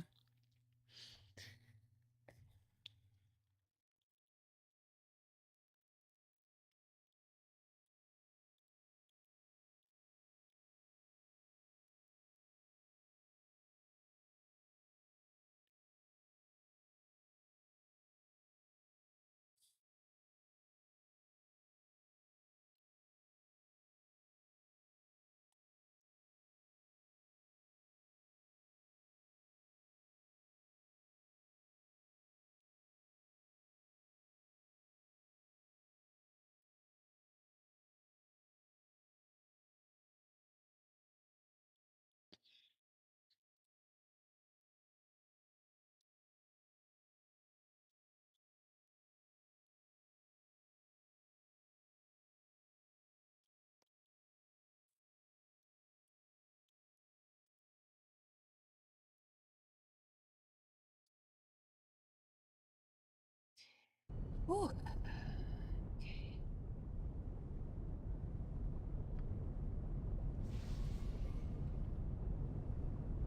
S1: Ooh.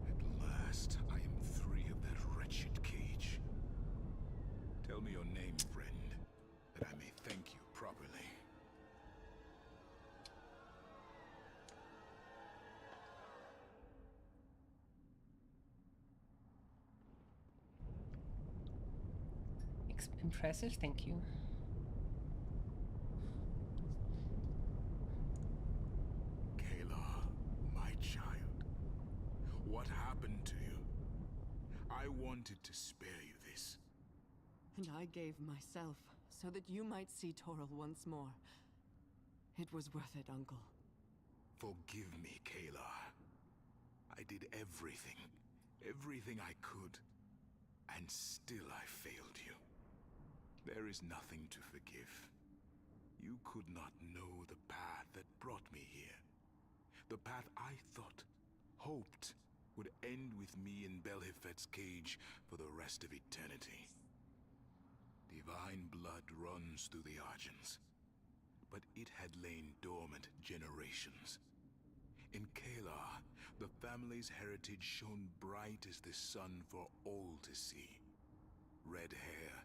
S5: At last, I am free of that wretched cage. Tell me your name, friend, that I may thank you properly.
S1: Impressive, thank you.
S5: Kayla, my child, what happened to you? I wanted to spare you this.
S4: And I gave myself so that you might see Toril once more. It was worth it, Uncle.
S5: Forgive me, Kayla. I did everything I could, and still I failed you. There is nothing to forgive. You could not know the path that brought me here. The path I thought, hoped, would end with me in Belhifet's cage for the rest of eternity. Divine blood runs through the Argents, but it had lain dormant generations. In Kalar, the family's heritage shone bright as the sun for all to see. Red hair,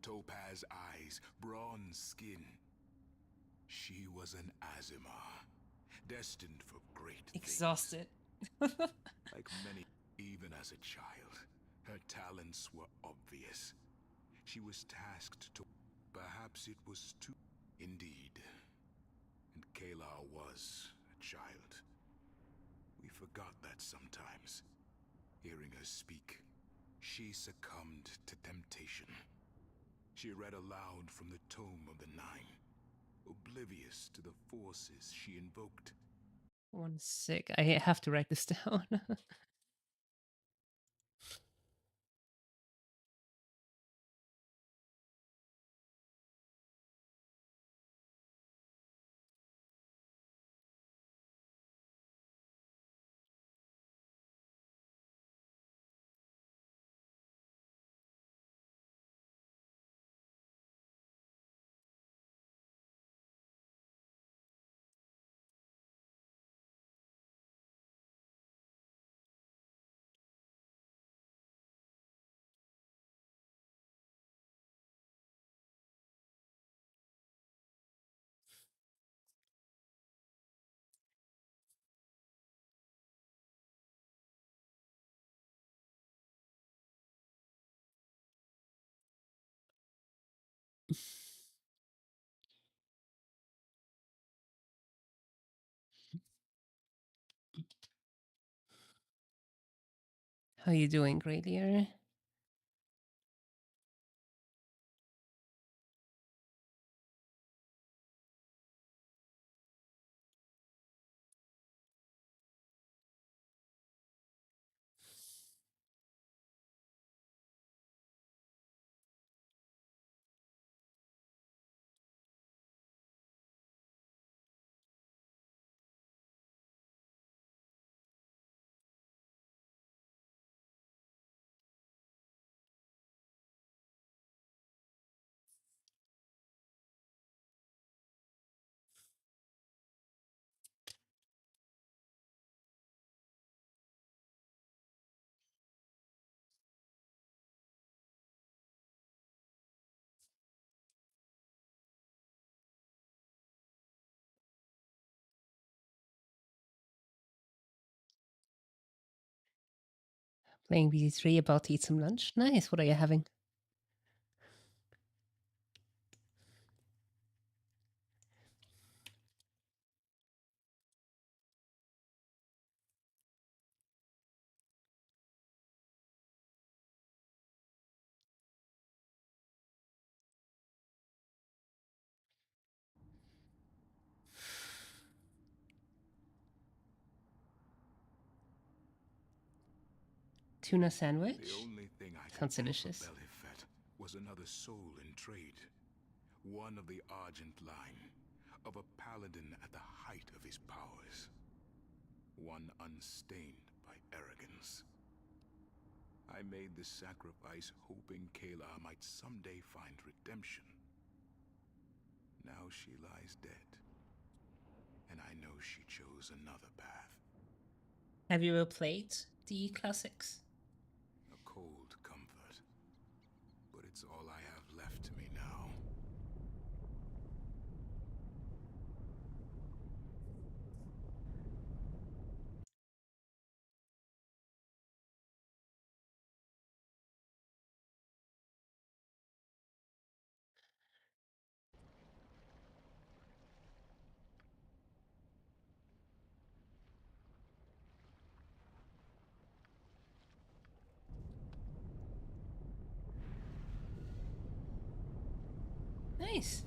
S5: topaz eyes, bronze skin. She was an Azimar, destined for great things.
S1: Exhausted.
S5: Like many, even as a child, her talents were obvious. She was tasked to... Perhaps it was too... Indeed. And Kalar was a child. We forgot that sometimes. Hearing her speak, she succumbed to temptation. She read aloud from the Tome of the Nine, oblivious to the forces she invoked.
S1: 1 sec. I have to write this down. How you doing, Gradier? Playing BG3, about to eat some lunch. Nice, what are you having? Tuna sandwich?
S5: The only thing I
S1: Sounds
S5: could
S1: delicious.
S5: offer Belhifet was another soul in trade. One of the Argent line, of a paladin at the height of his powers. One unstained by arrogance. I made the sacrifice hoping Kayla might someday find redemption. Now she lies dead. And I know she chose another path.
S1: Have you ever played the classics?
S5: A cold comfort. But it's all I have left to me now.
S1: Nice.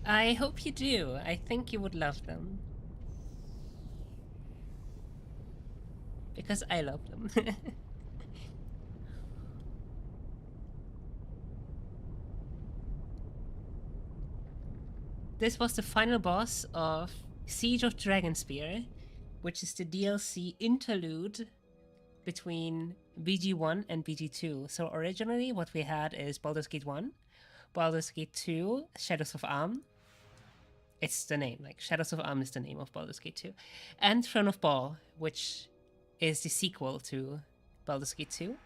S1: I hope you do. I think you would love them. Because I love them. This was the final boss of Siege of Dragonspear, which is the DLC interlude between BG1 and BG2. So originally what we had is Baldur's Gate 1, Baldur's Gate 2, Shadows of Arm. It's the name, like Shadows of Arm is the name of Baldur's Gate 2. And Throne of Ball, which is the sequel to Baldur's Gate 2,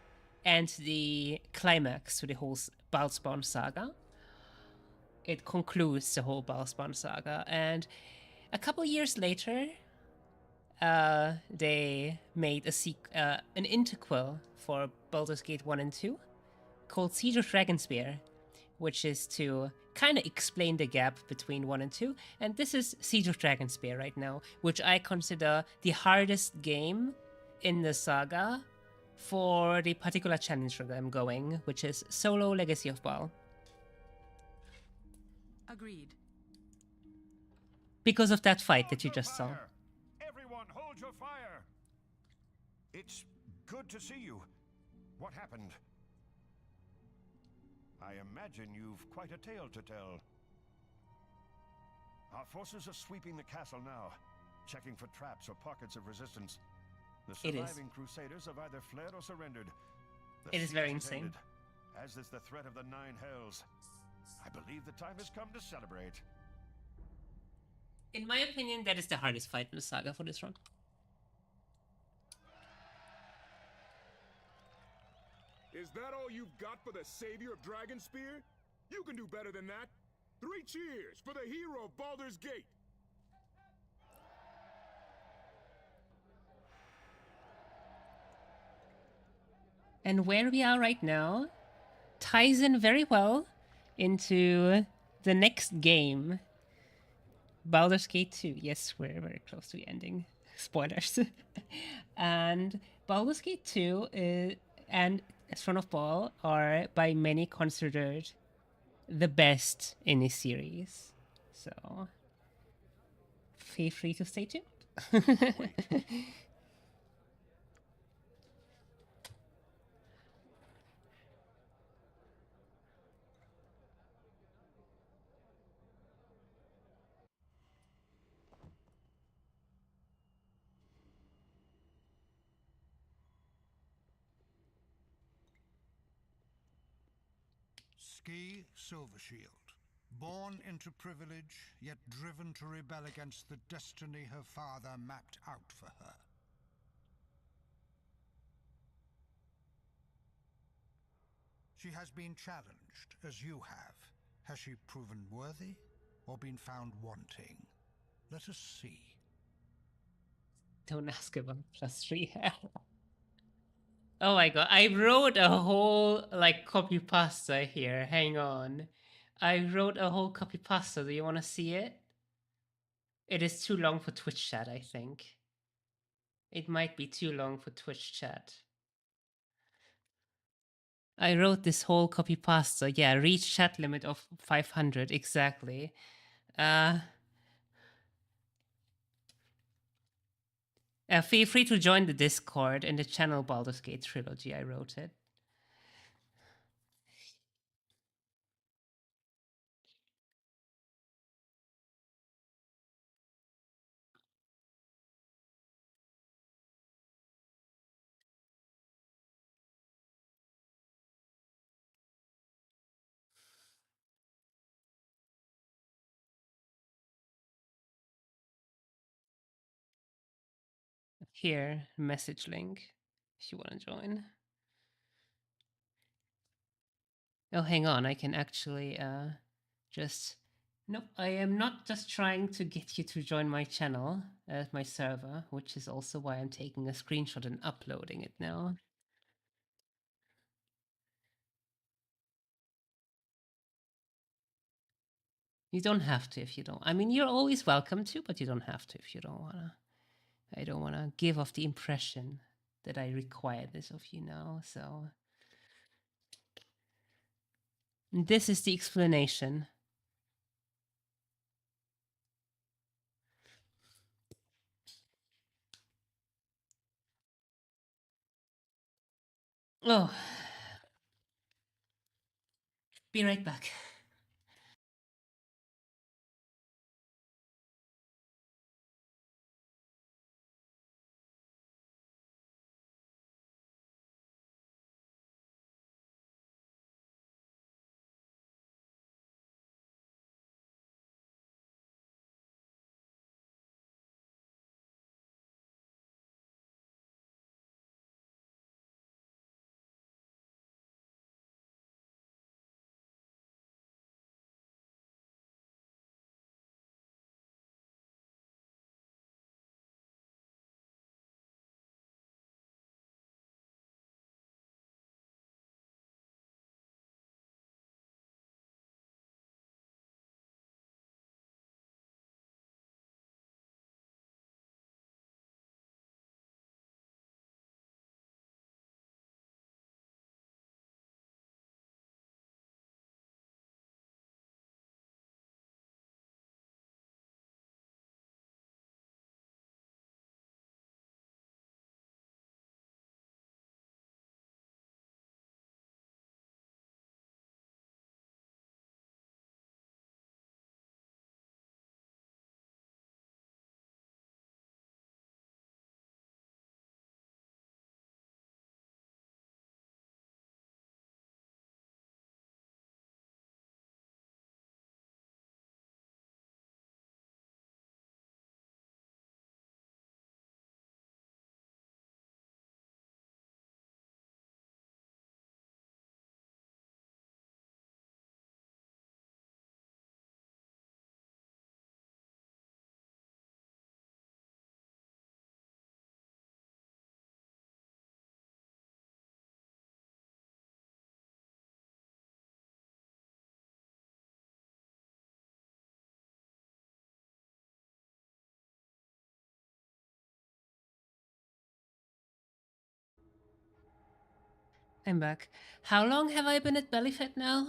S1: and the climax to the whole Baldspawn saga. It concludes the whole Baldspawn saga, and a couple years later, they made an interquel for Baldur's Gate 1 and 2 called Siege of Dragonspear, which is to kind of explain the gap between 1 and 2. And this is Siege of Dragonspear right now, which I consider the hardest game in the saga for the particular challenge that I'm going, which is Solo Legacy of Baal.
S2: Agreed.
S1: Because of that fight that you just saw.
S6: Everyone, hold your fire! It's good to see you. What happened? I imagine you've quite a tale to tell. Our forces are sweeping the castle now, checking for traps or pockets of resistance. The surviving crusaders have either fled or surrendered.
S1: It is very insane.
S6: As is the threat of the Nine Hells. I believe the time has come to celebrate.
S1: In my opinion, that is the hardest fight in the saga for this run.
S7: Is that all you've got for the savior of Dragonspear? You can do better than that. 3 cheers for the hero of Baldur's Gate.
S1: And where we are right now ties in very well into the next game, Baldur's Gate 2. Yes, we're very close to the ending. Spoilers. And Baldur's Gate 2 and Throne of Baal are by many considered the best in the series. So feel free to stay tuned.
S8: Ski Silvershield, born into privilege, yet driven to rebel against the destiny her father mapped out for her. She has been challenged, as you have. Has she proven worthy, or been found wanting? Let us see.
S1: Don't ask about +3 hell. Oh my god, I wrote a whole, like, copy-pasta here. Hang on. I wrote a whole copy-pasta. Do you want to see it? It is too long for Twitch chat, I think. It might be too long for Twitch chat. I wrote this whole copy-pasta. Yeah, reach chat limit of 500, exactly. Feel free to join the Discord in the channel Baldur's Gate Trilogy. I wrote it. Here, message link, if you want to join. Oh, hang on, I can actually just... Nope, I am not just trying to get you to join my channel, my server, which is also why I'm taking a screenshot and uploading it now. You don't have to if you don't. I mean, you're always welcome to, but you don't have to if you don't wanna. I don't wanna give off the impression that I require this of you now, so... This is the explanation. Oh. Be right back. I'm back. How long have I been at Bellyfit now?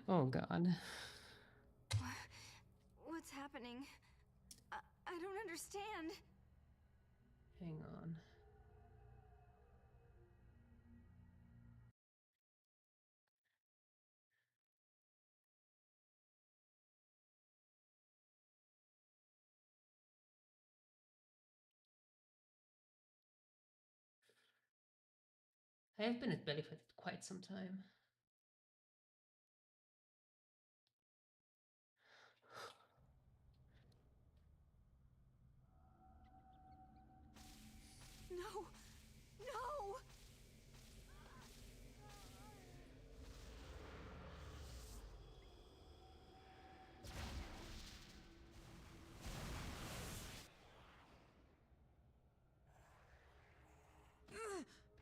S1: Oh god.
S9: What's happening? I don't understand.
S1: Hang on. I have been at Bellyfit quite some time.
S9: No! No!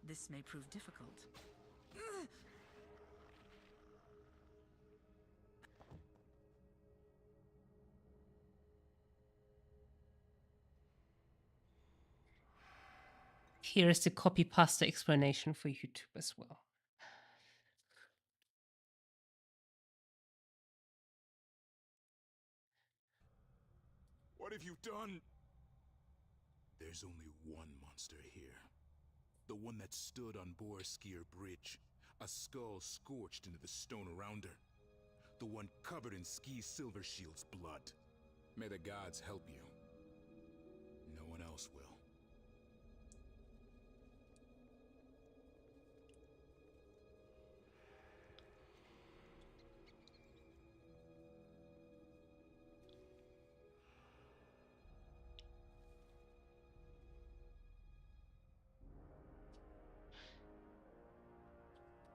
S2: This may prove difficult.
S1: Here is the copy pasta explanation for YouTube as well.
S5: What have you done? There's only one monster here. The one that stood on Borskier Bridge. A skull scorched into the stone around her. The one covered in Ski's Silver Shield's blood. May the gods help you. No one else will.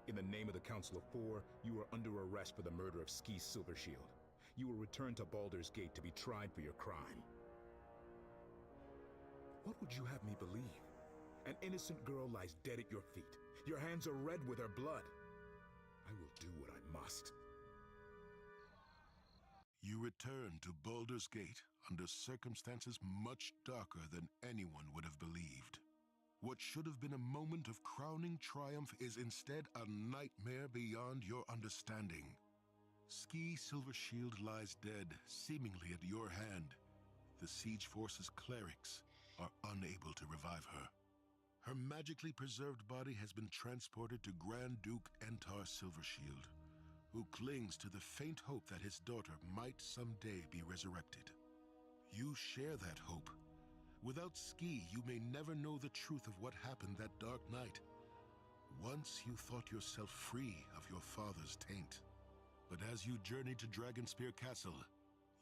S5: In the name of the Council of Four, you are under arrest for the murder of Ski's Silver Shield. You will return to Baldur's Gate to be tried for your crime. What would you have me believe? An innocent girl lies dead at your feet. Your hands are red with her blood. I will do what I must.
S6: You return to Baldur's Gate under circumstances much darker than anyone would have believed. What should have been a moment of crowning triumph is instead a nightmare beyond your understanding. Ski Silver Shield lies dead, seemingly at your hand. The Siege Force's clerics are unable to revive her. Her magically preserved body has been transported to Grand Duke Entar Silvershield, who clings to the faint hope that his daughter might someday be resurrected. You share that hope. Without Ski, you may never know the truth of what happened that dark night. Once you thought yourself free of your father's taint. But as you journeyed to Dragonspear Castle,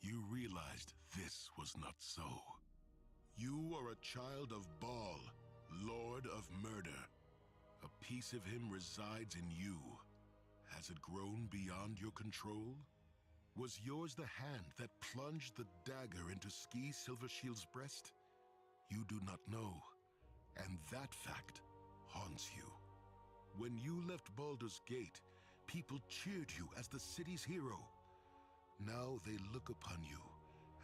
S6: you realized this was not so. You are a child of Baal, Lord of Murder. A piece of him resides in you. Has it grown beyond your control? Was yours the hand that plunged the dagger into Ski Silvershield's breast? You do not know, and that fact haunts you. When you left Baldur's Gate, people cheered you as the city's hero. Now they look upon you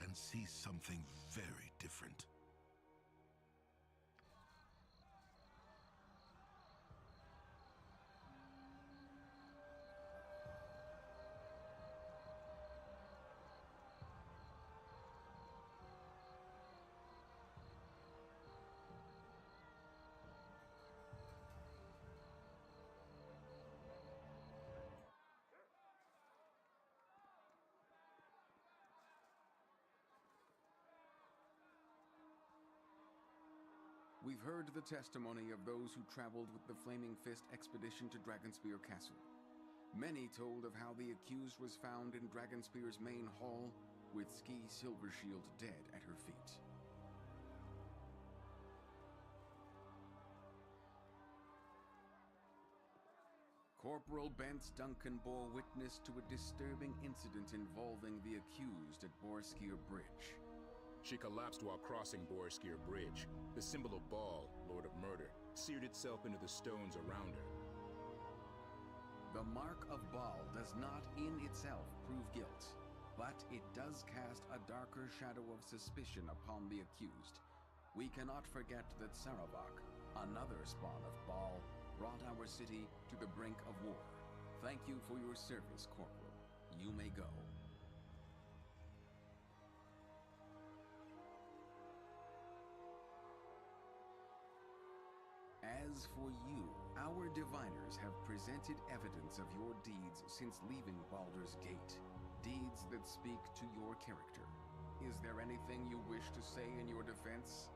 S6: and see something very different.
S10: We've heard the testimony of those who traveled with the Flaming Fist expedition to Dragonspear Castle. Many told of how the accused was found in Dragonspear's main hall, with Ski Silvershield dead at her feet. Corporal Bence Duncan bore witness to a disturbing incident involving the accused at Borskir Bridge.
S7: She collapsed while crossing Borskir Bridge. The symbol of Baal, Lord of Murder, seared itself into the stones around her.
S10: The mark of Baal does not in itself prove guilt, but it does cast a darker shadow of suspicion upon the accused. We cannot forget that Saravak, another spawn of Baal, brought our city to the brink of war. Thank you for your service, Corporal. You may go. As for you, our diviners have presented evidence of your deeds since leaving Baldur's Gate. Deeds that speak to your character. Is there anything you wish to say in your defense?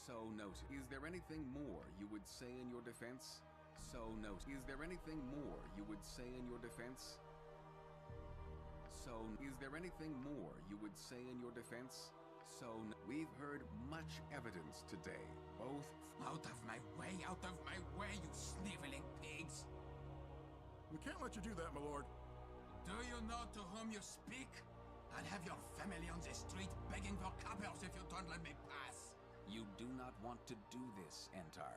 S10: So note. Is there anything more you would say in your defense? So note. Is there anything more you would say in your defense? So, is there anything more you would say in your defense? So, we've heard much evidence today, both—
S11: Out of my way, you sniveling pigs!
S7: We can't let you do that, my lord.
S11: Do you know to whom you speak? I'll have your family on the street begging for coppers if you don't let me pass.
S10: You do not want to do this, Entar.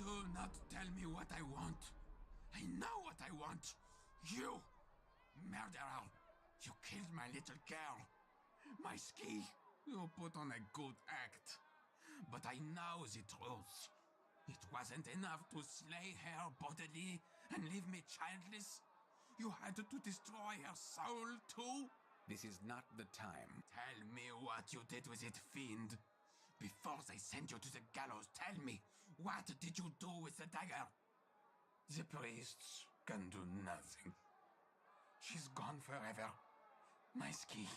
S11: Do not tell me what I want. I know what I want. You, murderer, you killed my little girl. My Ski. You put on a good act. But I know the truth. It wasn't enough to slay her bodily and leave me childless. You had to destroy her soul too?
S10: This is not the time.
S11: Tell me what you did with it, fiend. Before they send you to the gallows, tell me, what did you do with the dagger? The priests can do nothing. She's gone forever. My Ski.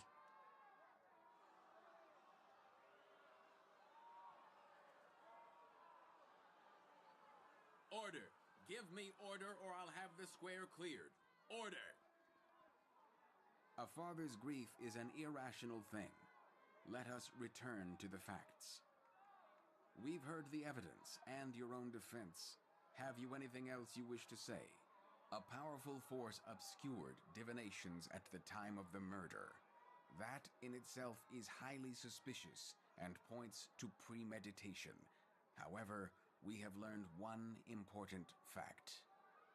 S10: Order! Give me order or I'll have the square cleared. Order! A father's grief is an irrational thing. Let us return to the facts. We've heard the evidence and your own defense. Have you anything else you wish to say? A powerful force obscured divinations at the time of the murder. That in itself is highly suspicious and points to premeditation. However, we have learned one important fact.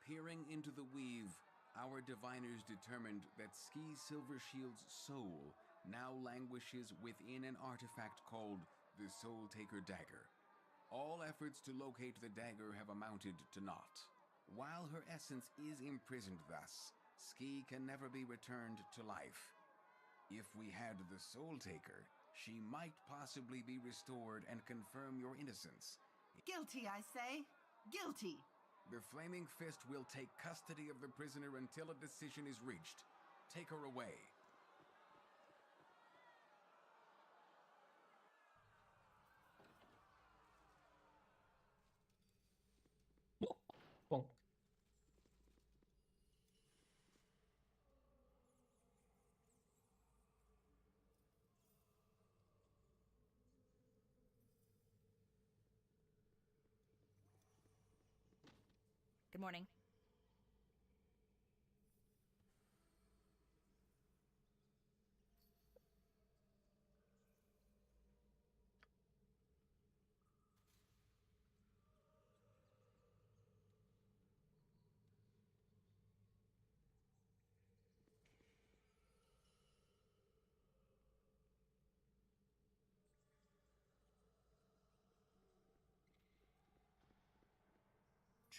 S10: Peering into the weave, our diviners determined that Ski Silvershield's soul now languishes within an artifact called the Soul Taker Dagger. All efforts to locate the dagger have amounted to naught. While her essence is imprisoned thus, Ski can never be returned to life. If we had the Soul Taker, She might possibly be restored and confirm your innocence.
S2: Guilty, I say. Guilty.
S10: The Flaming Fist will take custody of the prisoner until a decision is reached. Take her away.
S1: Bonk.
S12: Good morning.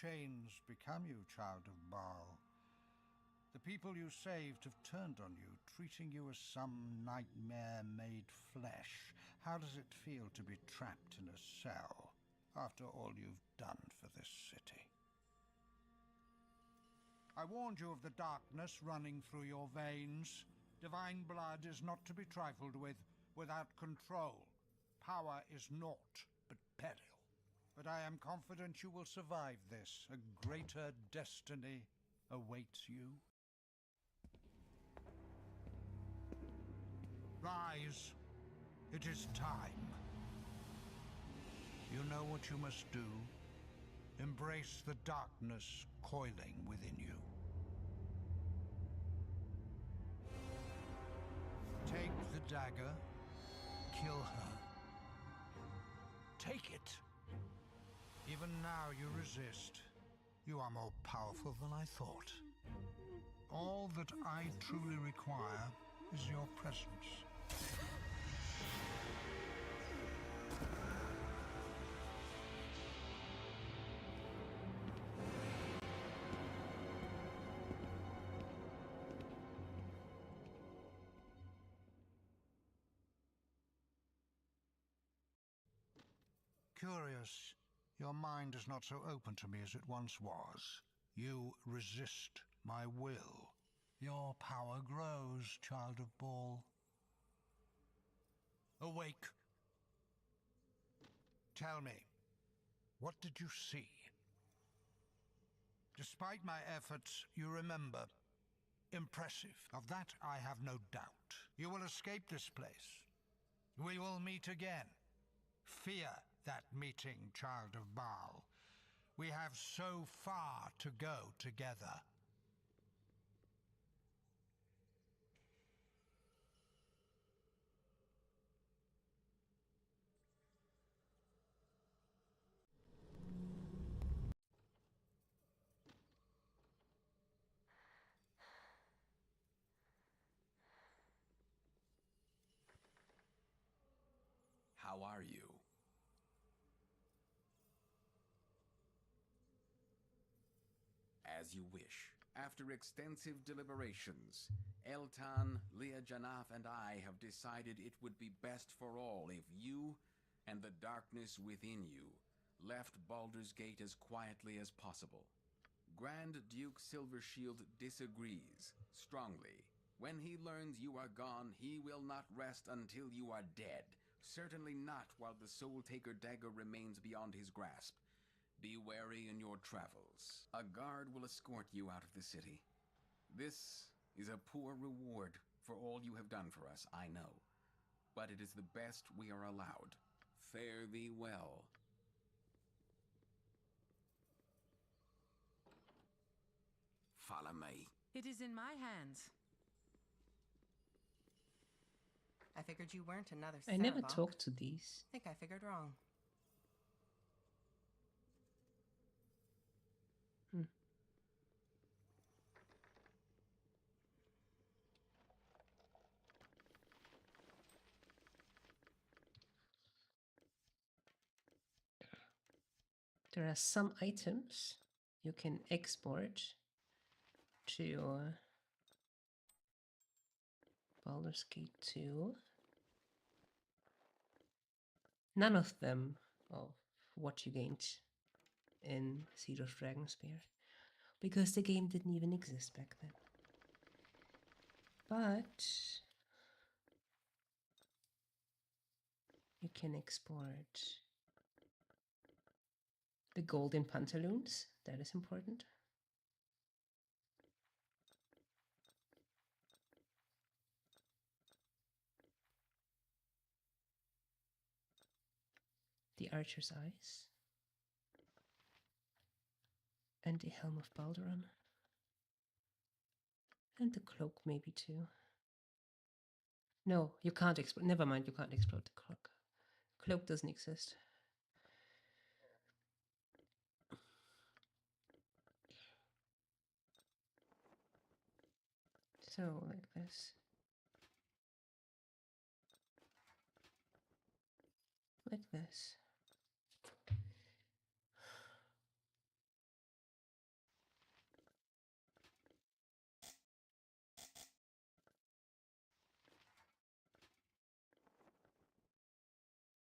S8: Chains become you, child of Baal. The people you saved have turned on you, treating you as some nightmare made flesh. How does it feel to be trapped in a cell after all you've done for this city? I warned you of the darkness running through your veins. Divine blood is not to be trifled with. Without control, power is naught but peril. But I am confident you will survive this. A greater destiny awaits you. Rise. It is time. You know what you must do. Embrace the darkness coiling within you. Take the dagger. Kill her. Take it. Even now you resist. You are more powerful than I thought. All that I truly require is your presence. Curious, your mind is not so open to me as it once was. You resist my will. Your power grows, child of Baal. Awake. Tell me, what did you see? Despite my efforts, you remember. Impressive. Of that I have no doubt. You will escape this place. We will meet again. Fear that meeting, child of Baal. We have so far to go together.
S10: How are you? As you wish. After extensive deliberations, Eltan, Leah-Janaf, and I have decided it would be best for all if you and the darkness within you left Baldur's Gate as quietly as possible. Grand Duke Silvershield disagrees strongly. When he learns you are gone, he will not rest until you are dead. Certainly not while the Soul Taker dagger remains beyond his grasp. Be wary in your travels. A guard will escort you out of the city. This is a poor reward for all you have done for us, I know. But it is the best we are allowed. Fare thee well. Follow me.
S2: It is in my hands.
S13: I figured you weren't another
S1: I never
S13: Sarabok.
S1: talked to these.
S13: I think I figured wrong.
S1: There are some items you can export to your Baldur's Gate 2. none of them of what you gained in Siege of Dragonspear, because the game didn't even exist back then. But you can export the golden pantaloons, that is important. The Archer's Eyes. And the Helm of Baldur. And the cloak maybe too. No, you can't explode. Never mind, you can't explode the cloak. Cloak doesn't exist. So, like this. Like this.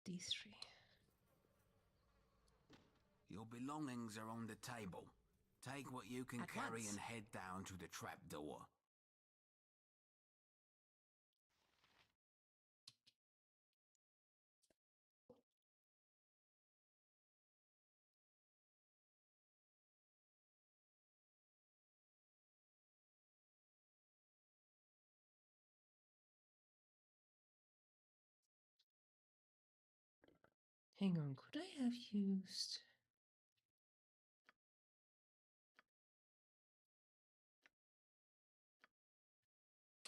S1: These three.
S10: Your belongings are on the table. Take what you can carry and head down to the trapdoor.
S1: Hang on, could I have used...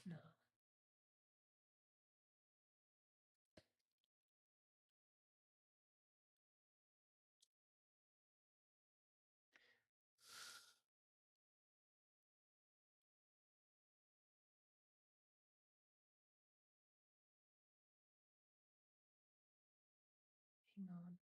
S1: No. Hang on.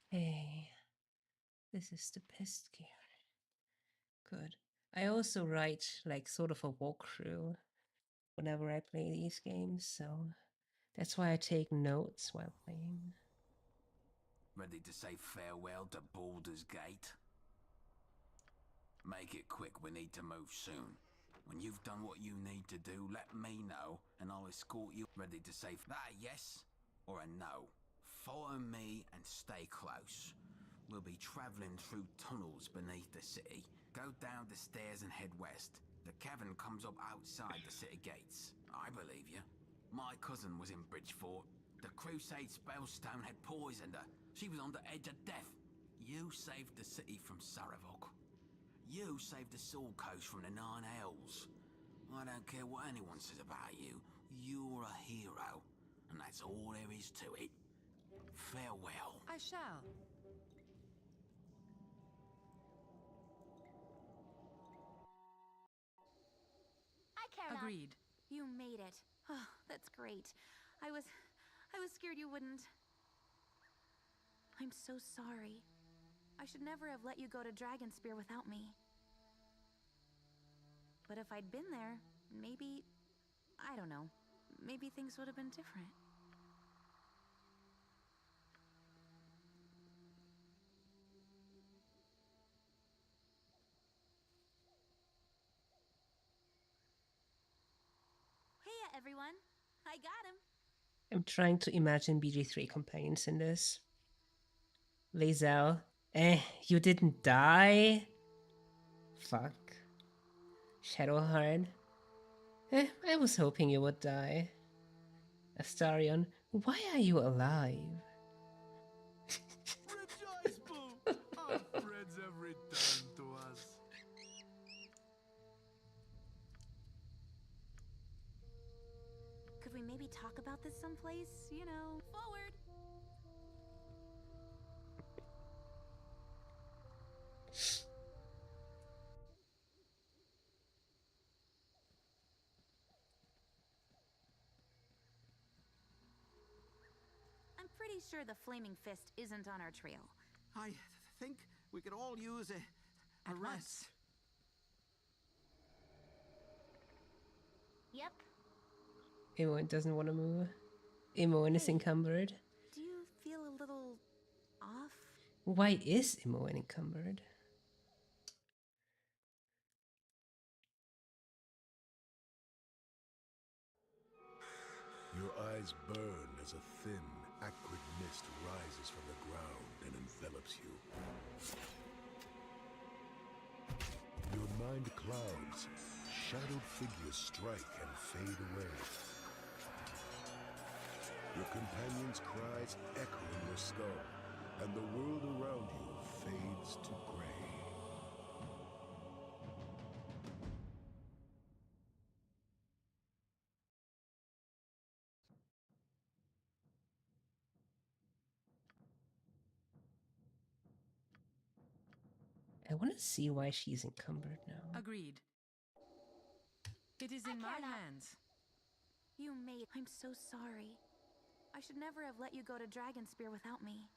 S1: Hey, this is the pest gear. Good. I also write like sort of a walkthrough whenever I play these games, so that's why I take notes while playing.
S10: Ready to say farewell to Baldur's Gate? Make it quick, we need to move soon. When you've done what you need to do, let me know, and I'll escort you. Ready to say that a yes or a no? Follow me and stay close. We'll be traveling through tunnels beneath the city. Go down the stairs and head west. The cavern comes up outside the city gates. I believe you. My cousin was in Bridgefort. The Crusade spellstone had poisoned her. She was on the edge of death. You saved the city from Saravok. You saved the Soul Coast from the Nine Hells. I don't care what anyone says about you. You're a hero. And that's all there is to it. Farewell.
S2: I shall.
S9: I care not.
S2: Agreed.
S9: You made it. Oh, that's great. I was scared you wouldn't. I'm so sorry. I should never have let you go to Dragonspear without me. But if I'd been there, maybe... I don't know. Maybe things would have been different. Hey, everyone. I got him.
S1: I'm trying to imagine BG3 companions in this. Lae'zel. You didn't die? Fuck. Shadowheart. I was hoping you would die. Astarion, why are you alive?
S5: Rejoice, Boo! Our friends have returned to us.
S9: Could we maybe talk about this someplace? You know, forward. I'm pretty sure the Flaming Fist isn't on our trail.
S11: I think we could all use a rest.
S9: Yep.
S1: Imoen doesn't want to move. Imoen is encumbered.
S9: Do you feel a little off?
S1: Why is Imoen encumbered?
S6: Your eyes burn as a thin, acrid mist rises from the ground and envelops you. Your mind clouds, shadowed figures strike and fade away. Your companion's cries echo in your skull, and the world around you fades to gray.
S1: I want to see why she's encumbered now.
S2: Agreed. It is in my hands.
S9: You made. I'm so sorry. I should never have let you go to Dragonspear without me.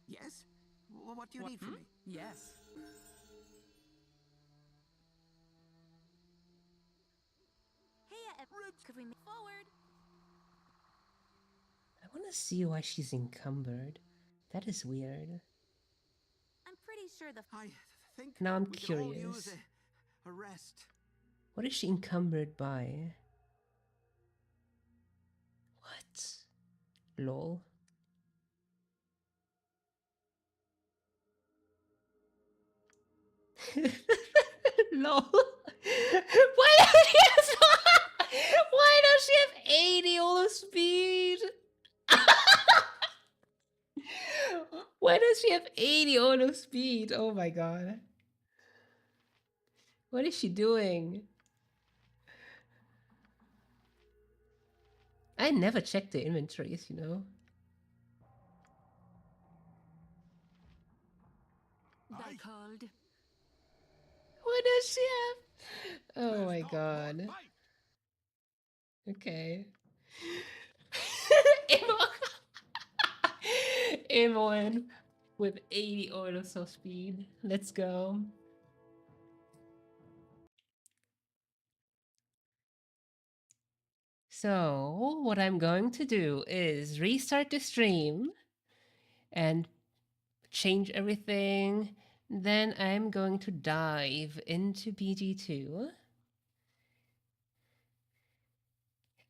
S11: Yes? What do you need from me?
S2: Yes.
S9: Hey, could we move forward?
S1: I want to see why she's encumbered. That is weird.
S9: I'm pretty sure the.
S11: I think
S1: Now I'm
S11: we could all
S1: curious.
S11: use a rest.
S1: What is she encumbered by? What? Lol. Lol. Why does she have, why does she have 80 all of speed? Why does she have 80 all of speed? Oh my god. What is she doing? I never check the inventories, you know.
S9: That cold.
S1: What does she have? Oh my god. Okay. Imoen with 80 oils of speed. Let's go. So, what I'm going to do is restart the stream and change everything. Then I'm going to dive into BG2.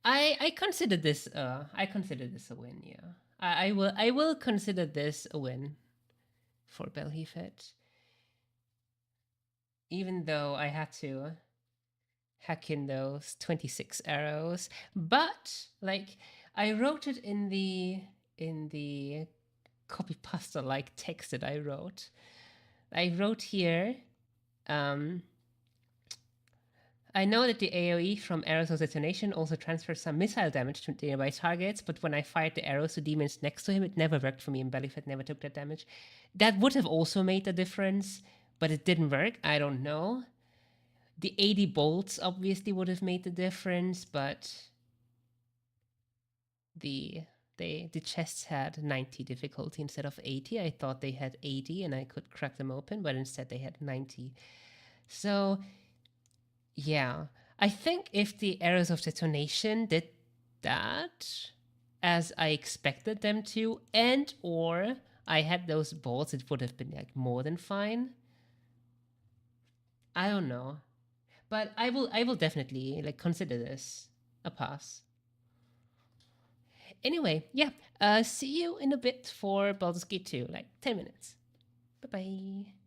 S1: I consider this a win, yeah. I will consider this a win for Belhifet. Even though I had to hack in those 26 arrows. But like I wrote it in the copy pasta like text that I wrote. I wrote here, I know that the AoE from arrows of detonation also transfers some missile damage to nearby targets, but when I fired the arrows to demons next to him, it never worked for me, and Bellyfet never took that damage. That would have also made a difference, but it didn't work. I don't know. The 80 bolts obviously would have made the difference, but the chests had 90 difficulty instead of 80. I thought they had 80 and I could crack them open, but instead they had 90. So yeah, I think if the arrows of detonation did that as I expected them to, and or I had those bolts, it would have been like more than fine. I don't know, but I will definitely like consider this a pass. Anyway, yeah. See you in a bit for Baldur's Gate 2, like 10 minutes. Bye-bye.